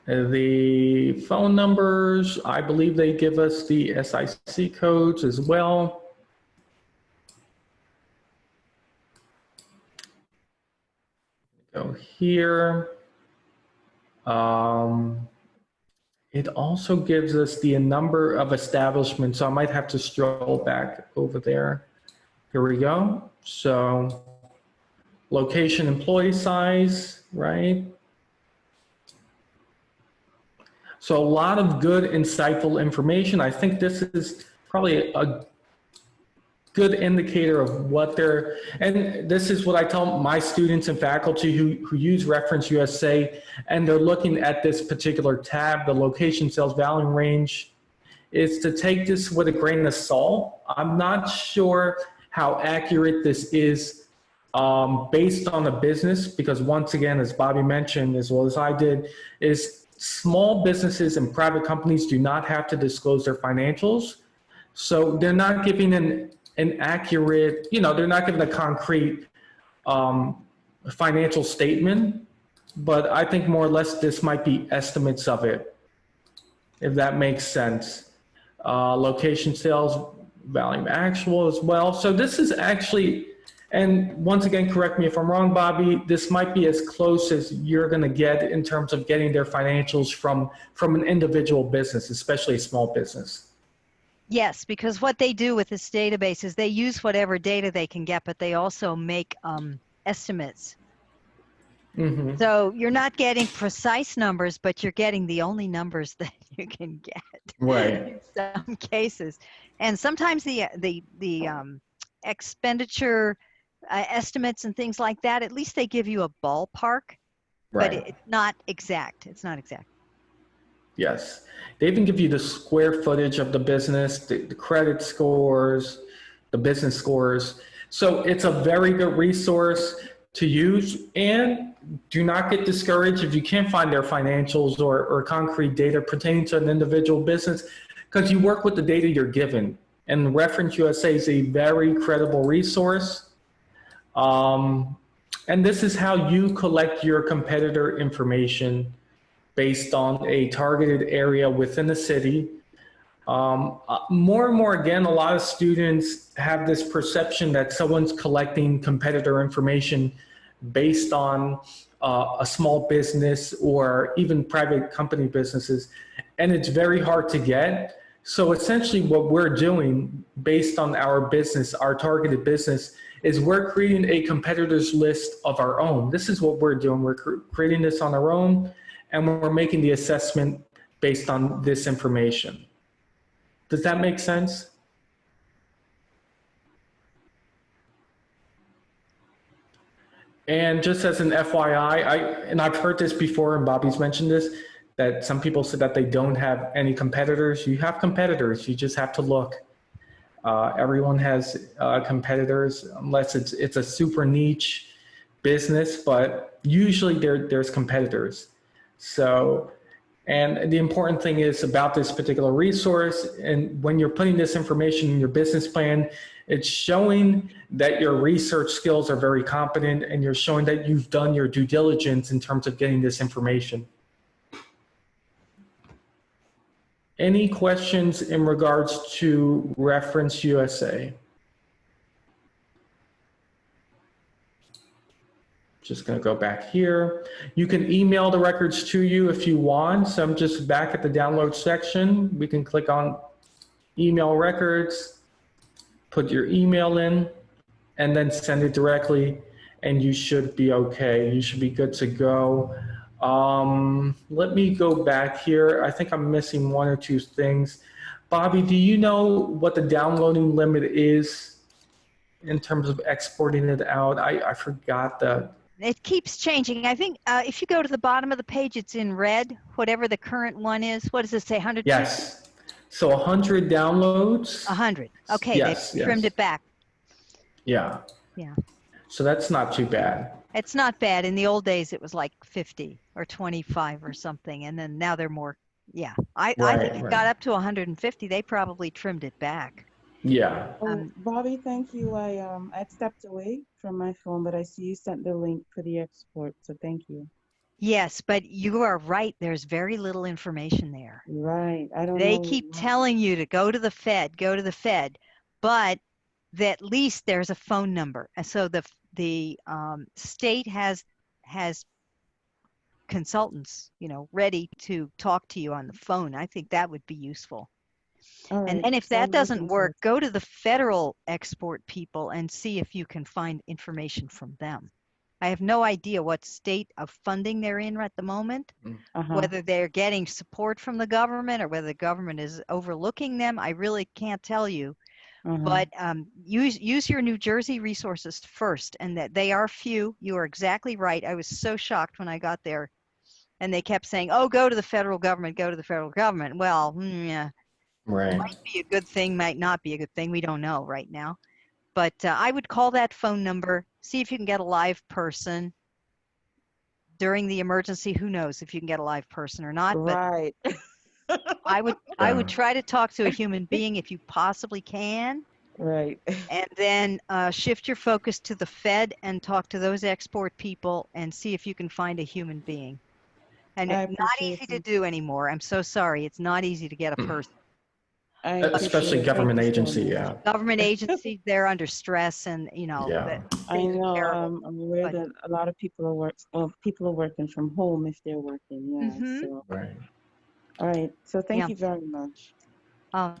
the phone numbers. I believe they give us the SIC codes as well. Go here. It also gives us the number of establishments. So I might have to stroll back over there. Here we go. So location, employee size, right? So a lot of good, insightful information. I think this is probably a good indicator of what they're, and this is what I tell my students and faculty who use Reference USA, and they're looking at this particular tab, the location sales volume range, is to take this with a grain of salt. I'm not sure how accurate this is based on the business, because once again, as Bobby mentioned, as well as I did, is small businesses and private companies do not have to disclose their financials. So they're not giving an accurate, they're not giving a concrete financial statement, but I think more or less this might be estimates of it, if that makes sense. Location sales volume actual as well. So this is actually, and once again, correct me if I'm wrong, Bobby, this might be as close as you're going to get in terms of getting their financials from an individual business, especially a small business. Yes, because what they do with this database is they use whatever data they can get, but they also make estimates. Mm-hmm. So you're not getting precise numbers, but you're getting the only numbers that you can get. Right. In some cases. And sometimes the expenditure estimates and things like that, at least they give you a ballpark, Right. but it's not exact. It's not exact. Yes. They even give you the square footage of the business, the credit scores, the business scores. So it's a very good resource to use, and do not get discouraged if you can't find their financials or concrete data pertaining to an individual business, because you work with the data you're given. And Reference USA is a very credible resource. And this is how you collect your competitor information based on a targeted area within the city. More and more, again, a lot of students have this perception that someone's collecting competitor information based on a small business or even private company businesses, and it's very hard to get. So essentially what we're doing based on our business, our targeted business, is we're creating a competitors list of our own. This is what we're doing. We're creating this on our own, and we're making the assessment based on this information. Does that make sense? And just as an FYI, and I've heard this before, and Bobby's mentioned this, that some people said that they don't have any competitors. You have competitors, you just have to look. Everyone has competitors, unless it's a super niche business, but usually there's competitors. So, and the important thing is about this particular resource, and when you're putting this information in your business plan, it's showing that your research skills are very competent, and you're showing that you've done your due diligence in terms of getting this information. Any questions in regards to Reference USA? Just going to go back here. You can email the records to you if you want. So I'm just back at the download section. We can click on email records, put your email in, and then send it directly, and you should be okay. You should be good to go. Let me go back here. I think I'm missing one or two things. Bobby, do you know what the downloading limit is in terms of exporting it out? I forgot that. It keeps changing. I think if you go to the bottom of the page, it's in red, whatever the current one is. What does it say, 100? Yes. So 100 downloads. 100. Okay, yes, they trimmed it back. Yeah. Yeah. So that's not too bad. It's not bad. In the old days, it was like 50 or 25 or something. And then now they're more Yeah, I think Right, it right. got up to 150. They probably trimmed it back. Yeah. Oh, Bobby, thank you. I stepped away from my phone, but I see you sent the link for the export, so thank you. Yes, but you are right. There's very little information there. Right. I don't They know. keep telling you to go to the Fed, but at least there's a phone number. And so the state has consultants, ready to talk to you on the phone. I think that would be useful. All And right. then if So I'll that look doesn't into work, it. go to the federal export people and see if you can find information from them. I have no idea what state of funding they're in at the moment, Uh-huh. whether they're getting support from the government or whether the government is overlooking them. I really can't tell you. But use your New Jersey resources first, and that they are few. You are exactly right. I was so shocked when I got there, and they kept saying, "Oh, go to the federal government, go to the federal government." Well, yeah, Right. might be a good thing, might not be a good thing. We don't know right now. But I would call that phone number, see if you can get a live person during the emergency. Who knows if you can get a live person or not? But Right. I would Yeah. try to talk to a human being if you possibly can. Right. And then shift your focus to the Fed and talk to those export people and see if you can find a human being. And I it's not appreciate easy to you. do anymore. I'm so sorry. It's not easy to get a person. I appreciate Especially it. Thank government you so agency, much. yeah. Government agencies, they're under stress, and Yeah. I things are know. terrible. I'm aware But that a lot of people people are working from home if they're working. Yeah. So, Right. all right. So thank yeah, you very much.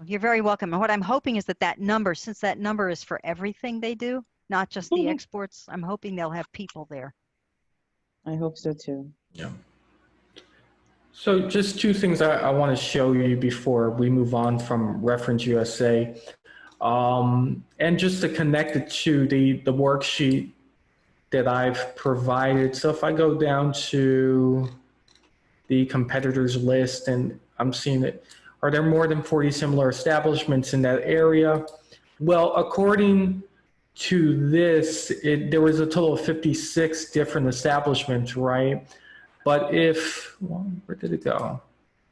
you're very welcome. And what I'm hoping is that number, since that number is for everything they do, not just the exports, I'm hoping they'll have people there. I hope so too. Yeah. So just two things I want to show you before we move on from Reference USA. And just to connect it to the worksheet that I've provided. So if I go down to the competitors list and I'm seeing it, are there more than 40 similar establishments in that area? Well, according to this, there was a total of 56 different establishments, right? But where did it go?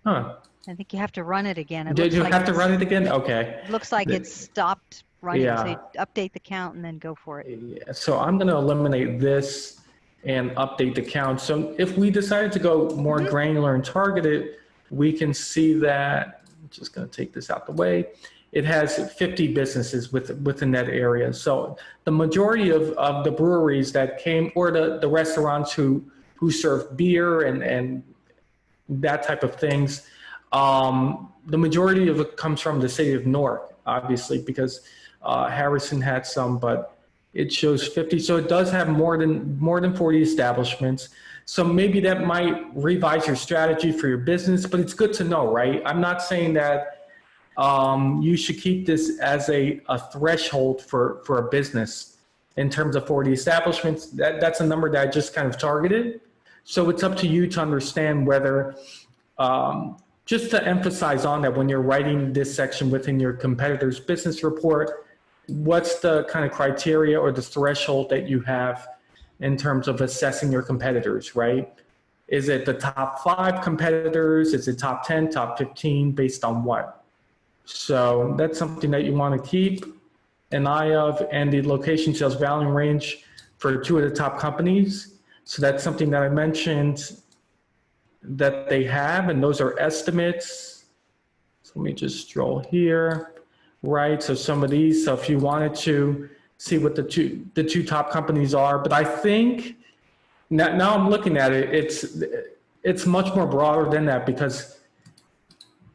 Huh. I think you have to run it again. It Did looks you like have to run it again? Okay. It looks like it's stopped running. So Yeah. you update the count and then go for it. Yeah. So I'm going to eliminate this and update the count. So if we decided to go more granular and targeted, we can see that, I'm just going to take this out the way. It has 50 businesses within that area. So the majority of the breweries that came, or the restaurants who serve beer and that type of things, the majority of it comes from the city of Newark, obviously, because Harrison had some, but it shows 50. So it does have more than 40 establishments. So maybe that might revise your strategy for your business, but it's good to know, right? I'm not saying that you should keep this as a threshold for a business in terms of 40 establishments. That's a number that I just kind of targeted. So it's up to you to understand whether, just to emphasize on that when you're writing this section within your competitor's business report, what's the kind of criteria or the threshold that you have in terms of assessing your competitors, right? Is it the top 5 competitors? Is it top 10, top 15, based on what? So that's something that you want to keep an eye of, and the location sales volume range for 2 of the top companies. So that's something that I mentioned that they have, and those are estimates. So let me just scroll here, right? So some of these, so if you wanted to see what the two top companies are, but I think now I'm looking at it, it's much more broader than that, because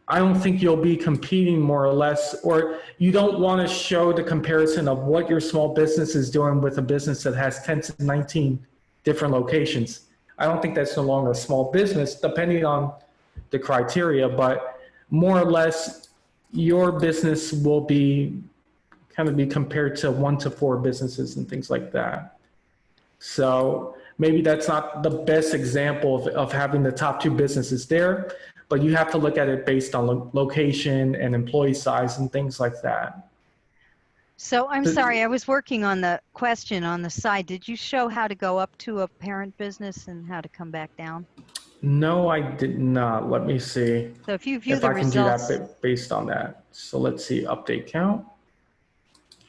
I don't think you'll be competing more or less, or you don't want to show the comparison of what your small business is doing with a business that has 10 to 19 different locations. I don't think that's no longer a small business, depending on the criteria, but more or less your business will be compared to 1 to 4 businesses and things like that. So maybe that's not the best example of having the top 2 businesses there, but you have to look at it based on location and employee size and things like that. So I'm sorry, I was working on the question on the side. Did you show how to go up to a parent business and how to come back down? No, I did not. Let me see So if you view if the I can do results, that based on that. So let's see, update count,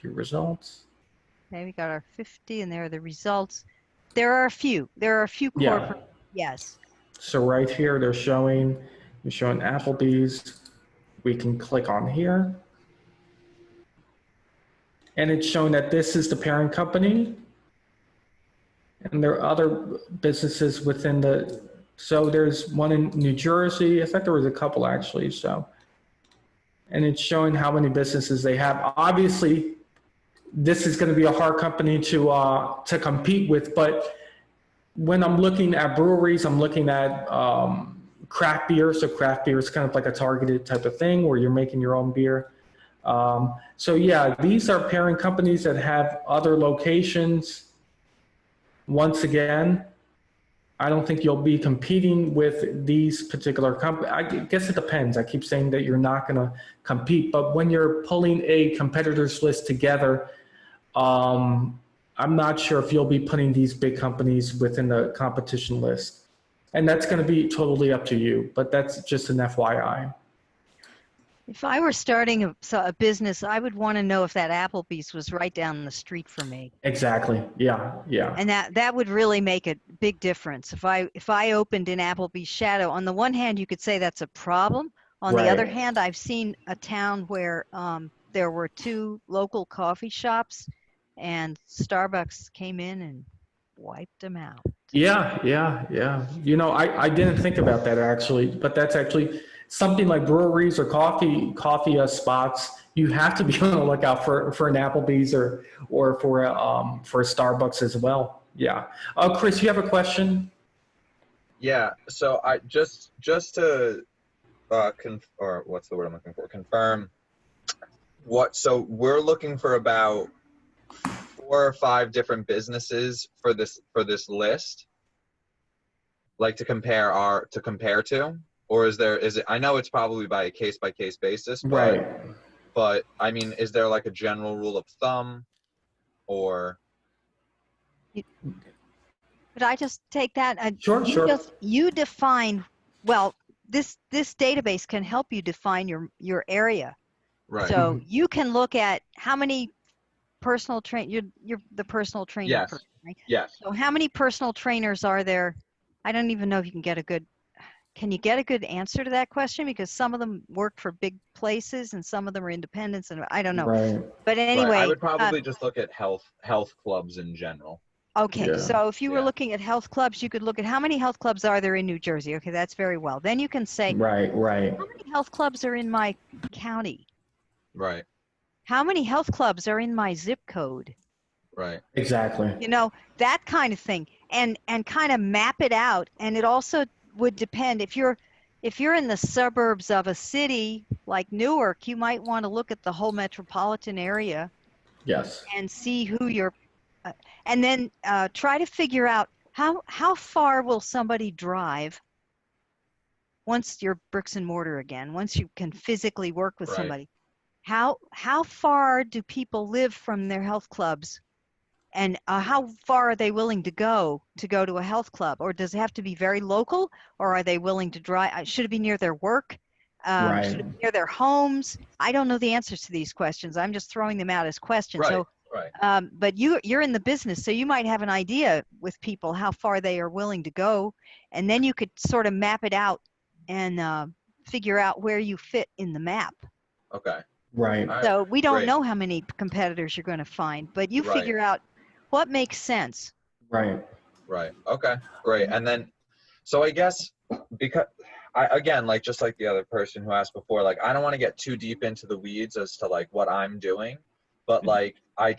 view results. okay, we got our 50 and there are the results. There are a few Yeah. corporate, yes. So right here, they're showing Applebee's. We can click on here. And it's showing that this is the parent company. And there are other businesses within so there's one in New Jersey. I thought there was a couple actually, so. And it's showing how many businesses they have. Obviously, this is going to be a hard company to compete with, but when I'm looking at breweries, I'm looking at craft beer. So craft beer is kind of like a targeted type of thing where you're making your own beer. So yeah, these are parent companies that have other locations. Once again, I don't think you'll be competing with these particular companies. I guess it depends. I keep saying that you're not going to compete, but when you're pulling a competitors list together, I'm not sure if you'll be putting these big companies within the competition list. And that's going to be totally up to you, but that's just an FYI. If I were starting a business, I would want to know if that Applebee's was right down the street for me. Exactly. Yeah. Yeah. And that would really make a big difference. If I opened an Applebee's shadow, on the one hand, you could say that's a problem. On the other hand, I've seen a town where there were 2 local coffee shops and Starbucks came in and wiped them out. Yeah. You know, I didn't think about that actually, but that's actually something like breweries or coffee spots. You have to be on the lookout for an Applebee's or for a Starbucks as well. Yeah. Chris, you have a question? Yeah. So I just to or what's the word I'm looking for? Confirm. So we're looking for about 4 or 5 different businesses for this list, like to compare to, or is it? I know it's probably by a case basis, but I mean, is there like a general rule of thumb, or? Could I just take that? Sure. You define. Well, this database can help you define your area. Right. So you can look at how many personal you're the personal trainer. Yes. Person, right? Yes. So how many personal trainers are there? I don't even know if you can get a good answer to that question, because some of them work for big places and some of them are independents, and I don't know. Right. But anyway, right. I would probably just look at health clubs in general. Okay, Yeah. so if you were looking at health clubs, you could look at how many health clubs are there in New Jersey. Okay, that's very well. Then you can say, Right. how many health clubs are in my county? Right. How many health clubs are in my zip code? Right. Exactly. You know, that kind of thing, and kind of map it out. And it also would depend if you're in the suburbs of a city like Newark, you might want to look at the whole metropolitan area. Yes. And see who you're, and then try to figure out how far will somebody drive once you're bricks and mortar again, once you can physically work with somebody. How far do people live from their health clubs, and how far are they willing to go to a health club? Or does it have to be very local, or are they willing to drive? Should it be near their work? Should it be near their homes? I don't know the answers to these questions. I'm just throwing them out as questions. Right. So, but you're in the business, so you might have an idea with people how far they are willing to go, and then you could sort of map it out and figure out where you fit in the map. Okay. Right. So we don't know how many competitors you're going to find, but you figure out what makes sense. Right. Right. Okay. Great. And then, so I guess because again, like just like the other person who asked before, like I don't want to get too deep into the weeds as to like what I'm doing, but like I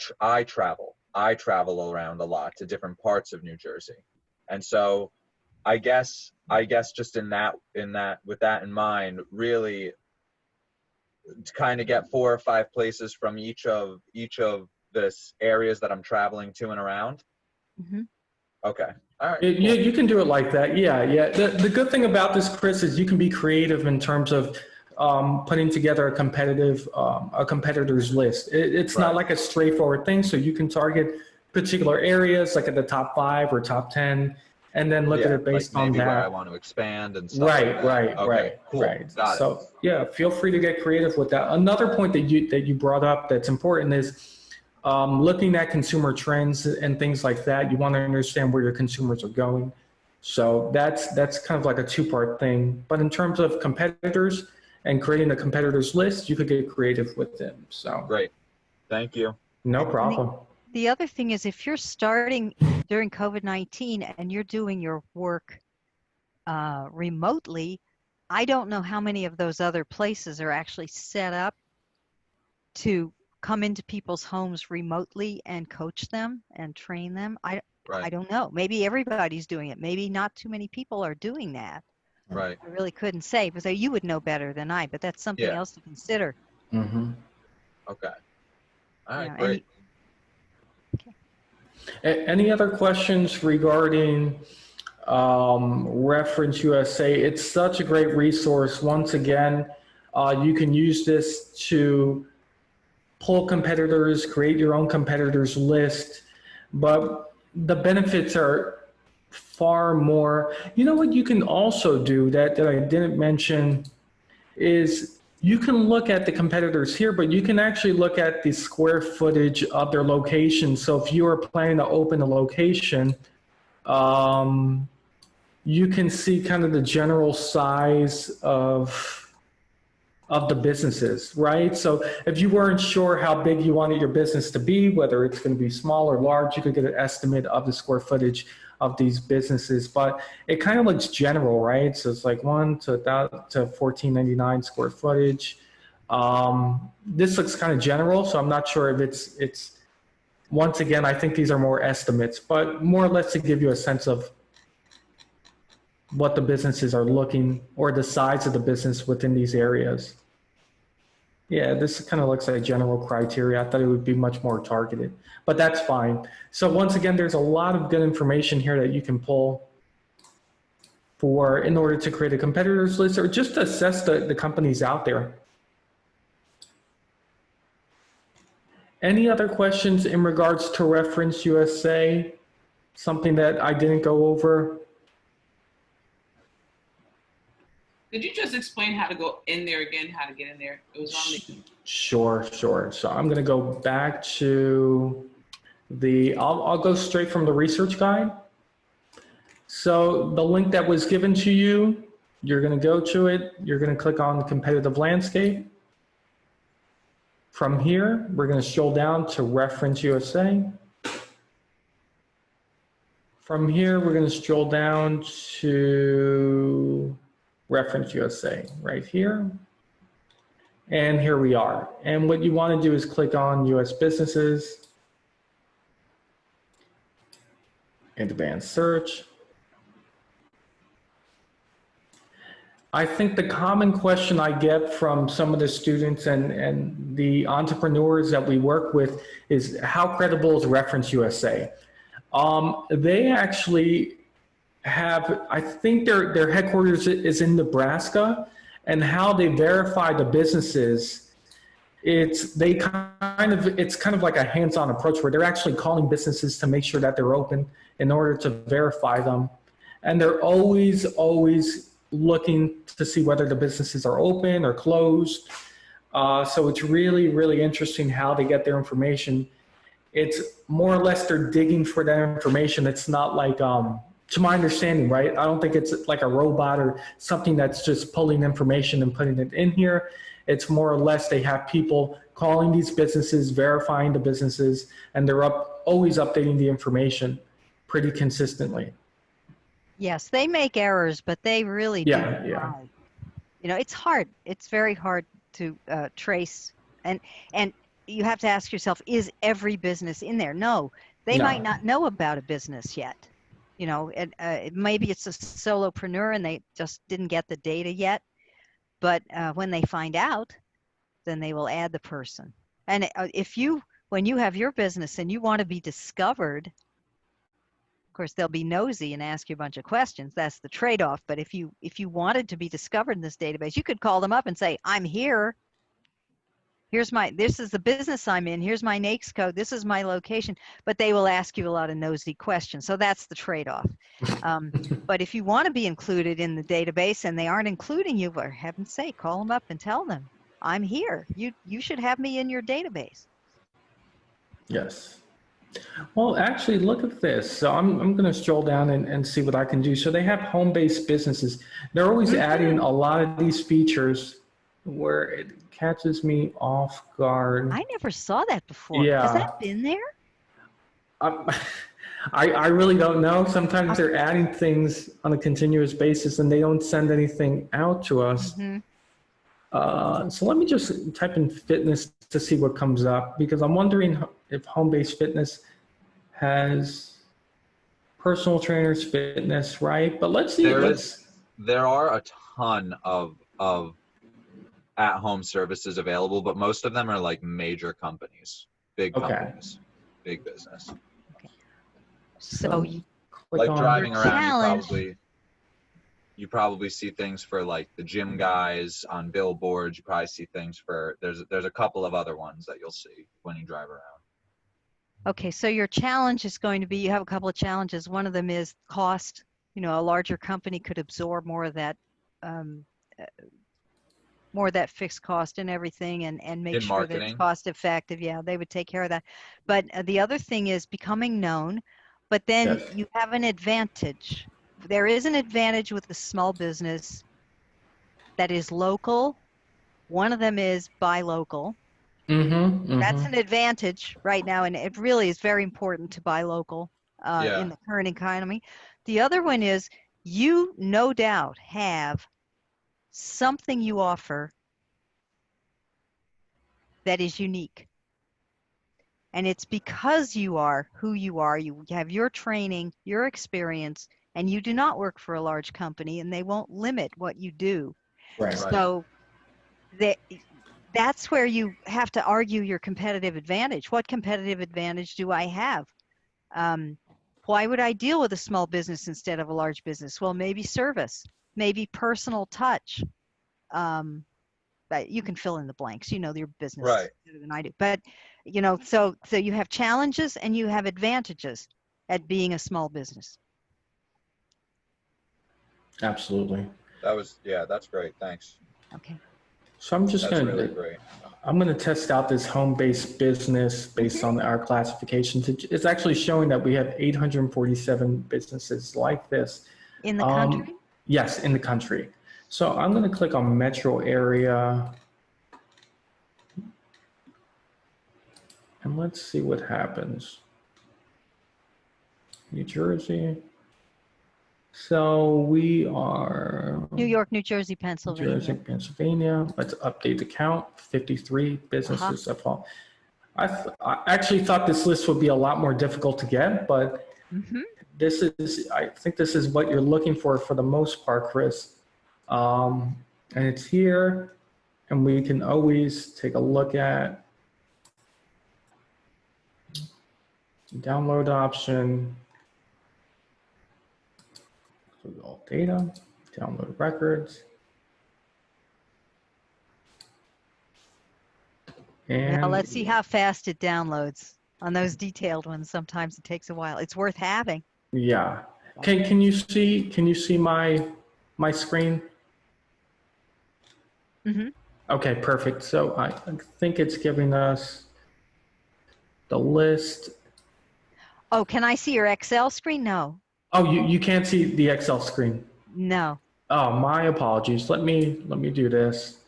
travel around a lot to different parts of New Jersey, and so I guess just in that with that in mind, really to kind of get 4 or 5 places from each of this areas that I'm traveling to and around. Mm-hmm. Okay. All right. Yeah, you can do it like that. Yeah. The good thing about this, Chris, is you can be creative in terms of putting together a competitor's list. It's not like a straightforward thing. So you can target particular areas like at the top 5 or top 10, and then look at it based like on maybe where I that. want to expand and stuff Right, like that. right, Okay, right, cool. right. Got So yeah, feel free to get creative with that. Another point that you brought up that's important is looking at consumer trends and things like that. You want to understand where your consumers are going. So that's kind of like a two-part thing. But in terms of competitors and creating a competitors list, you could get creative with them. So Great. Thank you. no And problem. the other thing is, if you're starting during COVID-19 and you're doing your work remotely, I don't know how many of those other places are actually set up to come into people's homes remotely and coach them and train them. I don't know. Maybe everybody's doing it. Maybe not too many people are doing that. Right. I really couldn't say, but you would know better than I, but that's something else to consider. Mm-hmm. Okay. All right, Yeah, great. Any other questions regarding Reference USA? It's such a great resource. Once again, you can use this to pull competitors, create your own competitors list, but the benefits are far more. You know what you can also do that I didn't mention is you can look at the competitors here, but you can actually look at the square footage of their location. So if you are planning to open a location, you can see kind of the general size of the businesses, right? So if you weren't sure how big you wanted your business to be, whether it's going to be small or large, you could get an estimate of the square footage of these businesses. But it kind of looks general, right? So it's like 1 to 1499 square footage. This looks kind of general, so I'm not sure if it's once again, I think these are more estimates, but more or less to give you a sense of what the businesses are looking, or the size of the business within these areas. Yeah, this kind of looks like general criteria. I thought it would be much more targeted, but that's fine. So once again, there's a lot of good information here that you can pull in order to create a competitors list, or just to assess the companies out there. Any other questions in regards to Reference USA? Something that I didn't go over? Could you just explain how to go in there again, how to get in there? It was on the... Sure. So I'm going to go back to I'll go straight from the research guide. So the link that was given to you, you're going to go to it. You're going to click on the competitive landscape. From here, we're going to scroll down to Reference USA. From here, we're going to scroll down to Reference USA right here. And here we are. And what you want to do is click on US businesses, advanced search. I think the common question I get from some of the students and the entrepreneurs that we work with is, how credible is Reference USA? They actually have, I think their headquarters is in Nebraska, and how they verify the businesses, it's kind of like a hands-on approach where they're actually calling businesses to make sure that they're open in order to verify them. And they're always looking to see whether the businesses are open or closed. So it's really, really interesting how they get their information. It's more or less they're digging for that information. It's not like, to my understanding, right? I don't think it's like a robot or something that's just pulling information and putting it in here. It's more or less they have people calling these businesses, verifying the businesses, and they're always updating the information pretty consistently. Yes, they make errors, but they really do try. You know, it's hard. It's very hard to trace, and you have to ask yourself, is every business in there? No, they might not know about a business yet. You know, maybe it's a solopreneur and they just didn't get the data yet. But when they find out, then they will add the person. And when you have your business and you want to be discovered, of course, they'll be nosy and ask you a bunch of questions. That's the trade-off. But if you wanted to be discovered in this database, you could call them up and say, I'm here. this is the business I'm in, here's my NAICS code, this is my location, but they will ask you a lot of nosy questions. So that's the trade-off. But if you want to be included in the database and they aren't including you, for heaven's sake, call them up and tell them, I'm here. You should have me in your database. Yes. Well, actually, look at this. So I'm going to stroll down and see what I can do. So they have home-based businesses. They're always adding a lot of these features where it catches me off guard. I never saw that before. Yeah. Has that been there? I really don't know. Sometimes they're adding things on a continuous basis and they don't send anything out to us. So let me just type in fitness to see what comes up, because I'm wondering if home-based fitness has personal trainers fitness, right? But let's see. There are a ton of at-home services available, but most of them are like major companies, big companies, big business. Okay. So like driving around, you probably see things for like the gym guys on billboards. You probably see things for, there's a couple of other ones that you'll see when you drive around. Okay, so your challenge is going to be, you have a couple of challenges. One of them is cost. You know, a larger company could absorb more of that fixed cost and everything, and make sure that it's cost effective. Yeah, they would take care of that. But the other thing is becoming known, but then you have an advantage. There is an advantage with the small business that is local. One of them is buy local. That's an advantage right now, and it really is very important to buy local in the current economy. The other one is you no doubt have something you offer that is unique. And it's because you are who you are, you have your training, your experience, and you do not work for a large company, and they won't limit what you do. Right. So that's where you have to argue your competitive advantage. What competitive advantage do I have? Why would I deal with a small business instead of a large business? Well, maybe service, maybe personal touch. But you can fill in the blanks. You know your business better than I do. But you know, so you have challenges and you have advantages at being a small business. Absolutely. That's great. Thanks. Okay. So I'm just going to, I'm going to test out this home-based business based on our classifications. It's actually showing that we have 847 businesses like this. In the country? Yes, in the country. So I'm going to click on metro area. And let's see what happens. New Jersey. So we are New York, New Jersey, Pennsylvania. New Jersey, Pennsylvania. Let's update the count. 53 businesses of all. I actually thought this list would be a lot more difficult to get, but this is, I think this is what you're looking for the most part, Chris. And it's here, and we can always take a look at download option. All data, download records. And now let's see how fast it downloads. On those detailed ones, sometimes it takes a while. It's worth having. Yeah. Can you see my screen? Okay, perfect. So I think it's giving us the list. Oh, can I see your Excel screen? No. Oh, you can't see the Excel screen? No. Oh, my apologies. Let me do this.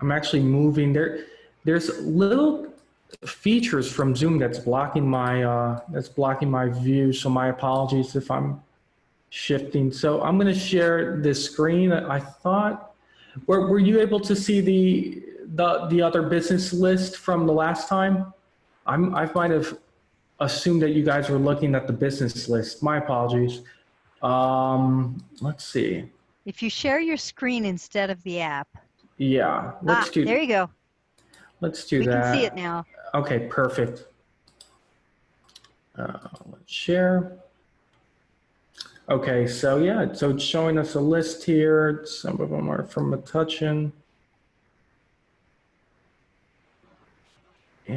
I'm actually moving there. There's little features from Zoom that's blocking my view. So my apologies if I'm shifting. So I'm going to share this screen. I thought, were you able to see the other business list from the last time? I might have assumed that you guys were looking at the business list. My apologies. Let's see. If you share your screen instead of the app. Yeah, let's do. There you go. Let's do that. We can see it now. Okay, perfect. Let's share. Okay, so yeah, so it's showing us a list here. Some of them are from Metuchen.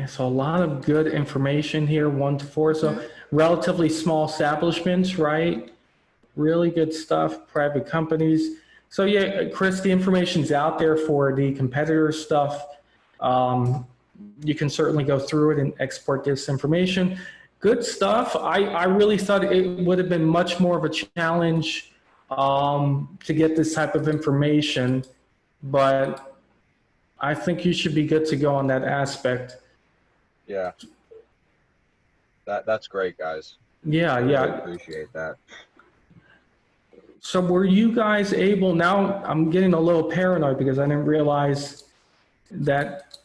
so a lot of good information here, 1 to 4. So relatively small establishments, right? Really good stuff, private companies. So yeah, Chris, the information's out there for the competitor stuff. You can certainly go through it and export this information. Good stuff. I really thought it would have been much more of a challenge to get this type of information, but I think you should be good to go on that aspect. Yeah. That's great, guys. Yeah, Really yeah. appreciate that. So were you guys able, now I'm getting a little paranoid because I didn't realize that,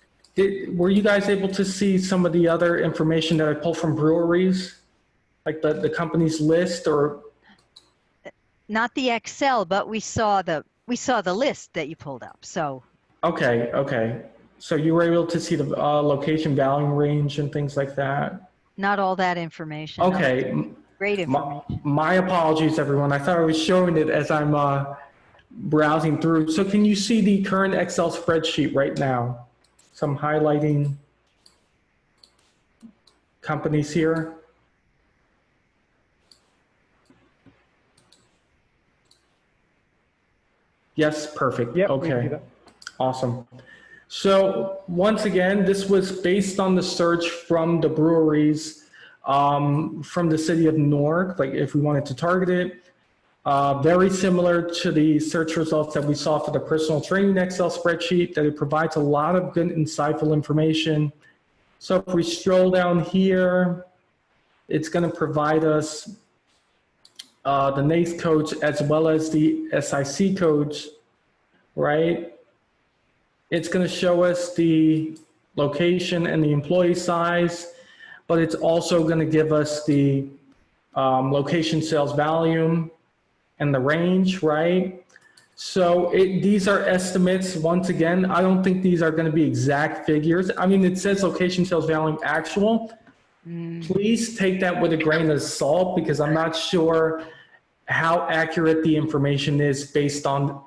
were you guys able to see some of the other information that I pulled from breweries? Like the company's list or? Not the Excel, but we saw the list that you pulled up. So. Okay, okay. So you were able to see the location valuing range and things like that? Not all that information. Okay. No. Great information. My apologies, everyone. I thought I was showing it as I'm browsing through. So can you see the current Excel spreadsheet right now? So I'm highlighting companies here. Yes, perfect. Yep, okay. Awesome. So once again, this was based on the search from the breweries from the city of Newark, like if we wanted to target it. Very similar to the search results that we saw for the personal training Excel spreadsheet, that it provides a lot of good insightful information. So if we scroll down here, it's going to provide us the NAICS codes as well as the SIC codes, right? It's going to show us the location and the employee size, but it's also going to give us the location sales volume and the range, right? So these are estimates. Once again, I don't think these are going to be exact figures. I mean, it says location sales volume actual. Please take that with a grain of salt because I'm not sure how accurate the information is based on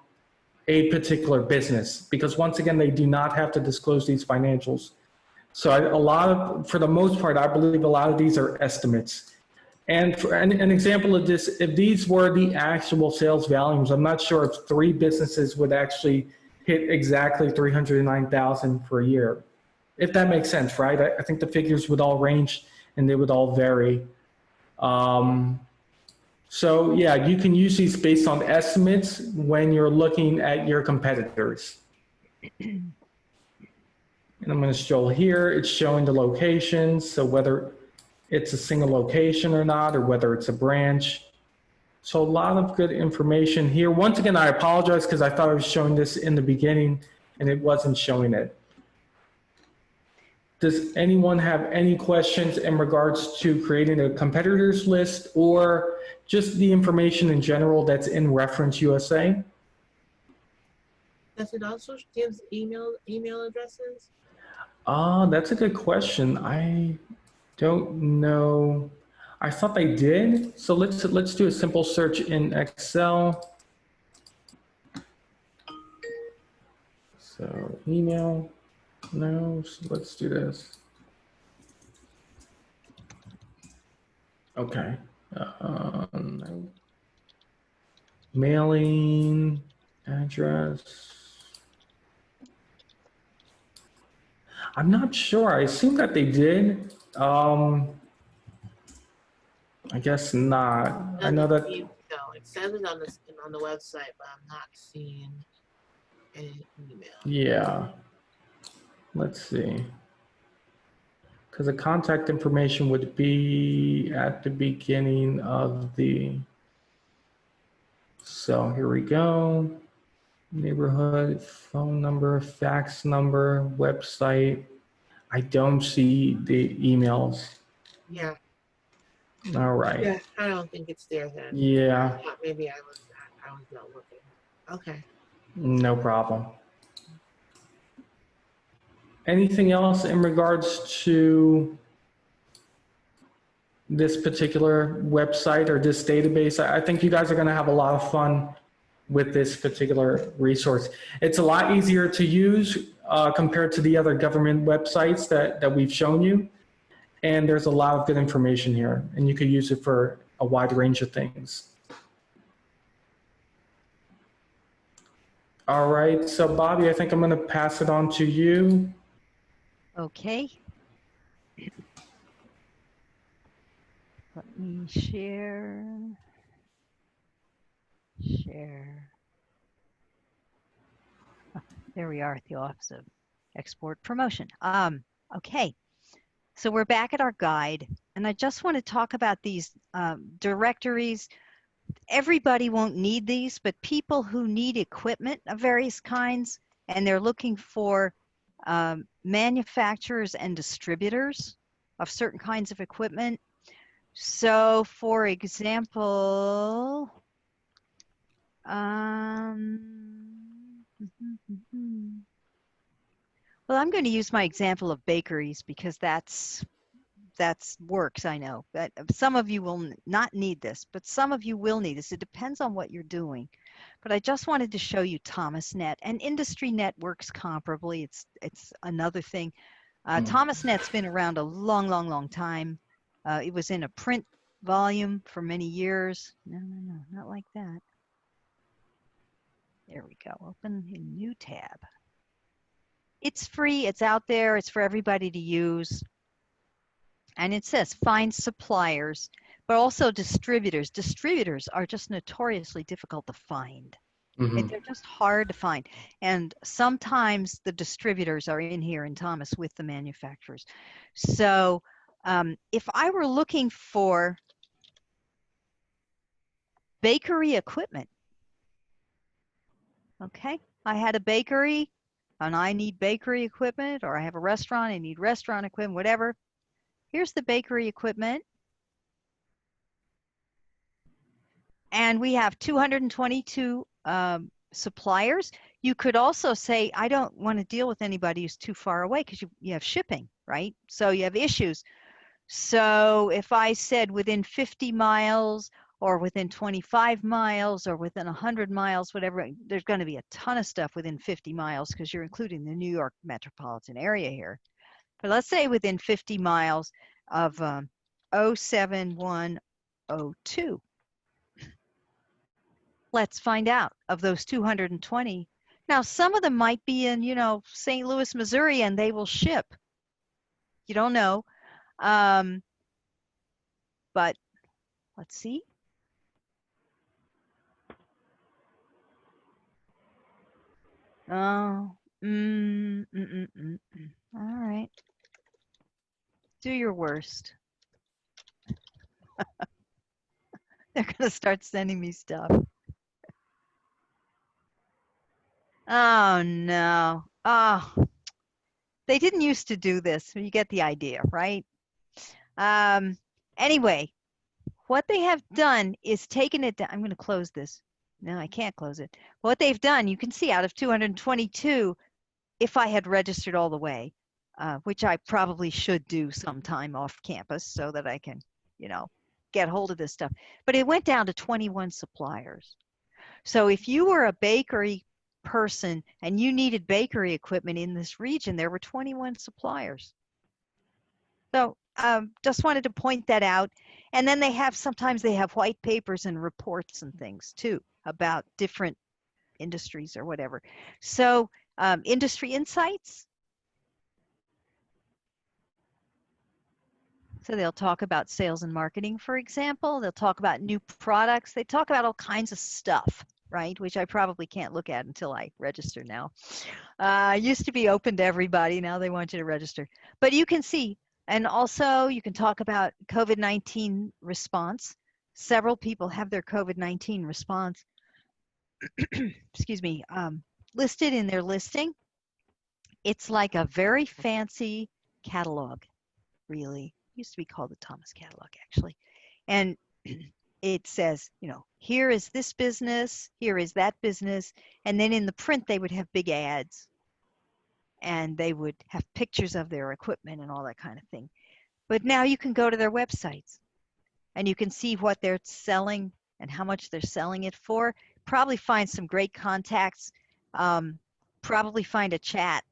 a particular business, because once again, they do not have to disclose these financials. So for the most part, I believe a lot of these are estimates. And for an example of this, if these were the actual sales volumes, I'm not sure if 3 businesses would actually hit exactly 309,000 for a year. If that makes sense, right? I think the figures would all range and they would all vary. So yeah, you can use these based on estimates when you're looking at your competitors. And I'm going to scroll here. It's showing the locations. So whether it's a single location or not, or whether it's a branch. So a lot of good information here. Once again, I apologize because I thought I was showing this in the beginning and it wasn't showing it. Does anyone have any questions in regards to creating a competitors list or just the information in general that's in Reference USA? Does it also give email addresses? That's a good question. I don't know. I thought they did. So let's do a simple search in Excel. So email. No, so let's do this. Okay. No. Mailing address. I'm not sure. I assume that they did. I guess not. I know that. No, it says it on the website, but I'm not seeing any email. Yeah. Let's see. Because the contact information would be at the beginning of the. So here we go. Neighborhood, phone number, fax number, website. I don't see the emails. Yeah. All right. Yeah, I don't think it's there then. Yeah. Maybe I was not looking. Okay. No problem. Anything else in regards to this particular website or this database? I think you guys are going to have a lot of fun with this particular resource. It's a lot easier to use compared to the other government websites that we've shown you. And there's a lot of good information here, and you could use it for a wide range of things. All right, so Bobby, I think I'm going to pass it on to you. Okay. Let me share. There we are at the Office of Export Promotion. Okay, so we're back at our guide, and I just want to talk about these directories. Everybody won't need these, but people who need equipment of various kinds, and they're looking for manufacturers and distributors of certain kinds of equipment. So, for example, well, I'm going to use my example of bakeries because that's works, I know. But some of you will not need this, but some of you will need this. It depends on what you're doing. But I just wanted to show you ThomasNet, and IndustryNet works comparably. It's another thing. ThomasNet's been around a long time. It was in a print volume for many years. No, not like that. There we go. Open a new tab. It's free. It's out there. It's for everybody to use. And it says find suppliers, but also distributors. Distributors are just notoriously difficult to find. Mm-hmm. They're just hard to find. And sometimes the distributors are in here in Thomas with the manufacturers. So if I were looking for bakery equipment, okay, I had a bakery and I need bakery equipment, or I have a restaurant, I need restaurant equipment, whatever. Here's the bakery equipment. And we have 222 suppliers. You could also say, I don't want to deal with anybody who's too far away because you have shipping, right? So you have issues. So if I said within 50 miles or within 25 miles or within 100 miles, whatever, there's going to be a ton of stuff within 50 miles because you're including the New York metropolitan area here. But let's say within 50 miles of 07102. Let's find out of those 220. Now, some of them might be in, St. Louis, Missouri, and they will ship. You don't know. But let's see. Oh, All right. Do your worst. They're going to start sending me stuff. Oh, no. Oh, they didn't used to do this. You get the idea, right? Anyway, what they have done is taken it down. I'm going to close this. No, I can't close it. What they've done, you can see out of 222, if I had registered all the way, which I probably should do sometime off campus so that I can, get hold of this stuff. But it went down to 21 suppliers. So if you were a bakery person and you needed bakery equipment in this region, there were 21 suppliers. So just wanted to point that out. And then sometimes they have white papers and reports and things too about different industries or whatever. So industry insights. So they'll talk about sales and marketing, for example. They'll talk about new products. They talk about all kinds of stuff, right? Which I probably can't look at until I register now. Used to be open to everybody. Now they want you to register. But you can see, and also you can talk about COVID-19 response. Several people have their COVID-19 response, excuse me, listed in their listing. It's like a very fancy catalog, really. It used to be called the Thomas Catalog, actually. And it says, here is this business, here is that business. And then in the print, they would have big ads. And they would have pictures of their equipment and all that kind of thing. But now you can go to their websites. And you can see what they're selling and how much they're selling it for. Probably find some great contacts. Probably find a chat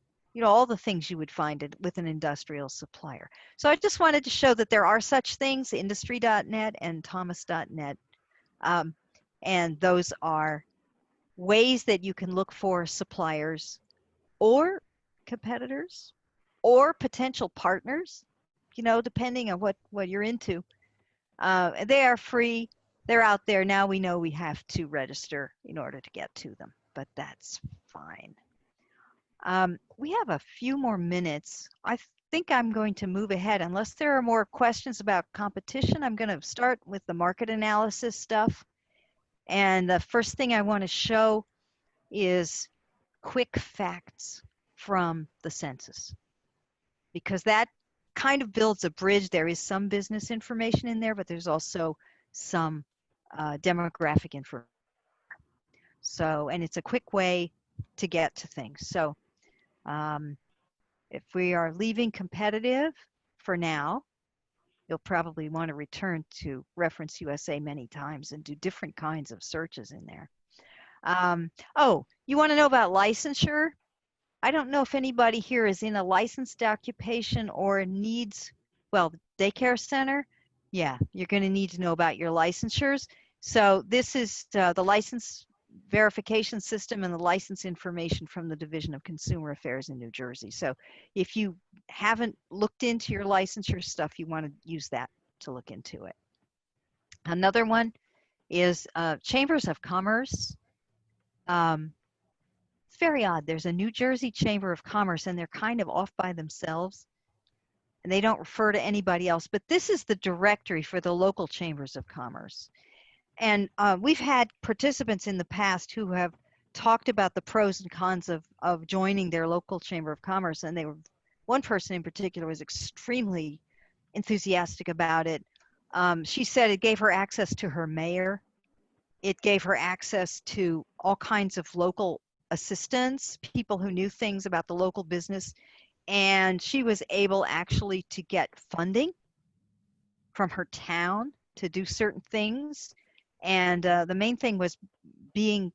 all the things you would find with an industrial supplier. So I just wanted to show that there are such things, industry.net and thomas.net. And those are ways that you can look for suppliers or competitors or potential partners, depending on what you're into. They are free. They're out there. Now we know we have to register in order to get to them, but that's fine. We have a few more minutes. I think I'm going to move ahead. Unless there are more questions about competition, I'm going to start with the market analysis stuff. And the first thing I want to show is quick facts from the census, because that kind of builds a bridge. There is some business information in there, but there's also some demographic information. So, and it's a quick way to get to things. So if we are leaving competitive for now, you'll probably want to return to Reference USA many times and do different kinds of searches in there. Oh, you want to know about licensure? I don't know if anybody here is in a licensed occupation or needs, well, daycare center. Yeah, you're going to need to know about your licensures. So this is the license verification system and the license information from the Division of Consumer Affairs in New Jersey. So if you haven't looked into your licensure stuff, you want to use that to look into it. Another one is chambers of commerce. It's very odd. There's a New Jersey Chamber of Commerce, and they're kind of off by themselves, and they don't refer to anybody else. But this is the directory for the local chambers of commerce. And we've had participants in the past who have talked about the pros and cons of joining their local chamber of commerce, and one person in particular was extremely enthusiastic about it. She said it gave her access to her mayor. It gave her access to all kinds of local assistants, people who knew things about the local business, and she was able actually to get funding from her town to do certain things. And the main thing was being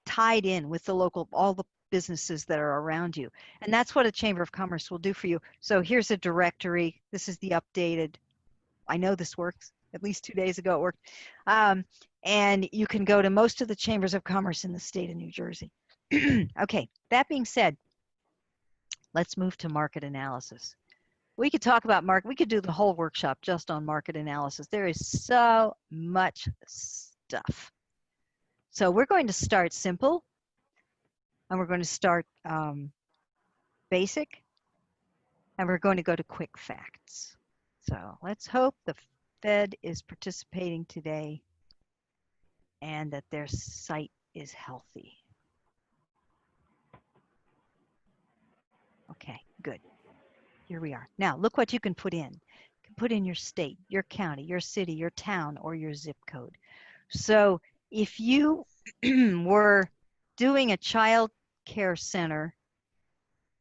tied in with the local, all the businesses that are around you. And that's what a Chamber of Commerce will do for you. So here's a directory. This is the updated. I know this works. At least 2 days ago it worked. And you can go to most of the chambers of commerce in the state of New Jersey. Okay, that being said, let's move to market analysis. We could talk about market. We could do the whole workshop just on market analysis. There is so much stuff. So we're going to start simple, and we're going to start basic, and we're going to go to quick facts. So let's hope the Fed is participating today and that their site is healthy. Okay, good. Here we are. Now, look what you can put in. You can put in your state, your county, your city, your town, or your zip code. So if you were doing a child care center,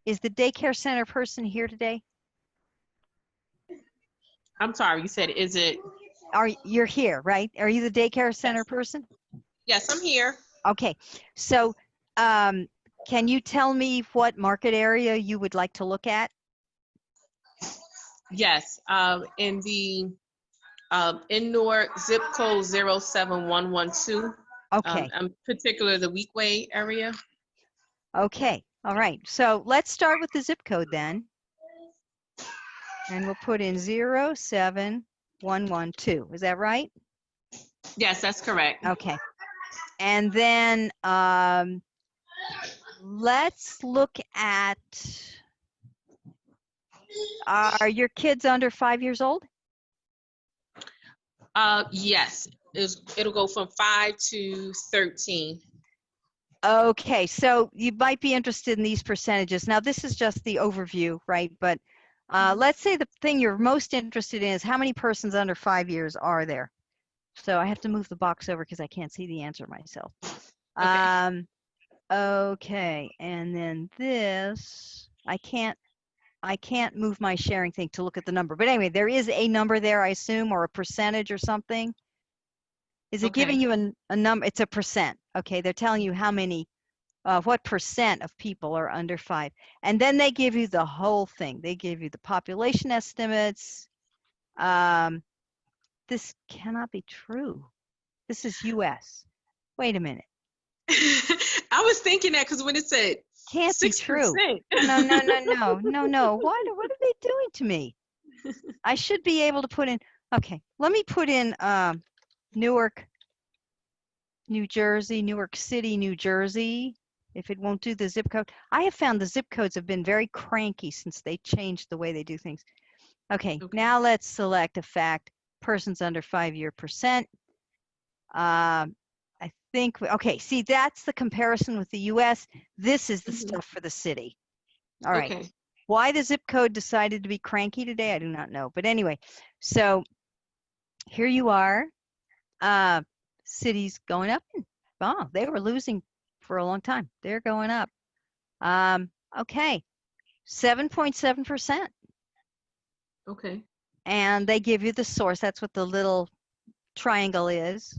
is the daycare center person here today? I'm sorry, you said, is it? You're here, right? Are you the daycare center person? Yes, I'm here. Okay, so can you tell me what market area you would like to look at? Yes, in Newark, zip code 07112. Okay. In particular, the Weekway area. Okay, all right. So let's start with the zip code then. And we'll put in 07112. Is that right? Yes, that's correct. Okay. And then let's look at, are your kids under 5 years old? Yes, it'll go from 5 to 13. Okay, so you might be interested in these percentages. Now, this is just the overview, right? But let's say the thing you're most interested in is how many persons under 5 years are there? So I have to move the box over because I can't see the answer myself. Okay. Okay, and then this, I can't move my sharing thing to look at the number. But anyway, there is a number there, I assume, or a percentage or something. Is it giving you a number? It's a percent. Okay, they're telling you how many what percent of people are under 5. And then they give you the whole thing. They give you the population estimates. This cannot be true. This is US. Wait a minute. I was thinking that because when it said Can't 6%. be true. No. What are they doing to me? I should be able to put in, okay, let me put in Newark, New Jersey, Newark City, New Jersey, if it won't do the zip code. I have found the zip codes have been very cranky since they changed the way they do things. Okay. Now let's select a fact, persons under 5-year percent. I think, okay, see, that's the comparison with the US. This is the stuff for the city. All right. Okay. Why the zip code decided to be cranky today, I do not know. But anyway, so here you are. Cities going up. Oh, they were losing for a long time. They're going up. Okay, 7.7%. Okay. And they give you the source. That's what the little triangle is.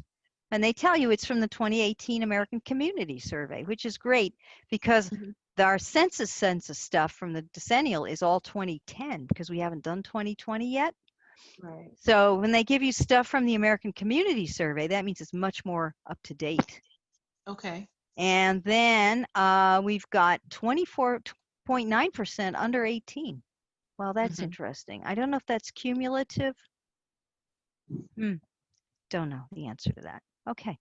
And they tell you it's from the 2018 American Community Survey, which is great because our census stuff from the decennial is all 2010 because we haven't done 2020 yet. Right. So when they give you stuff from the American Community Survey, that means it's much more up to date. Okay. And then we've got 24.9% under 18. Well, that's interesting. I don't know if that's cumulative. Don't know the answer to that. Okay.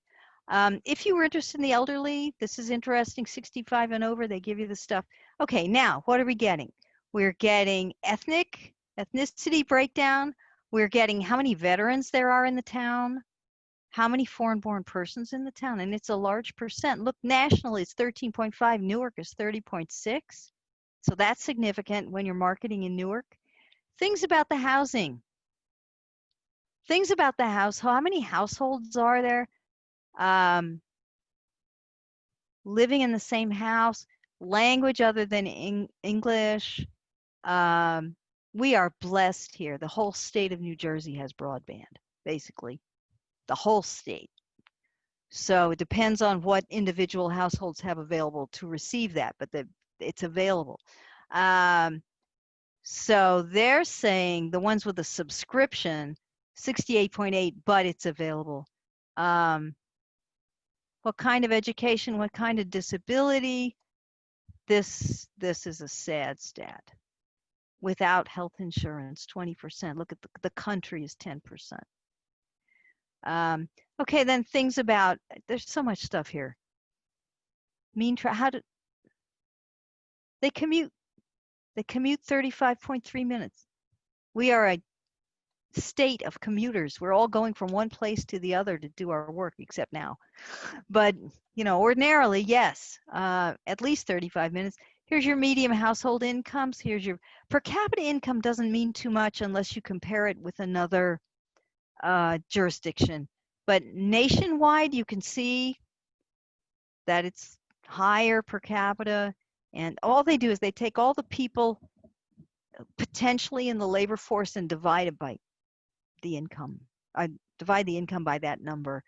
If you were interested in the elderly, this is interesting. 65 and over, they give you the stuff. Okay, now what are we getting? We're getting ethnicity breakdown. We're getting how many veterans there are in the town, how many foreign-born persons in the town, and it's a large percent. Look, nationally, it's 13.5. Newark is 30.6. So that's significant when you're marketing in Newark. Things about the housing. Things about the house. How many households are there? Living in the same house, language other than English. We are blessed here. The whole state of New Jersey has broadband, basically. The whole state. So it depends on what individual households have available to receive that, but it's available. So they're saying the ones with a subscription, 68.8, but it's available. What kind of education, what kind of disability? This is a sad stat. Without health insurance, 20%. Look at the country is 10%. Okay, then things about, there's so much stuff here. They commute 35.3 minutes. We are a state of commuters. We're all going from one place to the other to do our work, except now. But, ordinarily, yes, at least 35 minutes. Here's your medium household incomes. Here's your per capita income. Doesn't mean too much unless you compare it with another jurisdiction. But nationwide, you can see that it's higher per capita. And all they do is they take all the people potentially in the labor force and divide it by the income. Divide the income by that number.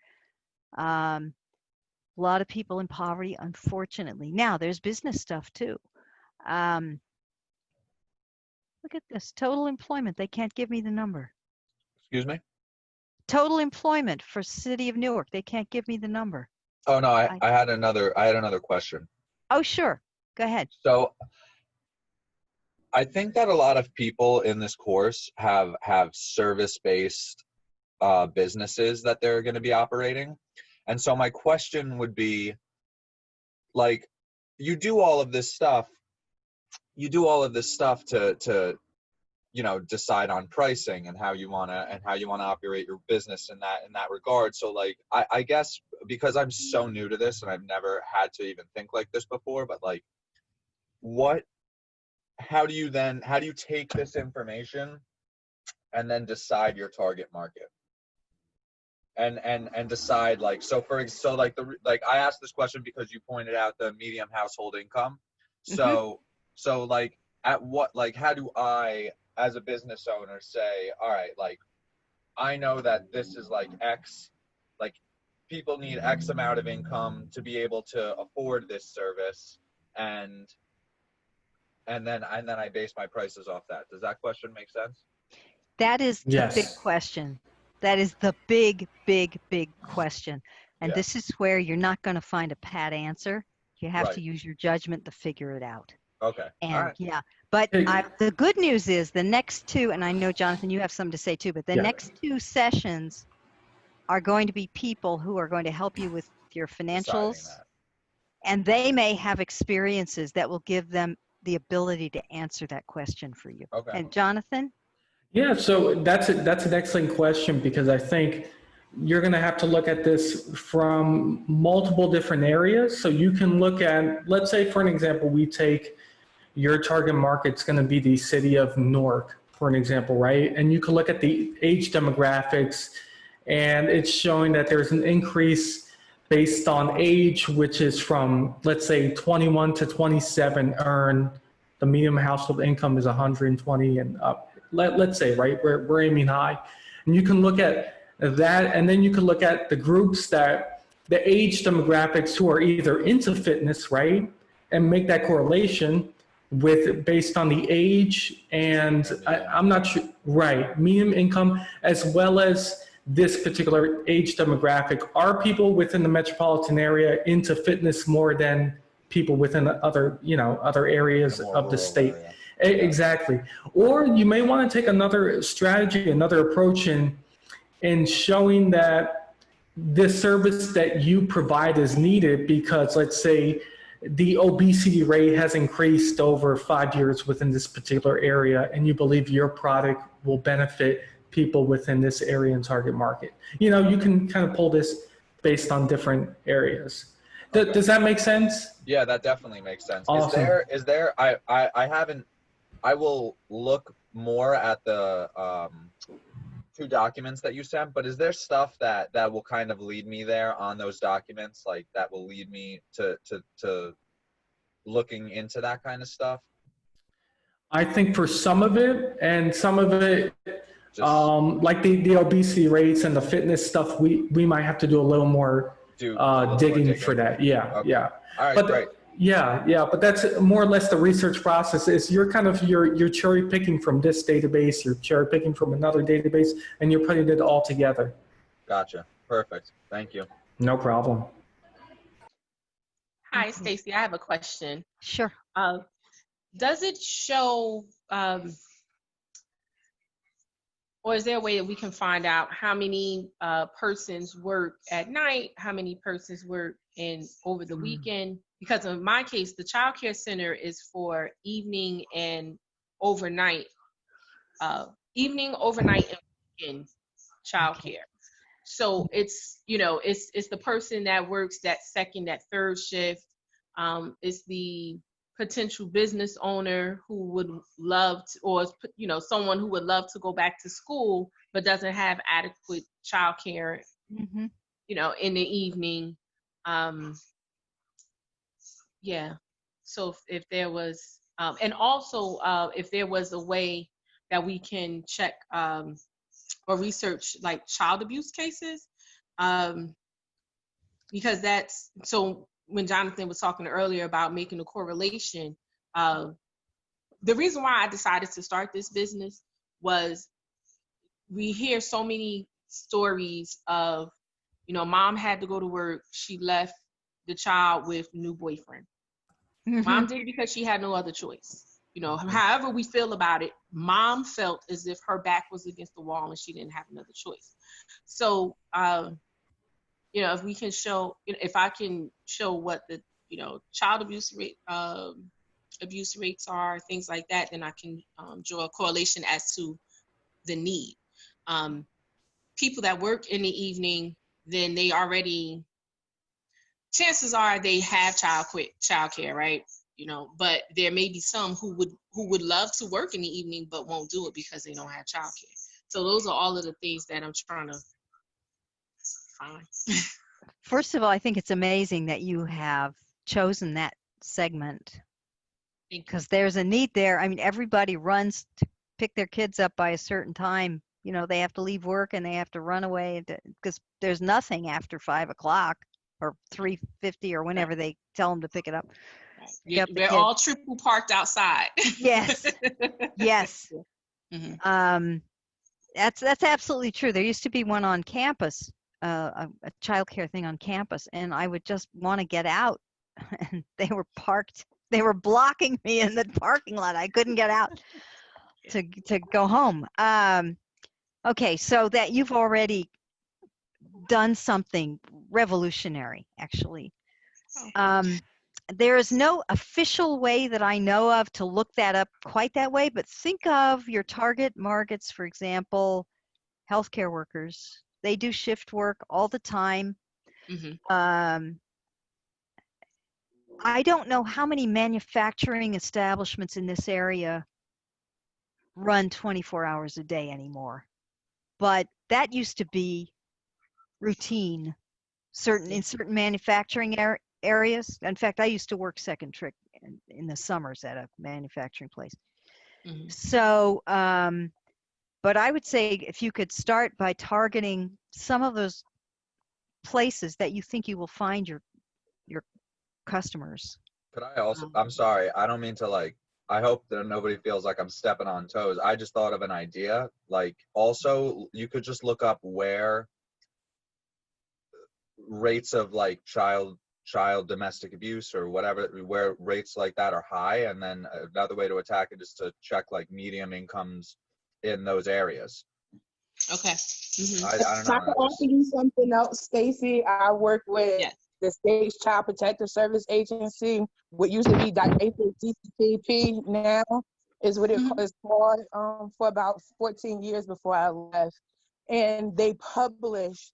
A lot of people in poverty, unfortunately. Now, there's business stuff too. Look at this, total employment. They can't give me the number. Excuse me? Total employment for City of Newark. They can't give me the number. Oh no, I had another question. Oh, sure. Go ahead. So I think that a lot of people in this course have service-based businesses that they're going to be operating. And so my question would be, like, you do all of this stuff to decide on pricing and how you want to operate your business in that regard. So like, I guess because I'm so new to this and I've never had to even think like this before, but like, how do you take this information and then decide your target market and decide, like, I asked this question because you pointed out the medium household income. So like, how do I, as a business owner, say, all right, like, I know that this is like X, like people need X amount of income to be able to afford this service, and then I base my prices off that. Does that question make sense? That is the big Yes. question. That is the big, big, big question. And Yeah. this is where you're not going to find a pat answer. You have to Right. use your judgment to figure it out. Okay. And All right. yeah, but Hey. the good news is the next two, and I know, Jonathan, you have something to say too, but the Yeah. next two sessions are going to be people who are going to help you with your Deciding financials, that. and they may have experiences that will give them the ability to answer that question for you. Okay. And Jonathan? Yeah, so that's an excellent question, because I think you're going to have to look at this from multiple different areas. So you can look at, let's say for an example, we take your target market's going to be the city of Newark, for an example, right? And you can look at the age demographics, and it's showing that there's an increase based on age, which is from, let's say, 21 to 27 earn, the median household income is 120 and up. Let's say, right, we're aiming high. And you can look at that, and then you can look at the groups that, the age demographics who are either into fitness, right, and make that correlation with based on the age and I'm not sure, right, medium income, as well as this particular age demographic. Are people within the metropolitan area into fitness more than people within other, other areas of the state? Exactly. Or you may want to take another strategy, another approach in showing that this service that you provide is needed because, let's say, the obesity rate has increased over 5 years within this particular area, and you believe your product will benefit people within this area and target market. You can kind of pull this based on different areas. Okay. Does that make sense? Yeah, that definitely makes sense. Awesome. I will look more at the two documents that you sent, but is there stuff that will kind of lead me there on those documents, like that will lead me to looking into that kind of stuff? I think for some of it, and some of it, Just like the obesity rates and the fitness stuff, we might have to do a little more digging for that. Yeah, Okay. yeah. All right, But great. yeah, but that's more or less the research process. Is you're kind of you're cherry picking from this database, you're cherry picking from another database, and you're putting it all together. Gotcha. Perfect. Thank you. No problem. Hi, Stacy. I have a question. Sure. Does it show, or is there a way that we can find out how many persons work at night, how many persons work over the weekend? Because in my case, the child care center is for evening and overnight, and weekend child care. So it's the person that works that second, that third shift. It's the potential business owner who would love to, or someone who would love to go back to school but doesn't have adequate child care, in the evening. Yeah. So if there was, and also if there was a way that we can check or research like child abuse cases, because that's so. When Jonathan was talking earlier about making a correlation, the reason why I decided to start this business was we hear so many stories of, mom had to go to work, she left the child with new boyfriend. Mm-hmm. Mom did it because she had no other choice. However we feel about it, mom felt as if her back was against the wall and she didn't have another choice. So, if we can show, if I can show what the, child abuse rate, abuse rates are, things like that, then I can draw a correlation as to the need. People that work in the evening, then they already, chances are they have child care, right? But there may be some who would love to work in the evening but won't do it because they don't have child care. So those are all of the things that I'm trying to find. First of all, I think it's amazing that you have chosen that segment because there's a need there. I mean, everybody runs to pick their kids up by a certain time You know, they have to leave work and they have to run away because there's nothing after 5 o'clock or 3:50 or whenever they tell them to pick it up. Pick up the We're kids. all triple parked outside. Yes. Yes. Mhm. That's absolutely true. There used to be one on campus, a childcare thing on campus, and I would just want to get out, and they were parked. They were blocking me in the parking lot. I couldn't get out to go home. Okay, so that you've already done something revolutionary, actually. There is no official way that I know of to look that up quite that way, but think of your target markets, for example, healthcare workers. They do shift work all the time. I don't know how many manufacturing establishments in this area run 24 hours a day anymore, but that used to be routine in certain manufacturing areas. In fact, I used to work second trick in the summers at a manufacturing place. So, but I would say if you could start by targeting some of those places that you think you will find your customers. Could I also, I'm sorry, I don't mean to like, I hope that nobody feels like I'm stepping on toes. I just thought of an idea. Like also you could just look up where rates of like child domestic abuse or whatever, where rates like that are high, and then another way to attack it is to check like medium incomes in those areas. Okay. I don't know. I can offer you something else, Stacy. I work with the State's Child Protective Service Agency. What used to be DCPP now is what it is called, for about 14 years before I left. And they publish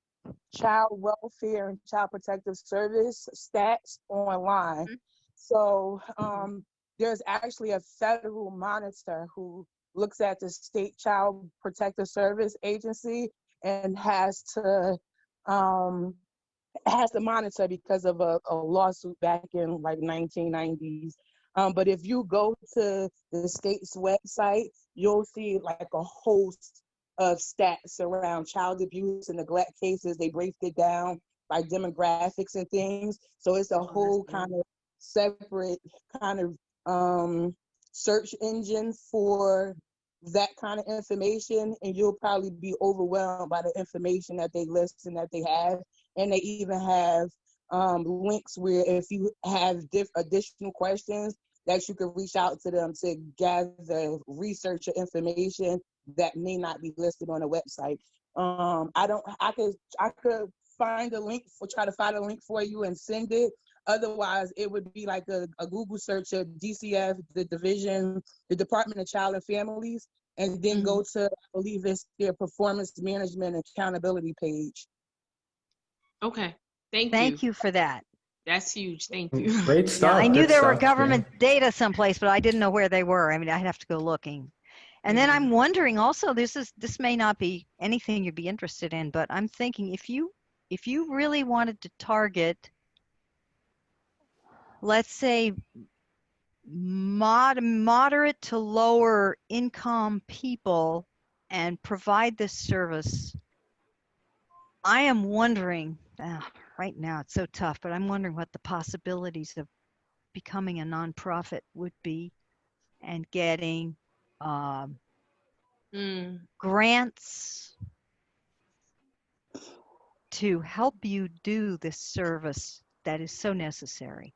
child welfare and child protective service stats online. So there's actually a federal monitor who looks at the State Child Protective Service Agency and has to monitor because of a lawsuit back in like 1990s. But if you go to the state's website, you'll see like a host of stats around child abuse and neglect cases. They break it down by demographics and things. So it's a whole kind of separate kind of search engine for that kind of information, and you'll probably be overwhelmed by the information that they list and that they have. And they even have links where if you have additional questions that you can reach out to them to gather research or information that may not be listed on the website. I could find a link try to find a link for you and send it. Otherwise, it would be like a Google search of DCF, the Department of Child and Families, and then go to, I believe it's their performance management accountability page. Okay. Thank you. Thank you for that. That's huge. Thank you. Great stuff. Yeah, I knew Good there were stuff, government data someplace, but I didn't know where they were. I mean, I'd have to go looking. And then I'm wondering also, this may not be anything you'd be interested in, but I'm thinking if you really wanted to target, let's say, moderate to lower income people and provide this service, I am wondering, right now it's so tough, but I'm wondering what the possibilities of becoming a nonprofit would be and getting grants to help you do this service that is so necessary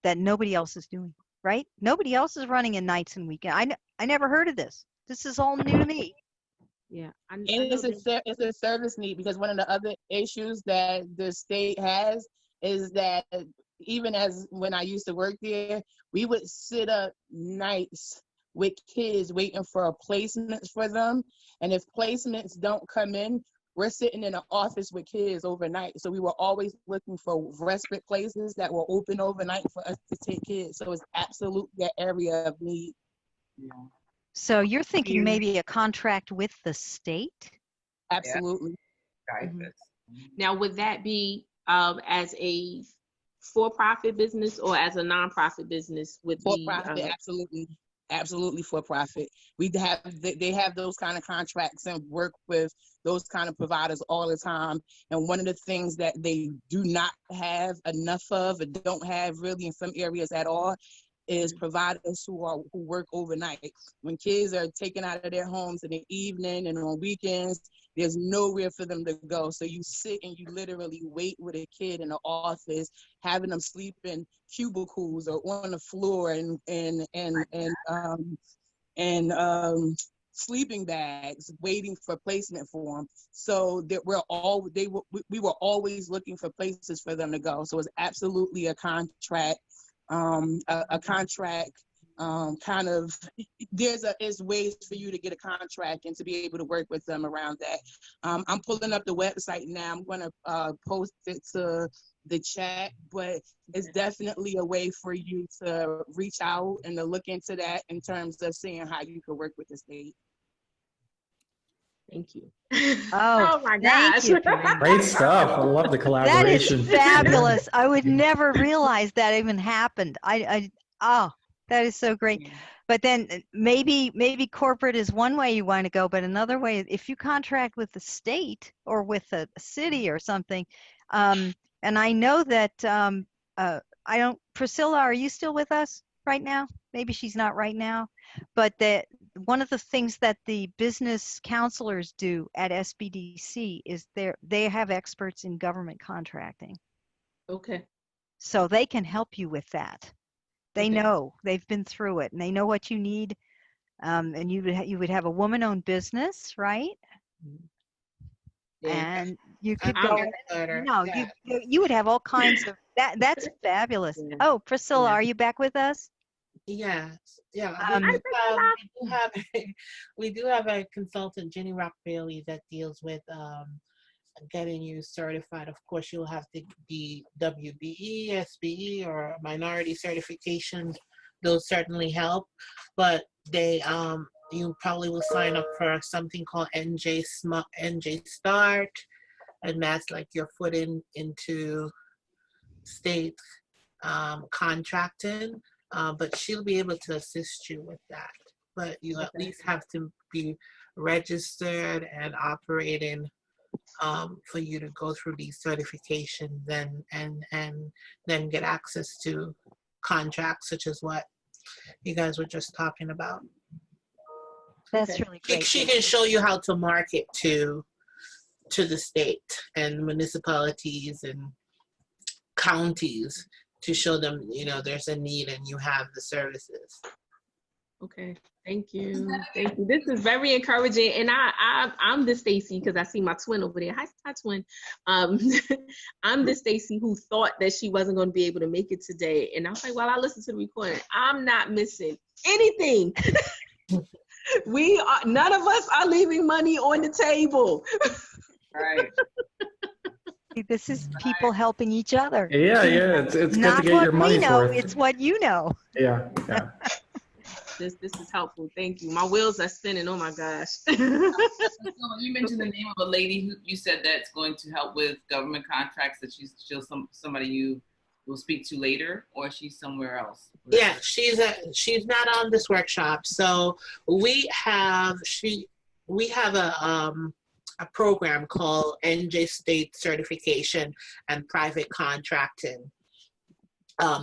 that nobody else is doing, right? Nobody else is running in nights and weekends. I never heard of this. This is all new to me. Yeah, and it's a service need, because one of the other issues that the state has is that even as when I used to work there, we would sit up nights with kids waiting for placements for them. And if placements don't come in, we're sitting in an office with kids overnight. So we were always looking for respite places that were open overnight for us to take kids. So it's absolutely an area of need. Yeah. So you're thinking maybe a contract with the state? Absolutely. Now, would that be as a for-profit business or as a nonprofit business? For-profit, absolutely. absolutely for profit. They have those kind of contracts and work with those kind of providers all the time. And one of the things that they do not have enough of, and don't have really in some areas at all, is providers who work overnight. When kids are taken out of their homes in the evening and on weekends, there's nowhere for them to go. So you sit and you literally wait with a kid in the office, having them sleep in cubicles or on the floor and sleeping bags, waiting for placement for them. So that we were always looking for places for them to go. So it's absolutely a contract. A contract kind of, there's ways for you to get a contract and to be able to work with them around that. I'm pulling up the website now. I'm going to post it to the chat, but it's definitely a way for you to reach out and to look into that in terms of seeing how you could work with the state. Thank you. Oh, my thank gosh. you. Great stuff. I love the That collaboration. is fabulous. I would never realize that even happened. Oh, that is so great. But then maybe corporate is one way you want to go, but another way, if you contract with the state or with a city or something, and I know that Priscilla, are you still with us right now? Maybe she's not right now, but one of the things that the business counselors do at SBDC is they have experts in government contracting. Okay. So they can help you with that. They know, they've been through it, and they know what you need. And you would have a woman-owned business, right? Yeah. And you could go. You would have all kinds of that. That's fabulous. Yeah. Oh, Priscilla, Yeah. are you back with us? Yes. Yeah. We do have a consultant, Jenny Rock Bailey, that deals with getting you certified. Of course, you'll have to be WBE, SBE, or minority certifications. Those certainly help, but you probably will sign up for something called NJ Start, and that's like your foot into state contracting. But she'll be able to assist you with that. But you at least have to be registered and operating for you to go through these certifications and then get access to contracts such as what you guys were just talking about. That's really great. She can show you how to market to the state and municipalities and counties to show them, there's a need and you have the services. Okay. Thank you. Thank you. This is very encouraging. And I'm the Stacy, because I see my twin over there. Hi, twin. I'm the Stacy who thought that she wasn't going to be able to make it today. And I was like, well, I listened to the recording. I'm not missing anything. None of us are leaving money on the table. Right. This is people helping each other. Yeah. It's good to get your money's worth. It's what you know. Yeah. This is helpful. Thank you. My wheels are spinning. Oh my gosh. You mentioned the name of a lady who you said that's going to help with government contracts, that she's somebody you will speak to later, or she's somewhere else? Yeah, she's not on this workshop. So we have a program called NJ State Certification and Private Contracting.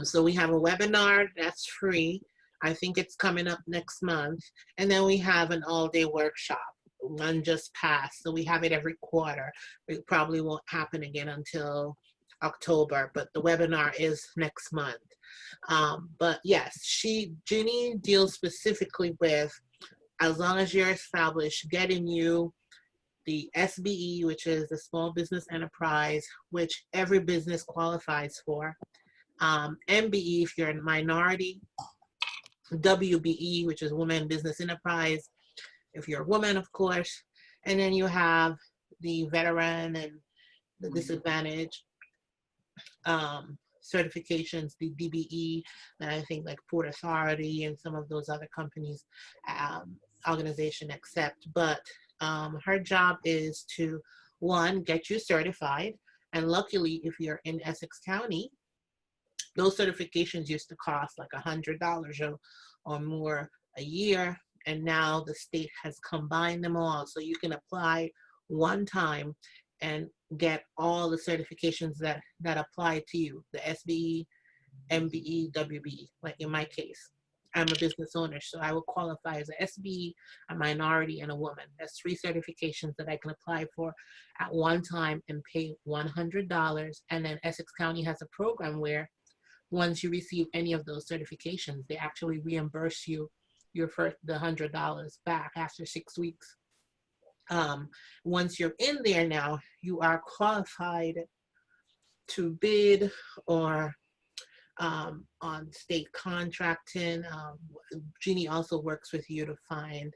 So we have a webinar that's free. I think it's coming up next month. And then we have an all-day workshop. One just passed, so we have it every quarter. It probably won't happen again until October, but the webinar is next month. But yes, Ginny deals specifically with, as long as you're established, getting you the SBE, which is the Small Business Enterprise, which every business qualifies for. MBE, if you're a minority. WBE, which is Women Business Enterprise, if you're a woman, of course. And then you have the veteran and the disadvantaged certifications, the DBE, and I think like Port Authority and some of those other companies, organization accept. But her job is to, one, get you certified. And luckily, if you're in Essex County, those certifications used to cost like $100 or more a year, and now the state has combined them all. So you can apply one time and get all the certifications that apply to you, the SBE, MBE, WBE, like in my case. I'm a business owner, so I will qualify as a SBE, a minority, and a woman. That's 3 certifications that I can apply for at one time and pay $100. And then Essex County has a program where once you receive any of those certifications, they actually reimburse you the $100 back after 6 weeks. Once you're in there now, you are qualified to bid or on state contracting. Jeannie also works with you to find,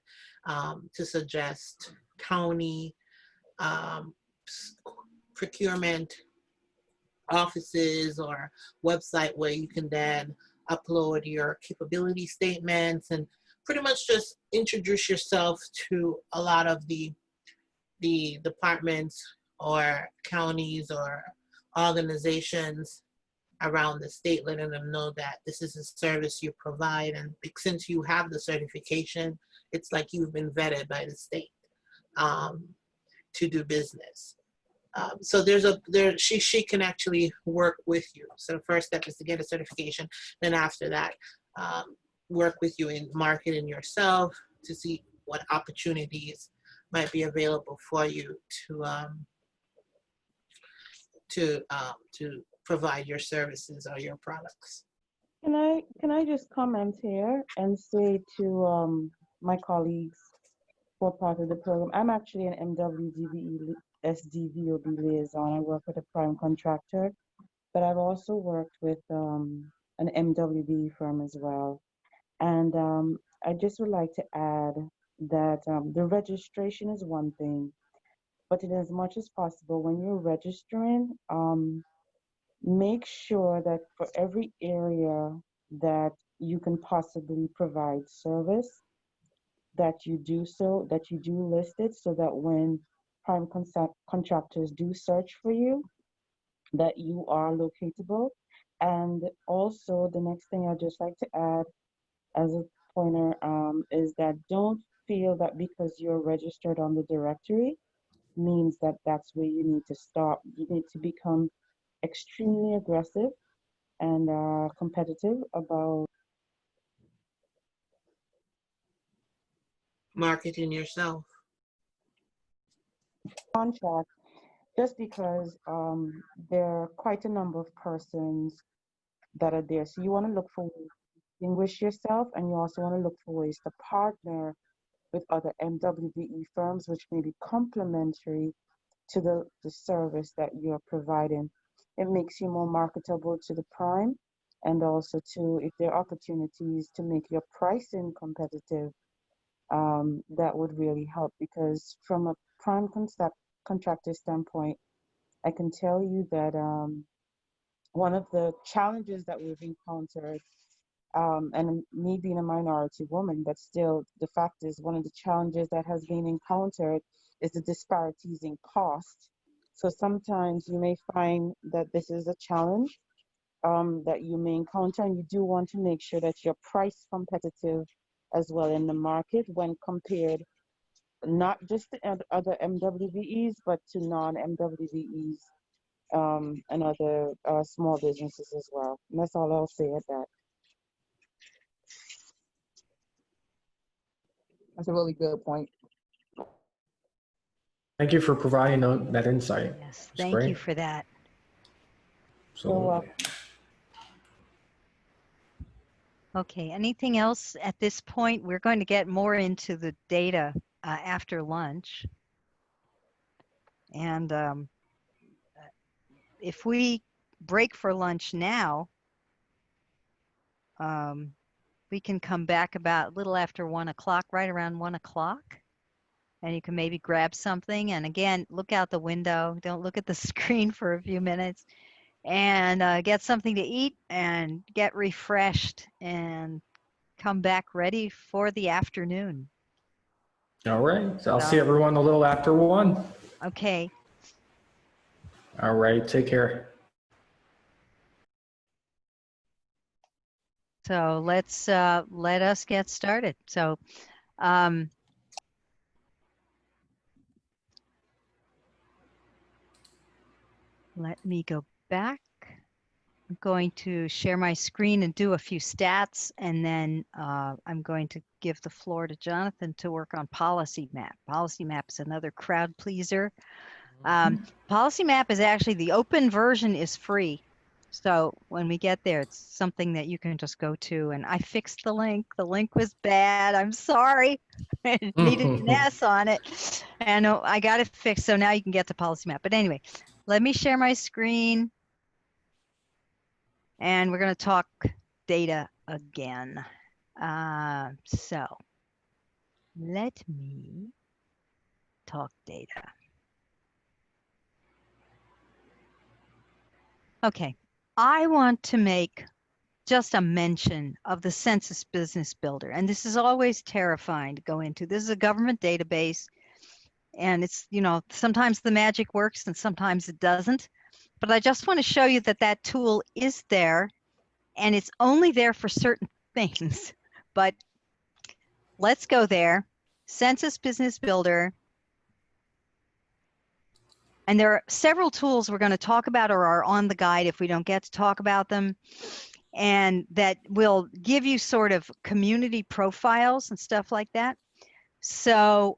to suggest county procurement offices or website where you can then upload your capability statements and pretty much just introduce yourself to a lot of the departments or counties or organizations around the state, letting them know that this is a service you provide. And since you have the certification, it's like you've been vetted by the state to do business. So she can actually work with you. So the first step is to get a certification. Then after that, work with you in marketing yourself to see what opportunities might be available for you to provide your services or your products. Can I just comment here and say to my colleagues who are part of the program, I'm actually an MWDVE SDVOB liaison. I work with a prime contractor, but I've also worked with an MWB firm as well. And I just would like to add that the registration is one thing, but in as much as possible, when you're registering, make sure that for every area that you can possibly provide service, that you do list it so that when prime contractors do search for you, that you are locatable. And also the next thing I'd just like to add as a pointer is that don't feel that because you're registered on the directory means that that's where you need to stop. You need to become extremely aggressive and competitive about Marketing yourself. contract, just because there are quite a number of persons that are there. So you want to look for ways to distinguish yourself, and you also want to look for ways to partner with other MWBE firms, which may be complementary to the service that you're providing. It makes you more marketable to the prime, and also to, if there are opportunities to make your pricing competitive, that would really help, because from a prime contractor standpoint, I can tell you that one of the challenges that we've encountered, and me being a minority woman, but still the fact is one of the challenges that has been encountered is the disparities in cost. So sometimes you may find that this is a challenge that you may encounter, and you do want to make sure that you're price competitive as well in the market when compared not just to other MWBEs, but to non-MWBEs and other small businesses as well. And that's all I'll say at that. That's a really good point. Thank you for providing that insight. Yes, It's thank you great. for that. Absolutely. Okay, anything else at this point? We're going to get more into the data after lunch. And if we break for lunch now, we can come back about a little after 1 o'clock, right around 1 o'clock. And you can maybe grab something. And again, look out the window. Don't look at the screen for a few minutes. And get something to eat and get refreshed and come back ready for the afternoon. All right. So I'll see everyone a little after 1. Okay. All right. Take care. So let us get started. So let me go back. I'm going to share my screen and do a few stats, and then I'm going to give the floor to Jonathan to work on Policy Map. Policy Map is another crowd pleaser. Policy Map is actually, the open version is free. So when we get there, it's something that you can just go to. And I fixed the link. The link was bad. I'm sorry. It needed an S on it. And I got it fixed. So now you can get to Policy Map. But anyway, let me share my screen. And we're going to talk data again. So let me talk data. Okay, I want to make just a mention of the Census Business Builder. And this is always terrifying to go into. This is a government database. And it's, you know, sometimes the magic works and sometimes it doesn't. But I just want to show you that that tool is there. And it's only there for certain things. But let's go there. Census Business Builder. And there are several tools we're going to talk about or are on the guide if we don't get to talk about them. And that will give you sort of community profiles and stuff like that. So,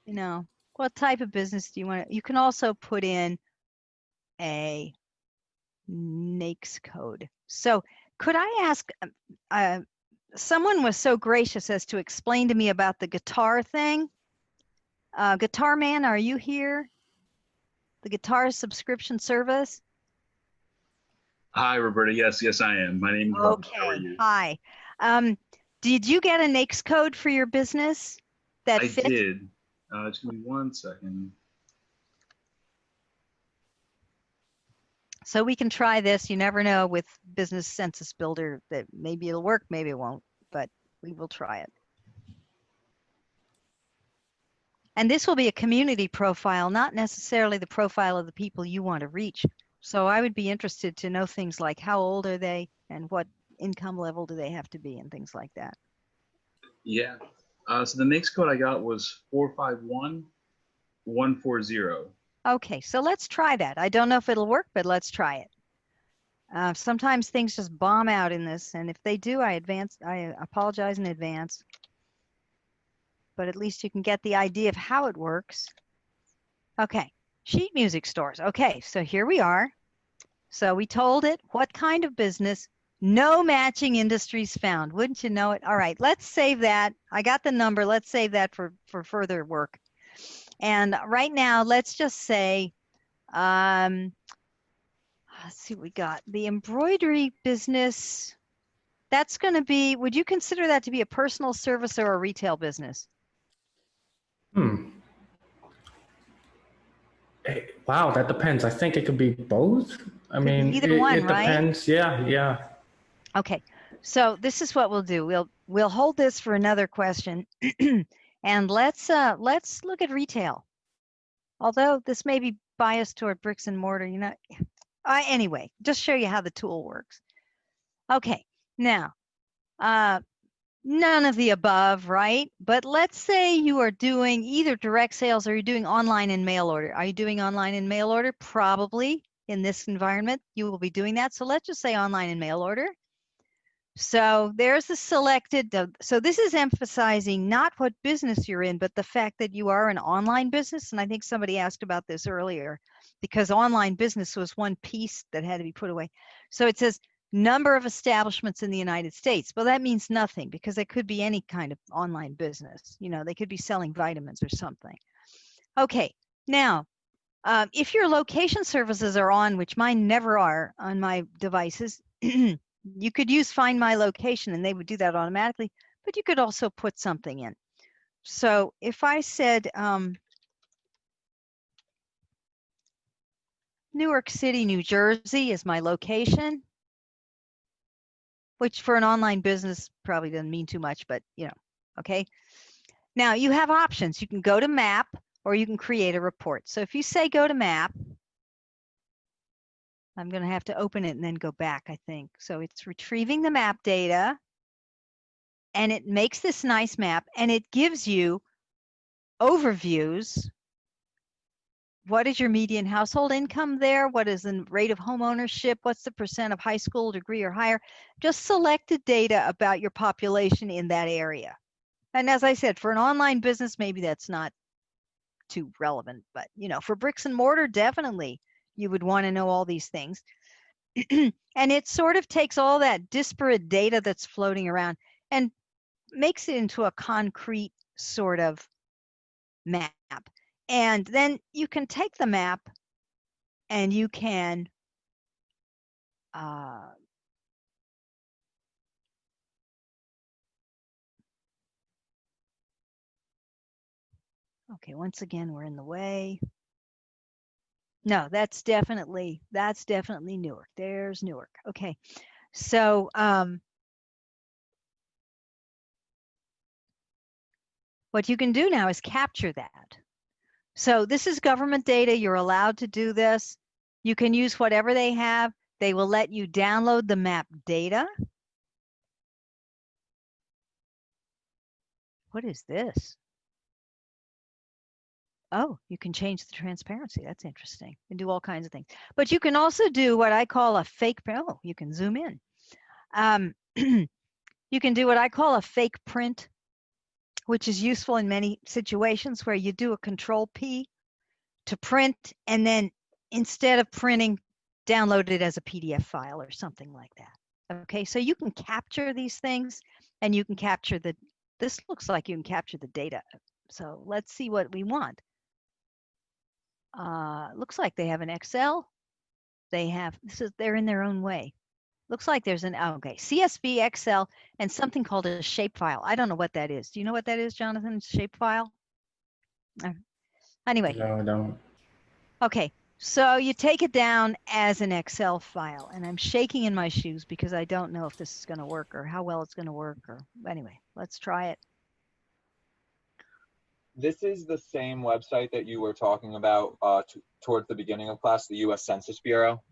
you know, what type of business do you want to, you can also put in a NAICS code. So could I ask, someone was so gracious as to explain to me about the guitar thing. Guitar Man, are you here? The guitar subscription service? Hi, Roberta. Yes, I am. My name is Robert. How are you? Hi. Did you get a NAICS code for your business that fit? I did. Just give me 1 second. So we can try this. You never know with Business Census Builder that maybe it'll work, maybe it won't, but we will try it. And this will be a community profile, not necessarily the profile of the people you want to reach. So I would be interested to know things like how old are they and what income level do they have to be and things like that. Yeah. So the NAICS code I got was 451140. Okay, so let's try that. I don't know if it'll work, but let's try it. Sometimes things just bomb out in this, and if they do, I apologize in advance. But at least you can get the idea of how it works. Okay, sheet music stores. Okay, so here we are. So we told it what kind of business, no matching industries found. Wouldn't you know it? All right, let's save that. I got the number. Let's save that for further work. And right now, let's just say, let's see what we got. The embroidery business, that's going to be, would you consider that to be a personal service or a retail business? Wow, that depends. I think it could be both. I mean, either one, it right? depends. Yeah. Okay, so this is what we'll do. We'll hold this for another question, and let's look at retail. Although this may be biased toward bricks and mortar, you know. Anyway, just show you how the tool works. Okay, now, none of the above, right? But let's say you are doing either direct sales or you're doing online and mail order. Are you doing online and mail order? Probably in this environment, you will be doing that. So let's just say online and mail order. So there's the selected, so this is emphasizing not what business you're in, but the fact that you are an online business. And I think somebody asked about this earlier because online business was one piece that had to be put away. So it says number of establishments in the United States. Well, that means nothing because it could be any kind of online business. You know, they could be selling vitamins or something. Okay, now, if your location services are on, which mine never are on my devices, you could use Find My Location and they would do that automatically, but you could also put something in. So if I said Newark City, New Jersey is my location, which for an online business probably doesn't mean too much, but you know, okay. Now you have options. You can go to map or you can create a report. So if you say go to map, I'm going to have to open it and then go back, I think. So it's retrieving the map data, and it makes this nice map, and it gives you overviews. What is your median household income there? What is the rate of home ownership? What's the percent of high school degree or higher? Just selected data about your population in that area. And as I said, for an online business, maybe that's not too relevant, but you know, for bricks and mortar, definitely you would want to know all these things. And it sort of takes all that disparate data that's floating around and makes it into a concrete sort of map. And then you can take the map and you can okay, once again, we're in the way. No, that's definitely Newark. There's Newark. Okay, so what you can do now is capture that. So this is government data. You're allowed to do this. You can use whatever they have. They will let you download the map data. What is this? Oh, you can change the transparency. That's interesting. And do all kinds of things. But you can also do what I call a fake, oh, you can zoom in. You can do what I call a fake print, which is useful in many situations where you do a control P to print, and then instead of printing, download it as a PDF file or something like that. Okay, so you can capture these things, and you can capture this looks like you can capture the data. So let's see what we want. Looks like they have an Excel. They're in their own way. Looks like there's an, okay, CSV, Excel, and something called a shapefile. I don't know what that is. Do you know what that is, Jonathan? Shapefile? Anyway. No, I don't. Okay, so you take it down as an Excel file, and I'm shaking in my shoes because I don't know if this is going to work or how well it's going to work. Or anyway, let's try it. This is the same website that you were talking about towards the beginning of class, the U.S. Census Bureau.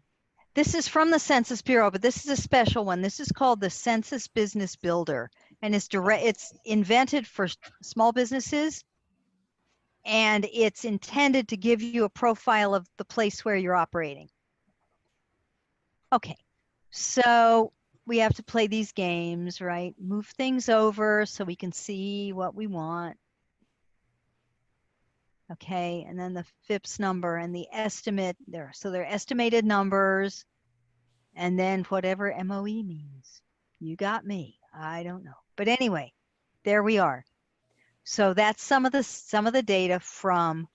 This is from the Census Bureau, but this is a special one. This is called the Census Business Builder, and it's invented for small businesses, and it's intended to give you a profile of the place where you're operating. Okay, so we have to play these games, right? Move things over so we can see what we want. Okay, and then the FIPS number and the estimate there. So they're estimated numbers, and then whatever MOE means. You got me. I don't know. But anyway, there we are. So that's some of the data from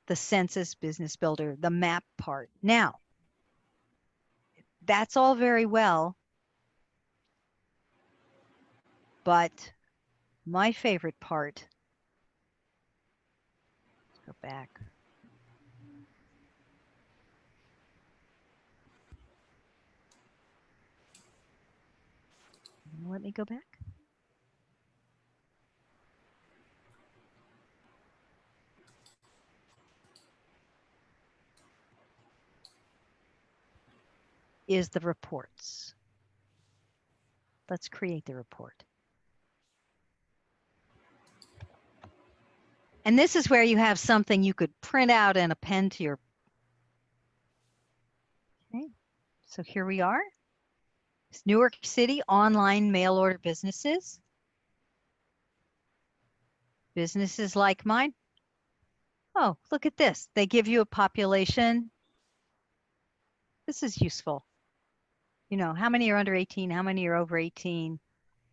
the Census Business Builder, the map part. Now, that's all very well, but my favorite part, let's go back. Let me go back. Is the reports. Let's create the report. And this is where you have something you could print out and append to your. Okay, so here we are. It's Newark City online mail order businesses. Businesses like mine. Oh, look at this. They give you a population. This is useful. You know, how many are under 18? How many are over 18?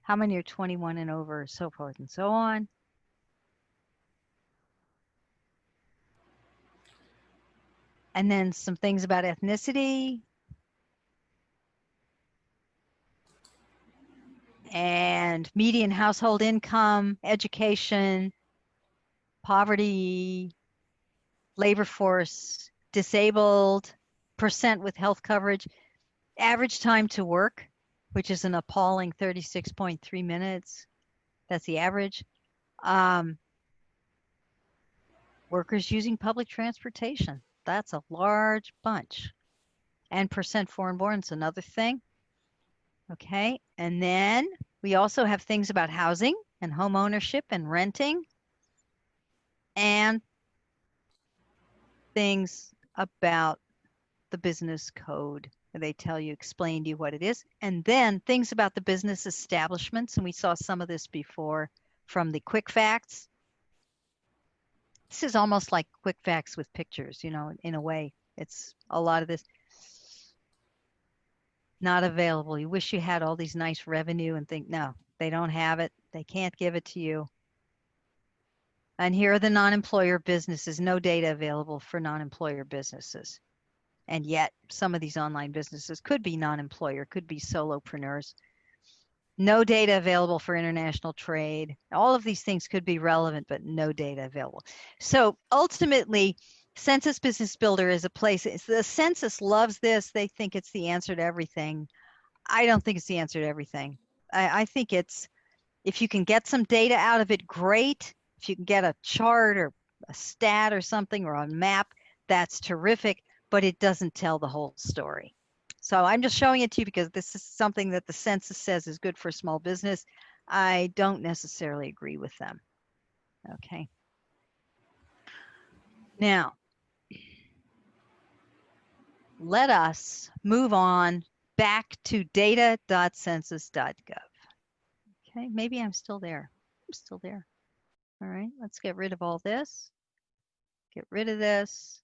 How many are 21 and over? So forth and so on. And then some things about ethnicity. And median household income, education, poverty, labor force, disabled, percent with health coverage, average time to work, which is an appalling 36.3 minutes. That's the average. Workers using public transportation. That's a large bunch. And percent foreign born is another thing. Okay, and then we also have things about housing and home ownership and renting, and things about the business code. They tell you, explain to you what it is. And then things about the business establishments. And we saw some of this before from the quick facts. This is almost like quick facts with pictures, you know, in a way. It's a lot of this. Not available. You wish you had all these nice revenue and think, no, they don't have it. They can't give it to you. And here are the non-employer businesses. No data available for non-employer businesses. And yet some of these online businesses could be non-employer, could be solopreneurs. No data available for international trade. All of these things could be relevant, but no data available. So ultimately, Census Business Builder is a place, the census loves this. They think it's the answer to everything. I don't think it's the answer to everything. I think it's, if you can get some data out of it, great. If you can get a chart or a stat or something or a map, that's terrific, but it doesn't tell the whole story. So I'm just showing it to you because this is something that the census says is good for small business. I don't necessarily agree with them. Okay. Now, let us move on back to data.census.gov. Okay, maybe I'm still there. I'm still there. All right, let's get rid of all this. Get rid of this.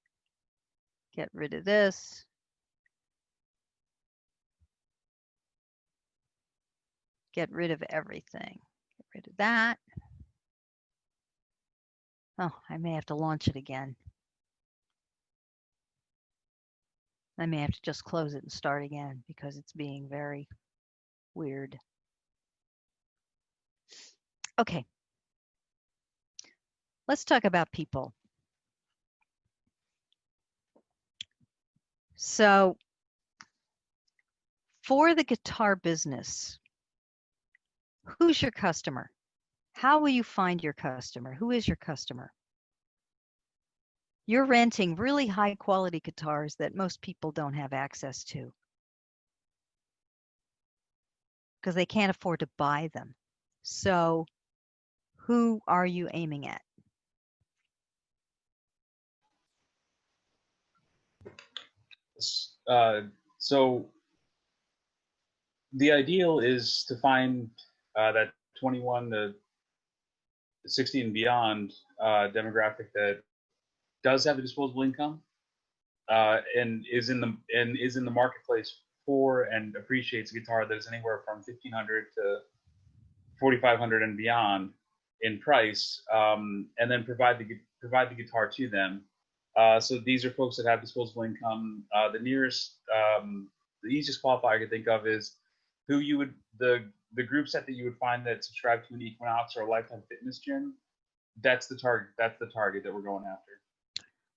Get rid of this. Get rid of everything. Get rid of that. Oh, I may have to launch it again. I may have to just close it and start again because it's being very weird. Okay. Let's talk about people. So for the guitar business, who's your customer? How will you find your customer? Who is your customer? You're renting really high quality guitars that most people don't have access to because they can't afford to buy them. So who are you aiming at? So the ideal is to find that 21 to 60 and beyond demographic that does have a disposable income and is in the marketplace for and appreciates a guitar that is anywhere from $1,500 to $4,500 and beyond in price, and then provide the guitar to them. So these are folks that have disposable income. The easiest qualifier I could think of is who you would the group set that you would find that subscribe to an Equinox or a Lifetime Fitness gym. That's the target. That's the target that we're going after.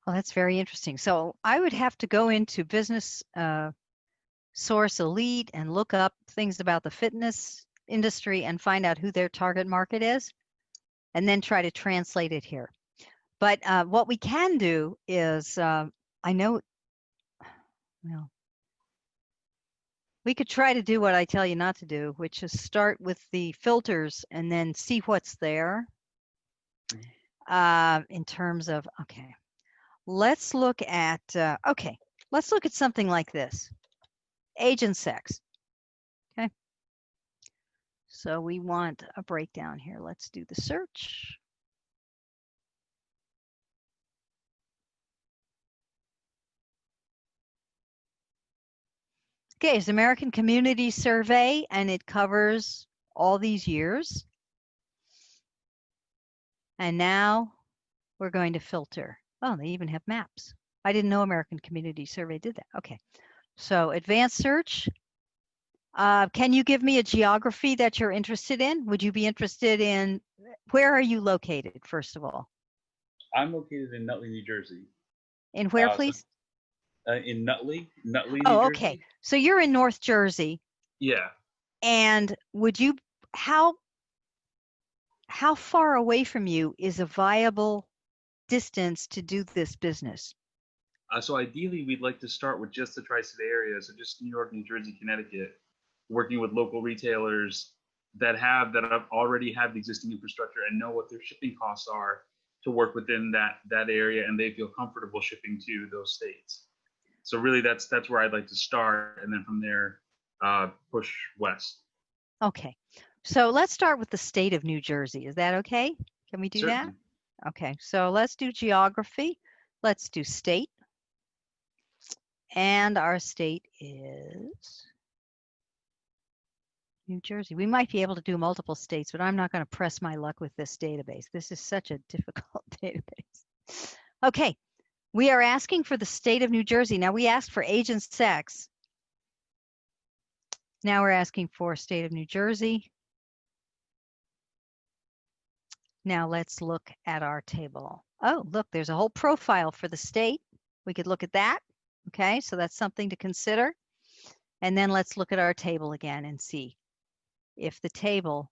Well, that's very interesting. So I would have to go into Business Source Elite and look up things about the fitness industry and find out who their target market is, and then try to translate it here. But what we can do is, I know, well, we could try to do what I tell you not to do, which is start with the filters and then see what's there in terms of, okay, let's look at, let's look at something like this, age and sex. Okay. So we want a breakdown here. Let's do the search. Okay, it's American Community Survey, and it covers all these years. And now we're going to filter. Oh, they even have maps. I didn't know American Community Survey did that. Okay, so advanced search. Can you give me a geography that you're interested in? Would you be interested in, where are you located, first of all? I'm located in Nutley, New Jersey. In where, please? In Nutley, New Jersey. Okay. So you're in North Jersey. Yeah. And would you, how far away from you is a viable distance to do this business? So ideally, we'd like to start with just the tri-state area, so just New York, New Jersey, Connecticut, working with local retailers that already have the existing infrastructure and know what their shipping costs are to work within that area, and they feel comfortable shipping to those states. So really, that's where I'd like to start, and then from there, push west. Okay, so let's start with the state of New Jersey. Is that okay? Can we do Certainly. that? Okay, so let's do geography. Let's do state. And our state is New Jersey. We might be able to do multiple states, but I'm not going to press my luck with this database. This is such a difficult database. Okay, we are asking for the state of New Jersey. Now we asked for age and sex. Now we're asking for state of New Jersey. Now let's look at our table. Oh, look, there's a whole profile for the state. We could look at that. Okay, so that's something to consider. And then let's look at our table again and see if the table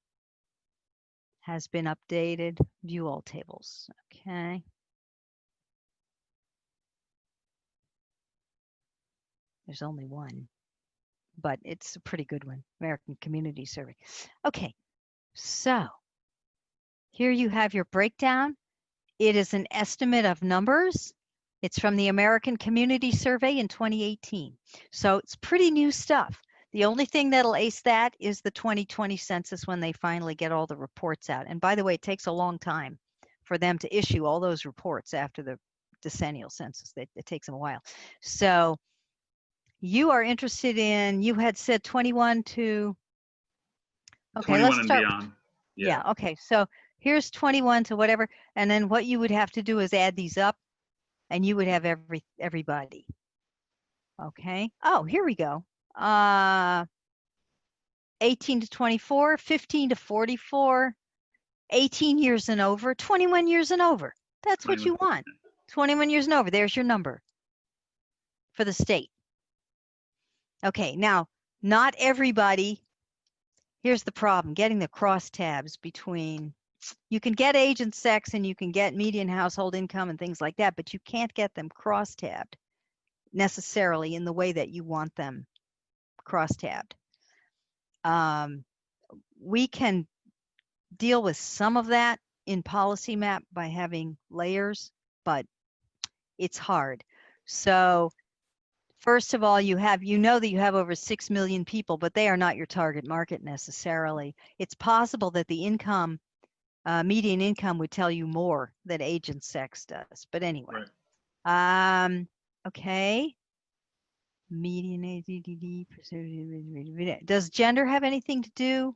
has been updated. View all tables. Okay. There's only one, but it's a pretty good one. American Community Survey. Okay, so here you have your breakdown. It is an estimate of numbers. It's from the American Community Survey in 2018. So it's pretty new stuff. The only thing that'll ace that is the 2020 census when they finally get all the reports out. And by the way, it takes a long time for them to issue all those reports after the decennial census. It takes them a while. So you are interested in, you had said 21 to, okay, 21 let's start. And beyond. Yeah, okay, so here's 21 to whatever, and then what you would have to do is add these up, and you would have everybody. Okay. Oh, here we go. 18 to 24, 15 to 44, 18 years and over, 21 years and over. That's what you want. 21 years and over. There's your number for the state. Okay, now, not everybody. Here's the problem, getting the crosstabs between, you can get age and sex and you can get median household income and things like that, but you can't get them crosstabbed necessarily in the way that you want them crosstabbed. We can deal with some of that in Policy Map by having layers, but it's hard. So first of all, you know that you have over 6 million people, but they are not your target market necessarily. It's possible that the income, median income would tell you more than age and sex does. But anyway, right. Okay. Median ADD, does gender have anything to do?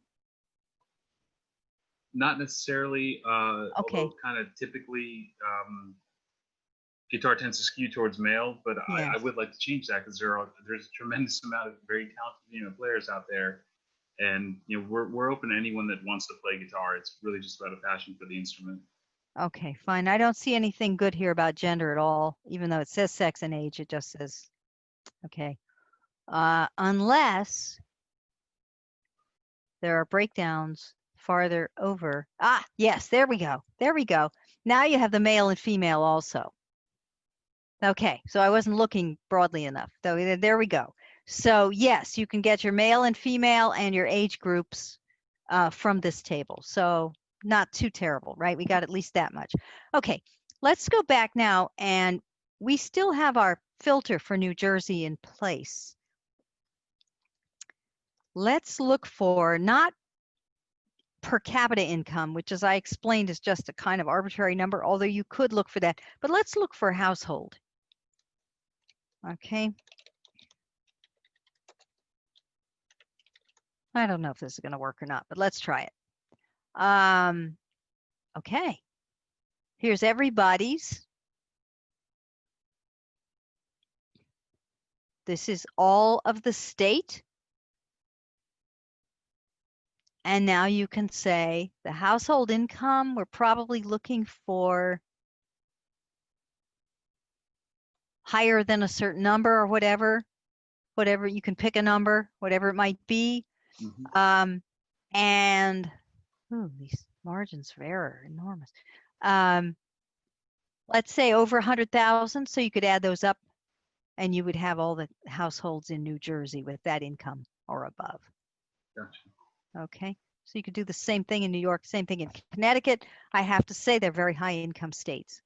Not necessarily, okay. Although kind of typically guitar tends to skew towards male, but yes. I would like to change that because there's a tremendous amount of very talented players out there, and we're open to anyone that wants to play guitar. It's really just about a passion for the instrument. Okay, fine. I don't see anything good here about gender at all, even though it says sex and age. It just says, okay, unless there are breakdowns farther over. Ah, yes, there we go. There we go. Now you have the male and female also. Okay, so I wasn't looking broadly enough. So there we go. So yes, you can get your male and female and your age groups from this table. So not too terrible, right? We got at least that much. Okay, let's go back now, and we still have our filter for New Jersey in place. Let's look for not per capita income, which, as I explained, is just a kind of arbitrary number, although you could look for that. But let's look for household. Okay. I don't know if this is going to work or not, but let's try it. Okay. Here's everybody's. This is all of the state. And now you can say the household income, we're probably looking for higher than a certain number or whatever you can pick a number, whatever it might be. Mm-hmm. And these margins for error are enormous. Let's say over 100,000, so you could add those up and you would have all the households in New Jersey with that income or above. Gotcha. Okay, so you could do the same thing in New York, same thing in Connecticut. I have to say they're very high income states,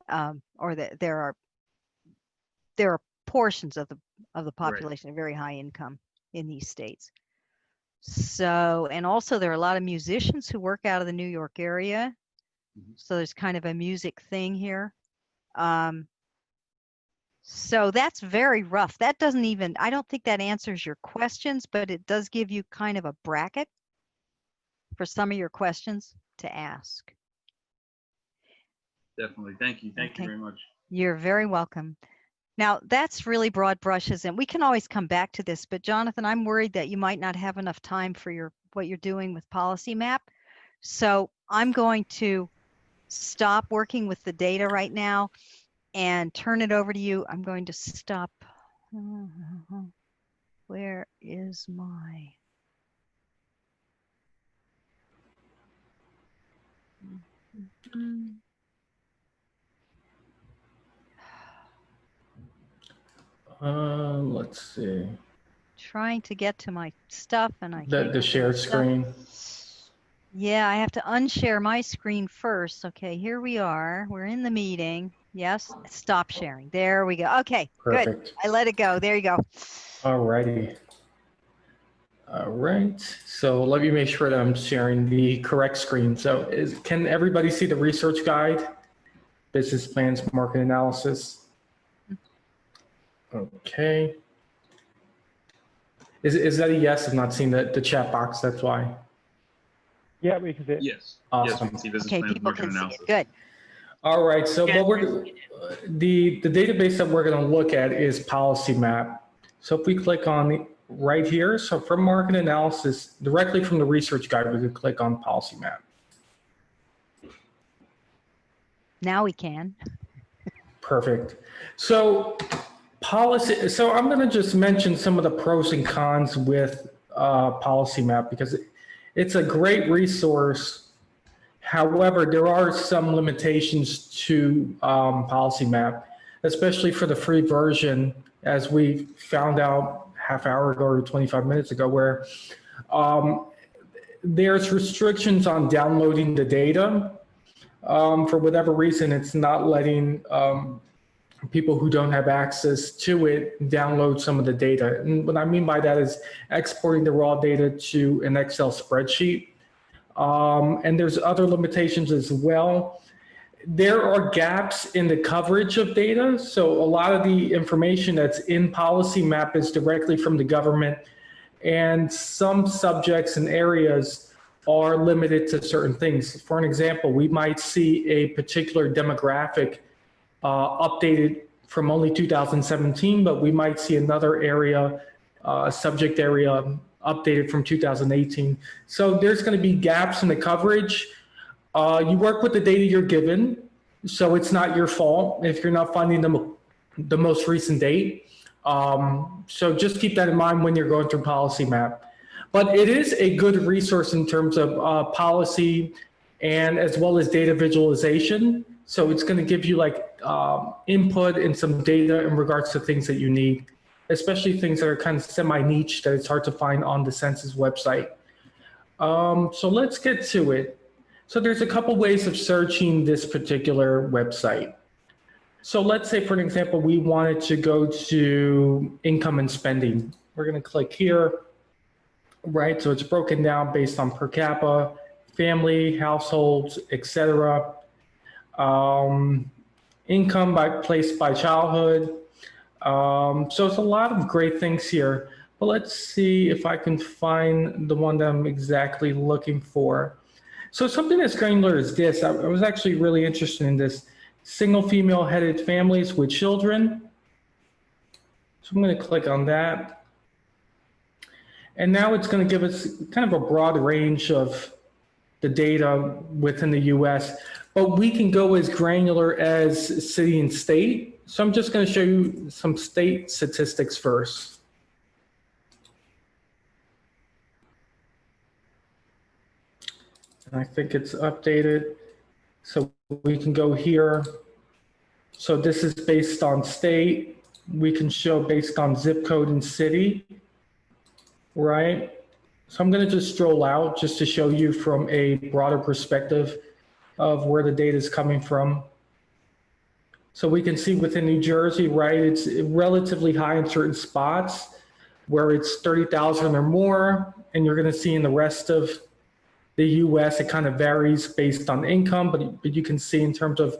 or that there are portions of the population are very high income in these states. So, and also there are a lot of musicians who work out of the New York area. So there's kind of a music thing here. So that's very rough. That doesn't even, I don't think that answers your questions, but it does give you kind of a bracket for some of your questions to ask. Definitely. Thank you. Thank you very much. You're very welcome. Now, that's really broad brushes, and we can always come back to this, but Jonathan, I'm worried that you might not have enough time for what you're doing with Policy Map. So I'm going to stop working with the data right now and turn it over to you. I'm going to stop. Where is my? Let's see. Trying to get to my stuff, and I can't. The share screen. Yeah, I have to unshare my screen first. Okay, here we are. We're in the meeting. Yes, stop sharing. There we go. Okay, Perfect. Good. I let it go. There you go. All righty. All right. So let me make sure that I'm sharing the correct screen. So can everybody see the research guide, business plans, market analysis? Okay. Is that a yes? I'm not seeing the chat box. That's why. Yeah, we can see it. Yes. Awesome. Yes, we can see business Okay, plans, people market can see analysis. it. Good. All right. So the database that we're going to look at is Policy Map. So if we click on right here, so from market analysis, directly from the research guide, we could click on Policy Map. Now we can. Perfect. So policy. So I'm going to just mention some of the pros and cons with Policy Map because it's a great resource. However, there are some limitations to Policy Map, especially for the free version, as we found out half hour ago or 25 minutes ago, where there's restrictions on downloading the data. For whatever reason, it's not letting people who don't have access to it download some of the data. And what I mean by that is exporting the raw data to an Excel spreadsheet. And there's other limitations as well. There are gaps in the coverage of data. So a lot of the information that's in Policy Map is directly from the government, and some subjects and areas are limited to certain things. For an example, we might see a particular demographic updated from only 2017, but we might see another area, subject area updated from 2018. So there's going to be gaps in the coverage. You work with the data you're given, so it's not your fault if you're not finding the most recent date. So just keep that in mind when you're going through Policy Map. But it is a good resource in terms of policy and as well as data visualization. So it's going to give you like input and some data in regards to things that you need, especially things that are kind of semi-niche that it's hard to find on the census website. So let's get to it. So there's a couple ways of searching this particular website. So let's say, for an example, we wanted to go to income and spending. We're going to click here, right? So it's broken down based on per capita, family, households, etc. Income placed by childhood. So it's a lot of great things here. But let's see if I can find the one that I'm exactly looking for. So something as granular as this, I was actually really interested in this. Single female headed families with children. So I'm going to click on that. And now it's going to give us kind of a broad range of the data within the US, but we can go as granular as city and state. So I'm just going to show you some state statistics first. And I think it's updated. So we can go here. So this is based on state. We can show based on zip code and city, right? So I'm going to just stroll out just to show you from a broader perspective of where the data is coming from. So we can see within New Jersey, right, it's relatively high in certain spots where it's 30,000 or more, and you're going to see in the rest of the US, it kind of varies based on income, but you can see in terms of,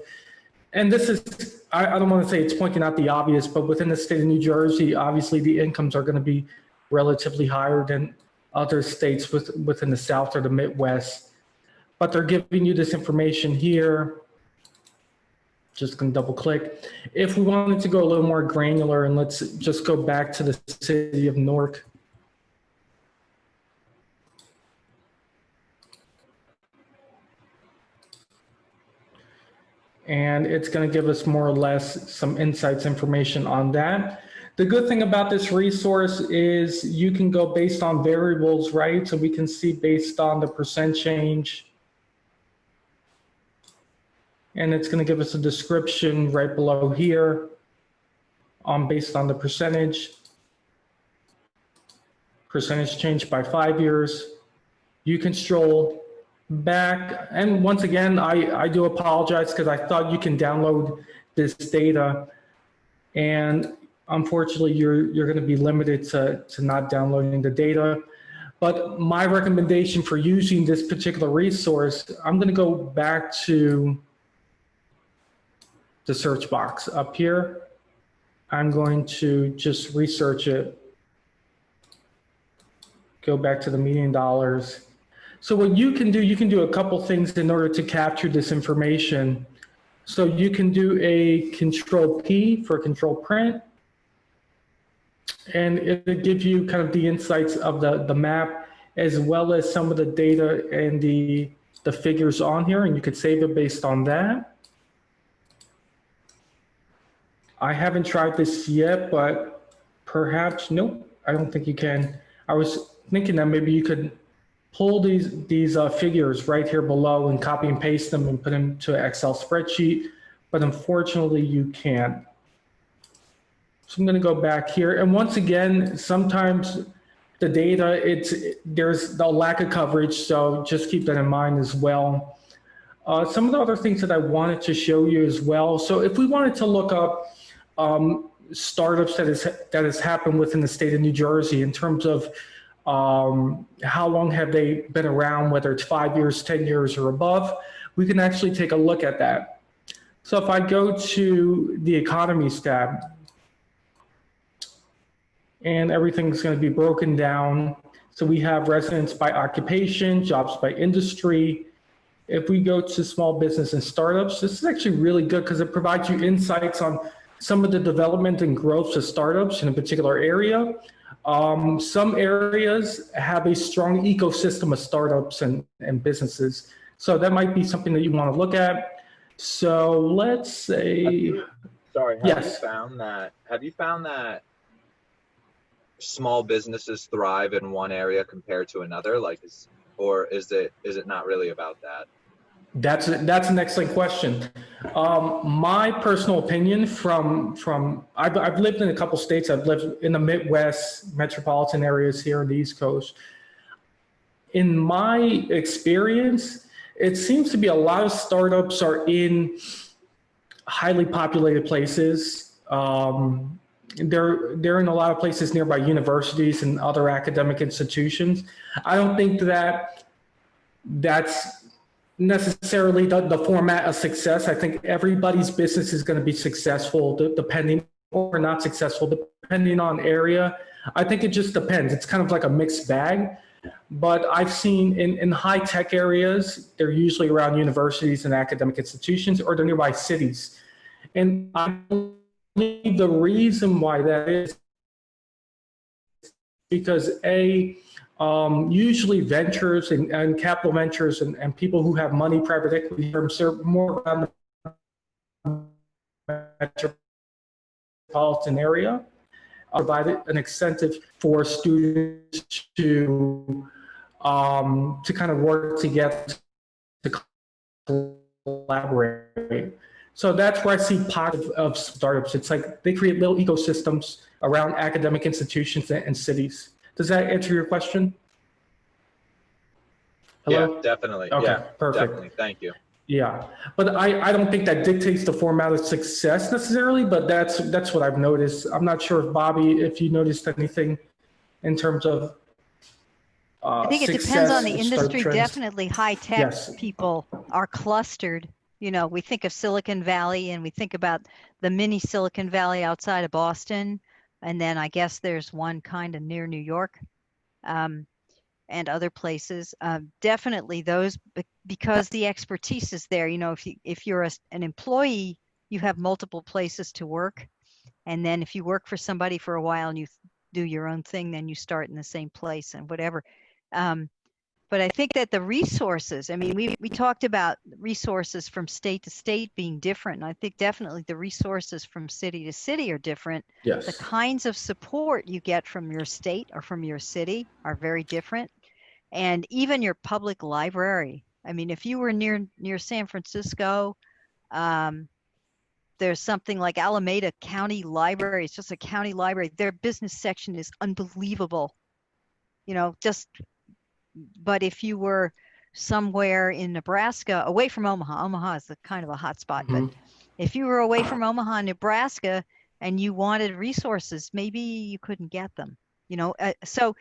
and this is, I don't want to say it's pointing out the obvious, but within the state of New Jersey, obviously the incomes are going to be relatively higher than other states within the South or the Midwest. But they're giving you this information here. Just going to double click. If we wanted to go a little more granular, and let's just go back to the city of Newark. And it's going to give us more or less some insights information on that. The good thing about this resource is you can go based on variables, right? So we can see based on the percent change. And it's going to give us a description right below here based on the percentage change by 5 years. You can stroll back. And once again, I do apologize because I thought you can download this data. And unfortunately, you're going to be limited to not downloading the data. But my recommendation for using this particular resource, I'm going to go back to the search box up here. I'm going to just research it. Go back to the median dollars. So what you can do a couple things in order to capture this information. So you can do a control P for control print. And it gives you kind of the insights of the map, as well as some of the data and the figures on here. And you could save it based on that. I haven't tried this yet, but perhaps, nope, I don't think you can. I was thinking that maybe you could pull these figures right here below and copy and paste them and put them to an Excel spreadsheet, but unfortunately you can't. So I'm going to go back here. And once again, sometimes the data, there's a lack of coverage, so just keep that in mind as well. Some of the other things that I wanted to show you as well. So if we wanted to look up startups that has happened within the state of New Jersey in terms of how long have they been around, whether it's 5 years, 10 years or above, we can actually take a look at that. So if I go to the economies tab, and everything's going to be broken down. So we have residents by occupation, jobs by industry. If we go to small business and startups, this is actually really good because it provides you insights on some of the development and growth of startups in a particular area. Some areas have a strong ecosystem of startups and businesses. So that might be something that you want to look at. So let's say, have you yes. Have you found that small businesses thrive in one area compared to another? Like, or is it not really about that? That's an excellent question. My personal opinion I've lived in a couple states. I've lived in the Midwest metropolitan areas here on the East Coast. In my experience, it seems to be a lot of startups are in highly populated places. They're in a lot of places nearby universities and other academic institutions. I don't think that's necessarily the format of success. I think everybody's business is going to be successful depending or not successful depending on area. I think it just depends. It's kind of like a mixed bag. But I've seen in high tech areas, they're usually around universities and academic institutions, or they're nearby cities. And I believe the reason why that is because usually ventures and capital ventures and people who have money, private equity firms, they're more around the metropolitan area, provide an incentive for students to kind of work together to collaborate. So that's where I see pockets of startups. It's like they create little ecosystems around academic institutions and cities. Does that answer your question? Hello? Yeah, definitely. Okay, Yeah, perfect. definitely. Thank you. Yeah, but I don't think that dictates the format of success necessarily, but that's what I've noticed. I'm not sure if Bobby, if you noticed anything in terms of I think it depends on the industry. Definitely high tech people are clustered. You know, we think of Silicon Valley and we think about the mini Silicon Valley outside of Boston. And then I guess there's one kind of near New York and other places. Definitely those, because the expertise is there. You know, if you're an employee, you have multiple places to work. And then if you work for somebody for a while and you do your own thing, then you start in the same place and whatever. But I think that the resources, I mean, we talked about resources from state to state being different. And I think definitely the resources from city to city are different. Yes. The kinds of support you get from your state or from your city are very different. And even your public library. I mean, if you were near San Francisco, there's something like Alameda County Library. It's just a county library. Their business section is unbelievable. You know, but if you were somewhere in Nebraska, away from Omaha, Omaha is kind of a hot spot, but if you were away from Omaha, Nebraska, and you wanted resources, maybe you couldn't get them, you know? So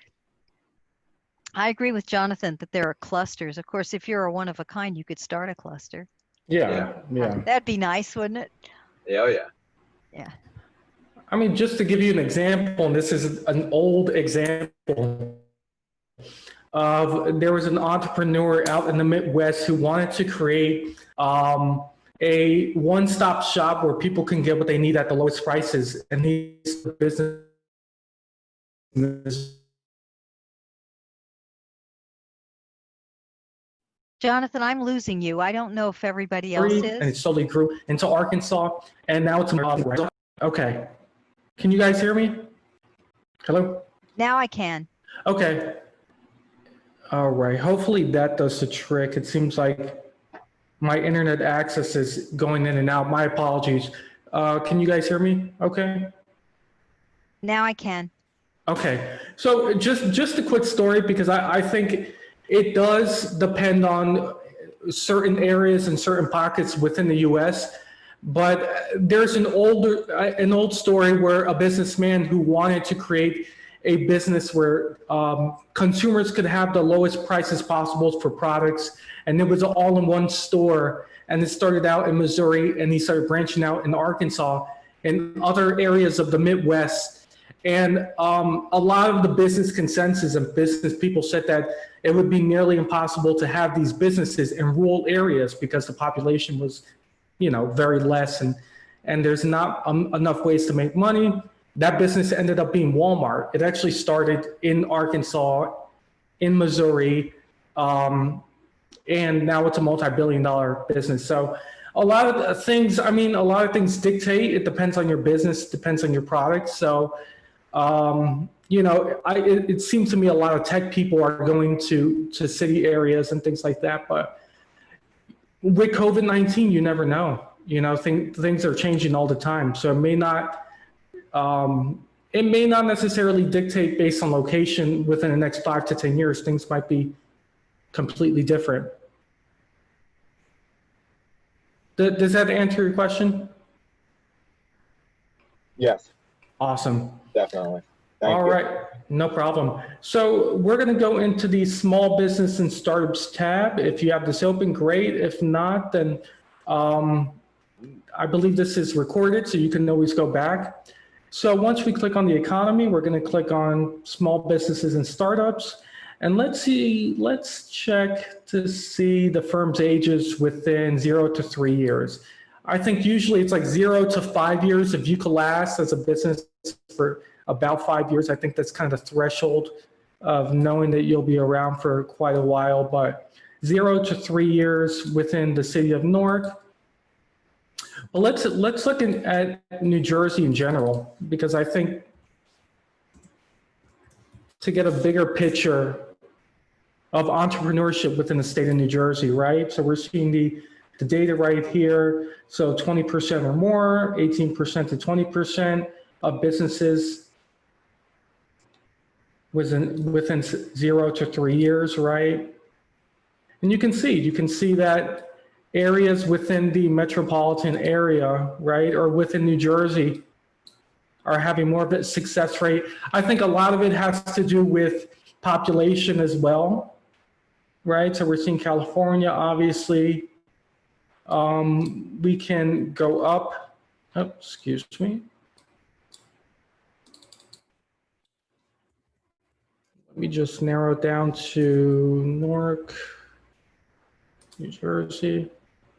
I agree with Jonathan that there are clusters. Of course, if you're a one of a kind, you could start a cluster. Yeah. That'd be nice, wouldn't it? Yeah, oh yeah. Yeah. I mean, just to give you an example, and this is an old example, there was an entrepreneur out in the Midwest who wanted to create a one-stop shop where people can get what they need at the lowest prices, and he's a business. Jonathan, I'm losing you. I don't know if everybody else is. And it slowly grew into Arkansas, and now it's okay. Can you guys hear me? Hello? Now I can. Okay. All right. Hopefully that does the trick. It seems like my internet access is going in and out. My apologies. Can you guys hear me? Okay. Now I can. Okay. So just a quick story, because I think it does depend on certain areas and certain pockets within the U.S. But there's an old story where a businessman who wanted to create a business where consumers could have the lowest prices possible for products, and it was an all-in-one store. And it started out in Missouri, and he started branching out in Arkansas and other areas of the Midwest. And a lot of the business consensus and business people said that it would be nearly impossible to have these businesses in rural areas because the population was, you know, very less, and there's not enough ways to make money. That business ended up being Walmart. It actually started in Arkansas, in Missouri, and now it's a multi-billion-dollar business. So a lot of things, I mean, a lot of things dictate. It depends on your business, depends on your product. So, you know, it seems to me a lot of tech people are going to city areas and things like that. But with COVID-19, you never know. You know, things are changing all the time. So it may not necessarily dictate based on location within the next 5 to 10 years. Things might be completely different. Does that answer your question? Yes. Awesome. Definitely. Thank you. All right, no problem. So we're going to go into the small business and startups tab. If you have this open, great. If not, then I believe this is recorded, so you can always go back. So once we click on the economy, we're going to click on small businesses and startups. And let's check to see the firm's ages within 0 to 3 years. I think usually it's like 0 to 5 years. If you can last as a business for about 5 years, I think that's kind of the threshold of knowing that you'll be around for quite a while. But 0 to 3 years within the city of Newark. Well, let's look at New Jersey in general, because I think to get a bigger picture of entrepreneurship within the state of New Jersey, right? So we're seeing the the data right here. So 20% or more, 18% to 20% of businesses within 0 to 3 years, right? And you can see that areas within the metropolitan area, right, or within New Jersey are having more of a success rate. I think a lot of it has to do with population as well, right? So we're seeing California, obviously. We can go up, oh, excuse me. Let me just narrow it down to Newark, New Jersey.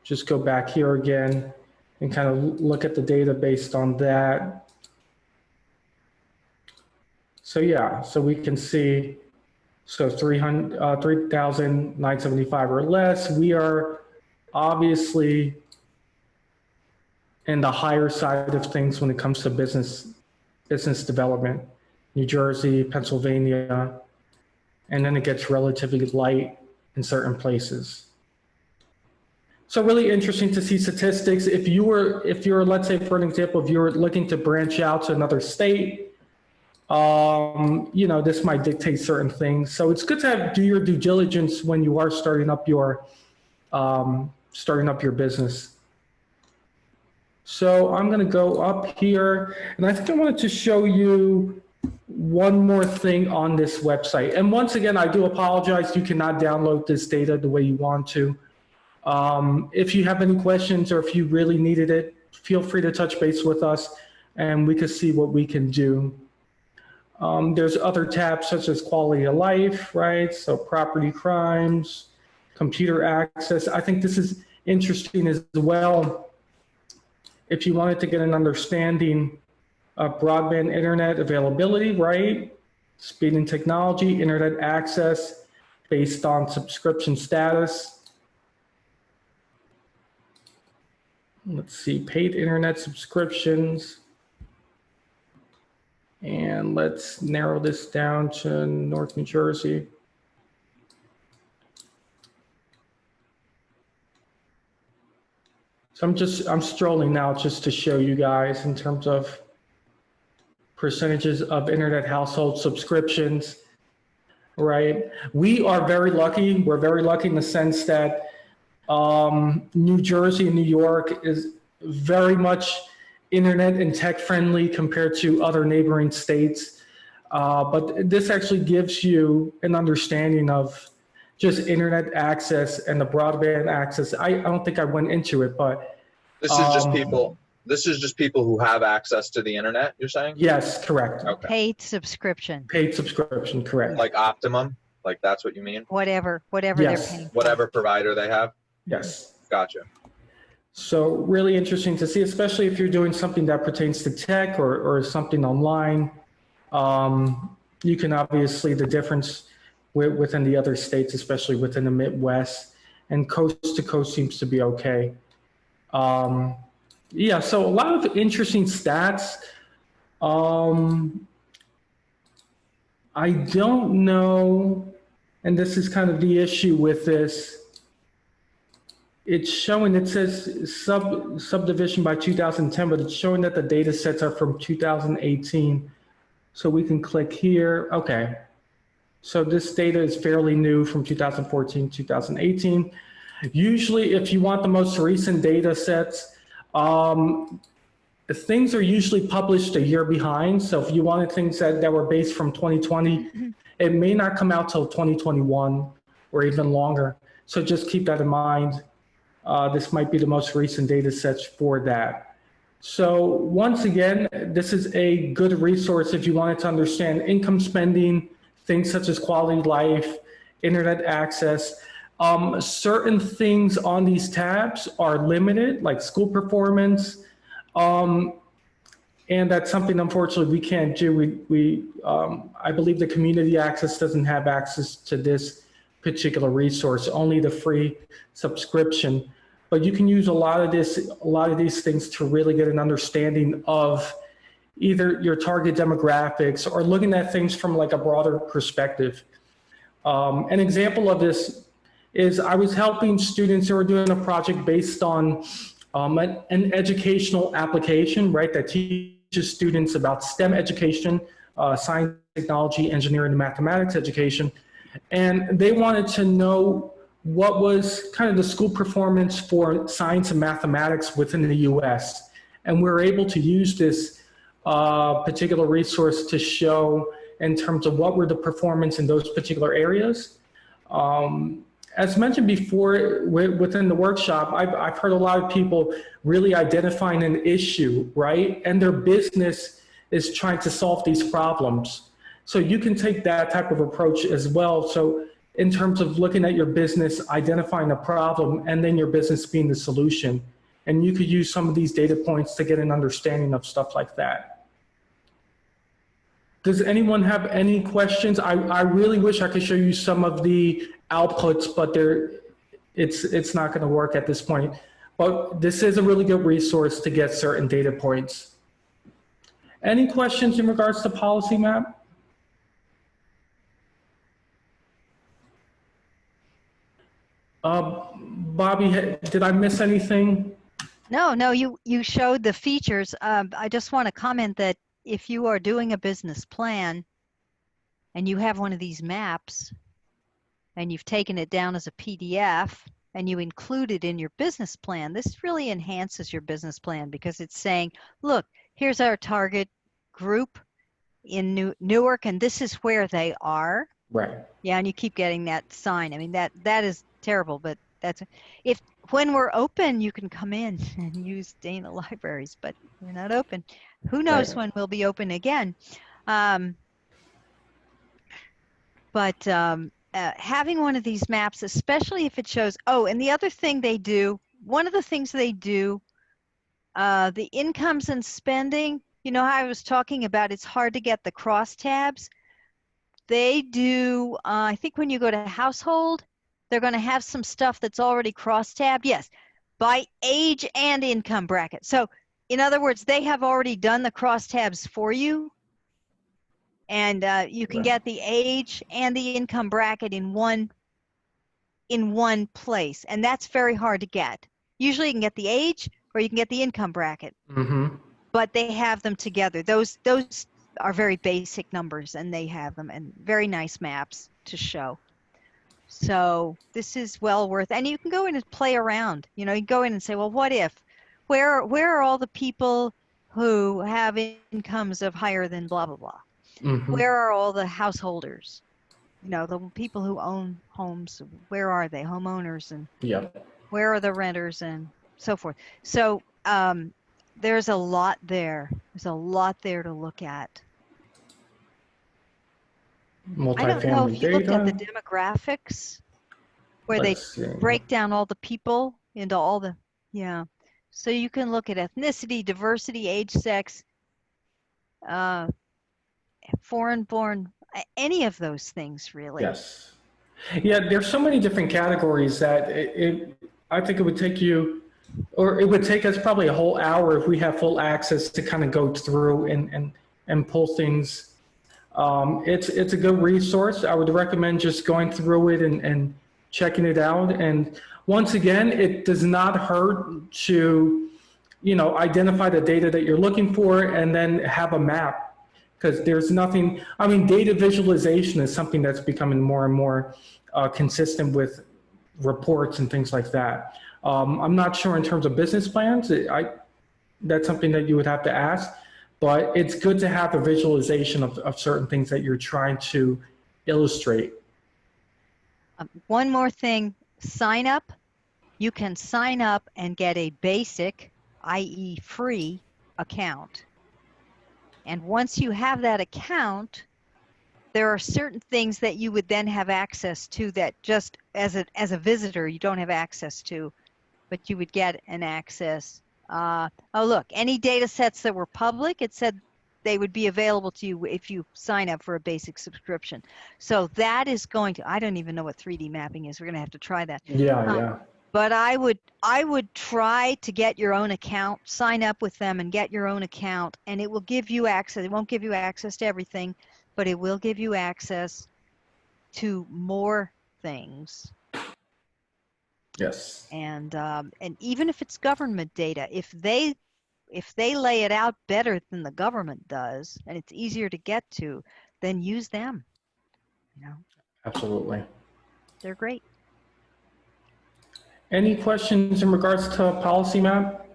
Just go back here again and kind of look at the data based on that. So yeah, so we can see, so 3,975 or less, we are obviously in the higher side of things when it comes to business development. New Jersey, Pennsylvania, and then it gets relatively light in certain places. So really interesting to see statistics. If you're, let's say for an example, if you're looking to branch out to another state, you know, this might dictate certain things. So it's good to do your due diligence when you are starting up your business. So I'm going to go up here, and I think I wanted to show you one more thing on this website. And once again, I do apologize, you cannot download this data the way you want to. If you have any questions or if you really needed it, feel free to touch base with us and we can see what we can do. There's other tabs such as quality of life, right? So property crimes, computer access. I think this is interesting as well. If you wanted to get an understanding of broadband internet availability, right? Speed and technology, internet access based on subscription status. Let's see, paid internet subscriptions. And let's narrow this down to North New Jersey. So I'm strolling now just to show you guys in terms of percentages of internet household subscriptions, right? We are very lucky. We're very lucky in the sense that New Jersey and New York is very much internet and tech friendly compared to other neighboring states. But this actually gives you an understanding of just internet access and the broadband access. I don't think I went into it, but this is just people. This is just people who have access to the internet. You're saying? Yes, correct. Okay. Paid subscription. Paid subscription, correct. Like Optimum, like that's what you mean? Whatever yes. They're paying. Whatever provider they have. Yes. Gotcha. So really interesting to see, especially if you're doing something that pertains to tech or something online. You can obviously the difference within the other states, especially within the Midwest, and coast to coast seems to be okay. Yeah, so a lot of interesting stats. I don't know, and this is kind of the issue with this. It's showing, it says subdivision by 2010, but it's showing that the data sets are from 2018. So we can click here. Okay. So this data is fairly new from 2014, 2018. Usually, if you want the most recent data sets, things are usually published a year behind. So if you wanted things that were based from 2020, it may not come out till 2021 or even longer. So just keep that in mind. This might be the most recent data sets for that. So once again, this is a good resource if you wanted to understand income spending, things such as quality of life, internet access. Certain things on these tabs are limited, like school performance, and that's something unfortunately we can't do. I believe the community access doesn't have access to this particular resource, only the free subscription. But you can use a lot of these things to really get an understanding of either your target demographics or looking at things from like a broader perspective. An example of this is I was helping students who were doing a project based on an educational application, right, that teaches students about STEM education, science, technology, engineering, and mathematics education. And they wanted to know what was kind of the school performance for science and mathematics within the US. And we were able to use this particular resource to show in terms of what were the performance in those particular areas. As mentioned before within the workshop, I've heard a lot of people really identifying an issue, right? And their business is trying to solve these problems. So you can take that type of approach as well. So in terms of looking at your business, identifying a problem, and then your business being the solution. And you could use some of these data points to get an understanding of stuff like that. Does anyone have any questions? I really wish I could show you some of the outputs, but it's not going to work at this point. But this is a really good resource to get certain data points. Any questions in regards to policy map? Bobby, did I miss anything? No, you showed the features. I just want to comment that if you are doing a business plan and you have one of these maps and you've taken it down as a PDF and you include it in your business plan, this really enhances your business plan because it's saying, look, here's our target group in Newark and this is where they are. Right. Yeah, and you keep getting that sign. I mean, that is terrible, but that's when we're open, you can come in and use Dana Libraries, but we're not open. Who knows when we'll be open again? Having one of these maps, especially if it shows, and the other thing they do, one of the things they do, the incomes and spending, you know how I was talking about it's hard to get the crosstabs? They do, I think when you go to household, they're going to have some stuff that's already cross-tabbed. Yes, by age and income bracket. So in other words, they have already done the crosstabs for you. And you can get the age and the income bracket in one place. And that's very hard to get. Usually you can get the age or you can get the income bracket. Mm-hmm. But they have them together. Those are very basic numbers and they have them and very nice maps to show. So this is well worth, and you can go in and play around. You know, you go in and say, well, what if, where are all the people who have incomes of higher than blah, blah, blah? Mm-hmm. Where are all the householders? You know, the people who own homes, where are they? Homeowners, and where are the renters and so forth. So there's a lot there. There's a lot there to look at. I don't know if you looked at the demographics where they break down all the people into all the, So you can look at ethnicity, diversity, age, sex, foreign born, any of those things really. Yes. Yeah, there's so many different categories that I think it would take you, or it would take us probably a whole hour if we have full access to kind of go through and pull things. It's a good resource. I would recommend just going through it and checking it out. And once again, it does not hurt to, identify the data that you're looking for and then have a map, because there's nothing, data visualization is something that's becoming more and more consistent with reports and things like that. I'm not sure in terms of business plans, that's something that you would have to ask. But it's good to have a visualization of certain things that you're trying to illustrate. One more thing, sign up. You can sign up and get a basic, i.e. free account. And once you have that account, there are certain things that you would then have access to that just as a visitor you don't have access to, but you would get an access. Look, any data sets that were public, it said they would be available to you if you sign up for a basic subscription. So that is going to, I don't even know what 3D mapping is. We're going to have to try that. Yeah. But I would try to get your own account, sign up with them and get your own account, and it will give you access. It won't give you access to everything, but it will give you access to more things. Yes. And even if it's government data, if they lay it out better than the government does, and it's easier to get to, then use them. You know, Absolutely. they're great. Any questions in regards to policy map?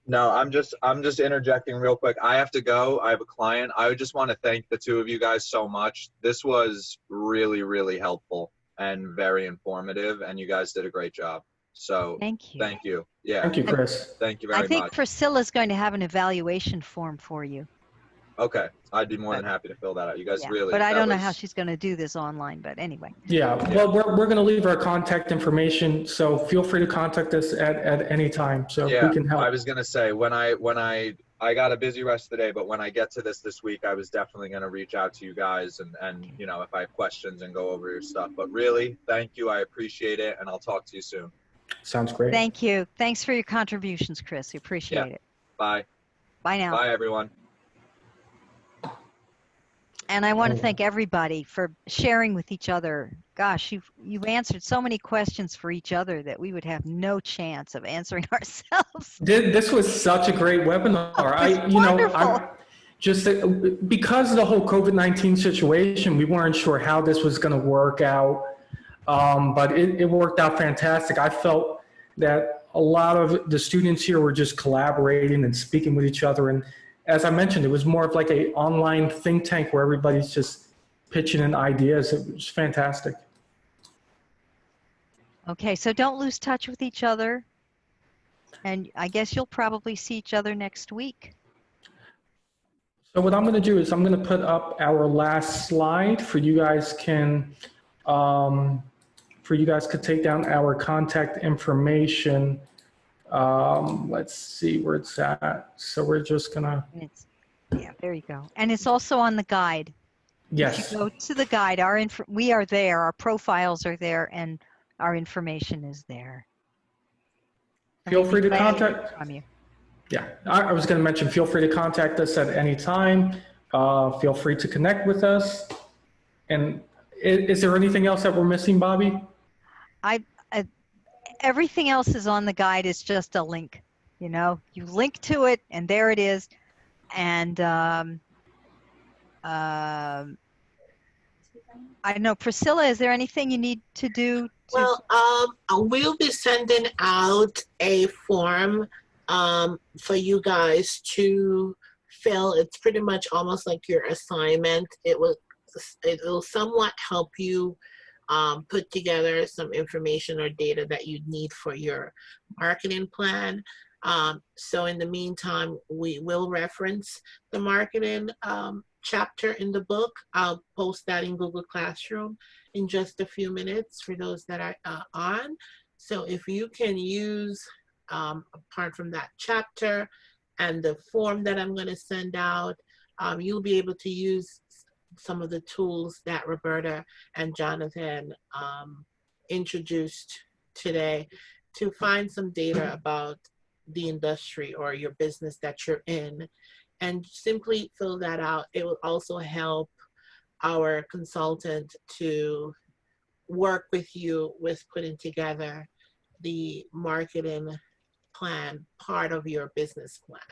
No, I'm just interjecting real quick. I have to go. I have a client. I would just want to thank the two of you guys so much. This was really, really helpful and very informative, and you guys did a great job. So Thank you. thank you. Yeah. Thank you, Chris. Thank you I very think much. Priscilla's going to have an evaluation form for you. Okay. I'd be more than happy to fill that out. You guys Yeah, really. but I that don't know how was- she's going to do this online, but anyway. Yeah, well, we're going to leave our contact information, so feel free to contact us at any time, so Yeah, we can help. I was gonna say when I got a busy rest of the day, but when I get to this week, I was definitely gonna reach out to you guys and you know, if I have questions and go over your stuff. But really, thank you. I appreciate it, and I'll talk to you soon. Sounds great. Thank you. Thanks for your contributions, Chris. We appreciate it. Bye. Bye now. Bye, everyone. And I want to thank everybody for sharing with each other. Gosh, you've answered so many questions for each other that we would have no chance of answering ourselves. This was such a great webinar. I just because of the whole COVID-19 situation, we weren't sure how this was going to work out, but it worked out fantastic. I felt that a lot of the students here were just collaborating and speaking with each other, and as I mentioned, it was more of like an online think tank where everybody's just pitching in ideas. It was fantastic. Okay, so don't lose touch with each other. And I guess you'll probably see each other next week. So what I'm going to do is I'm going to put up our last slide for you guys can take down our contact information. Let's see where it's at. So we're just gonna. Yeah, there you go. And it's also on the guide. Yes. If you go to the guide, we are there. Our profiles are there, and our information is there. Feel free to contact. From you. Yeah, I was going to mention. Feel free to contact us at any time. Feel free to connect with us. And is there anything else that we're missing, Bobby? Everything else is on the guide. It's just a link. You know, you link to it, and there it is. And I know, Priscilla, is there anything you need to do? Well, we'll be sending out a form for you guys to fill. It's pretty much almost like your assignment. It will somewhat help you put together some information or data that you need for your marketing plan. So in the meantime, we will reference the marketing chapter in the book. I'll post that in Google Classroom in just a few minutes for those that are on. So if you can use, apart from that chapter and the form that I'm going to send out, you'll be able to use some of the tools that Roberta and Jonathan introduced today to find some data about the industry or your business that you're in, and simply fill that out. It will also help our consultant to work with you with putting together the marketing plan, part of your business plan.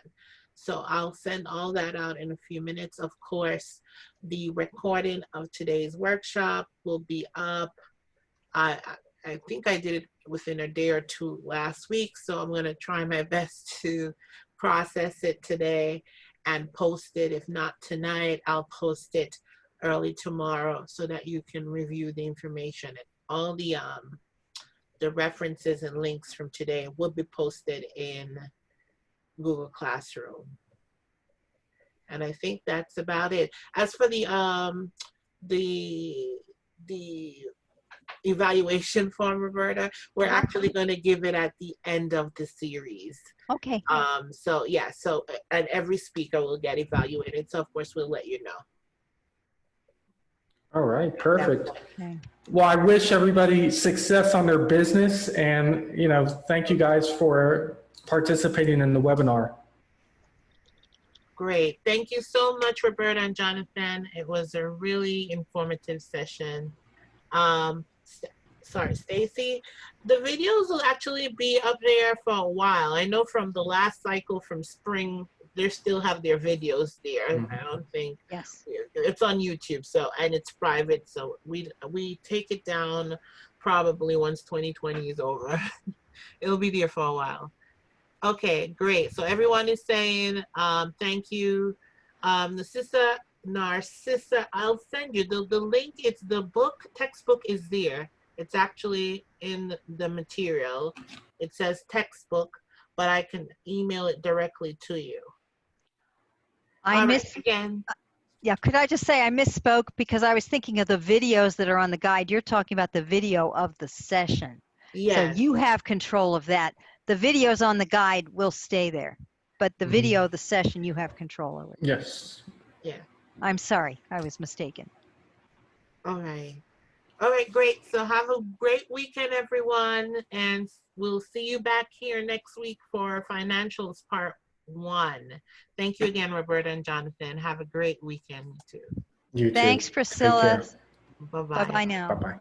So I'll send all that out in a few minutes. Of course, the recording of today's workshop will be up. I think I did it within a day or two last week, so I'm going to try my best to process it today and post it. If not tonight, I'll post it early tomorrow so that you can review the information. And all the references and links from today will be posted in Google Classroom. And I think that's about it. As for the evaluation form, Roberta, we're actually going to give it at the end of the series. Okay. So yeah, and every speaker will get evaluated. So of course we'll let you know. All right, perfect. Okay. Well, I wish everybody success on their business, and thank you guys for participating in the webinar. Great. Thank you so much, Roberta and Jonathan. It was a really informative session. sorry, Stacy. The videos will actually be up there for a while. I know from the last cycle from spring, they still have their videos there. I don't think it's on YouTube. So, and it's private. So we take it down probably once 2020 is over. It'll be there for a while. Okay, great. So everyone is saying thank you. The sister Narcissa, I'll send you the link. It's the book, textbook is there. It's actually in the material. It says textbook, but I can email it directly to you. Again. Yeah, could I just say I misspoke because I was thinking of the videos that are on the guide. You're talking about the video of the session. Yes. So you have control of that. The videos on the guide will stay there, but the video of the session you have control over. Yes. Yeah. I'm sorry, I was mistaken. All right. All right, great. So have a great weekend, everyone. And we'll see you back here next week for financials part 1. Thank you again, Roberta and Jonathan. Have a great weekend, too. You too. Thanks, Priscilla. Take care. Bye-bye. Bye-bye now. Bye-bye.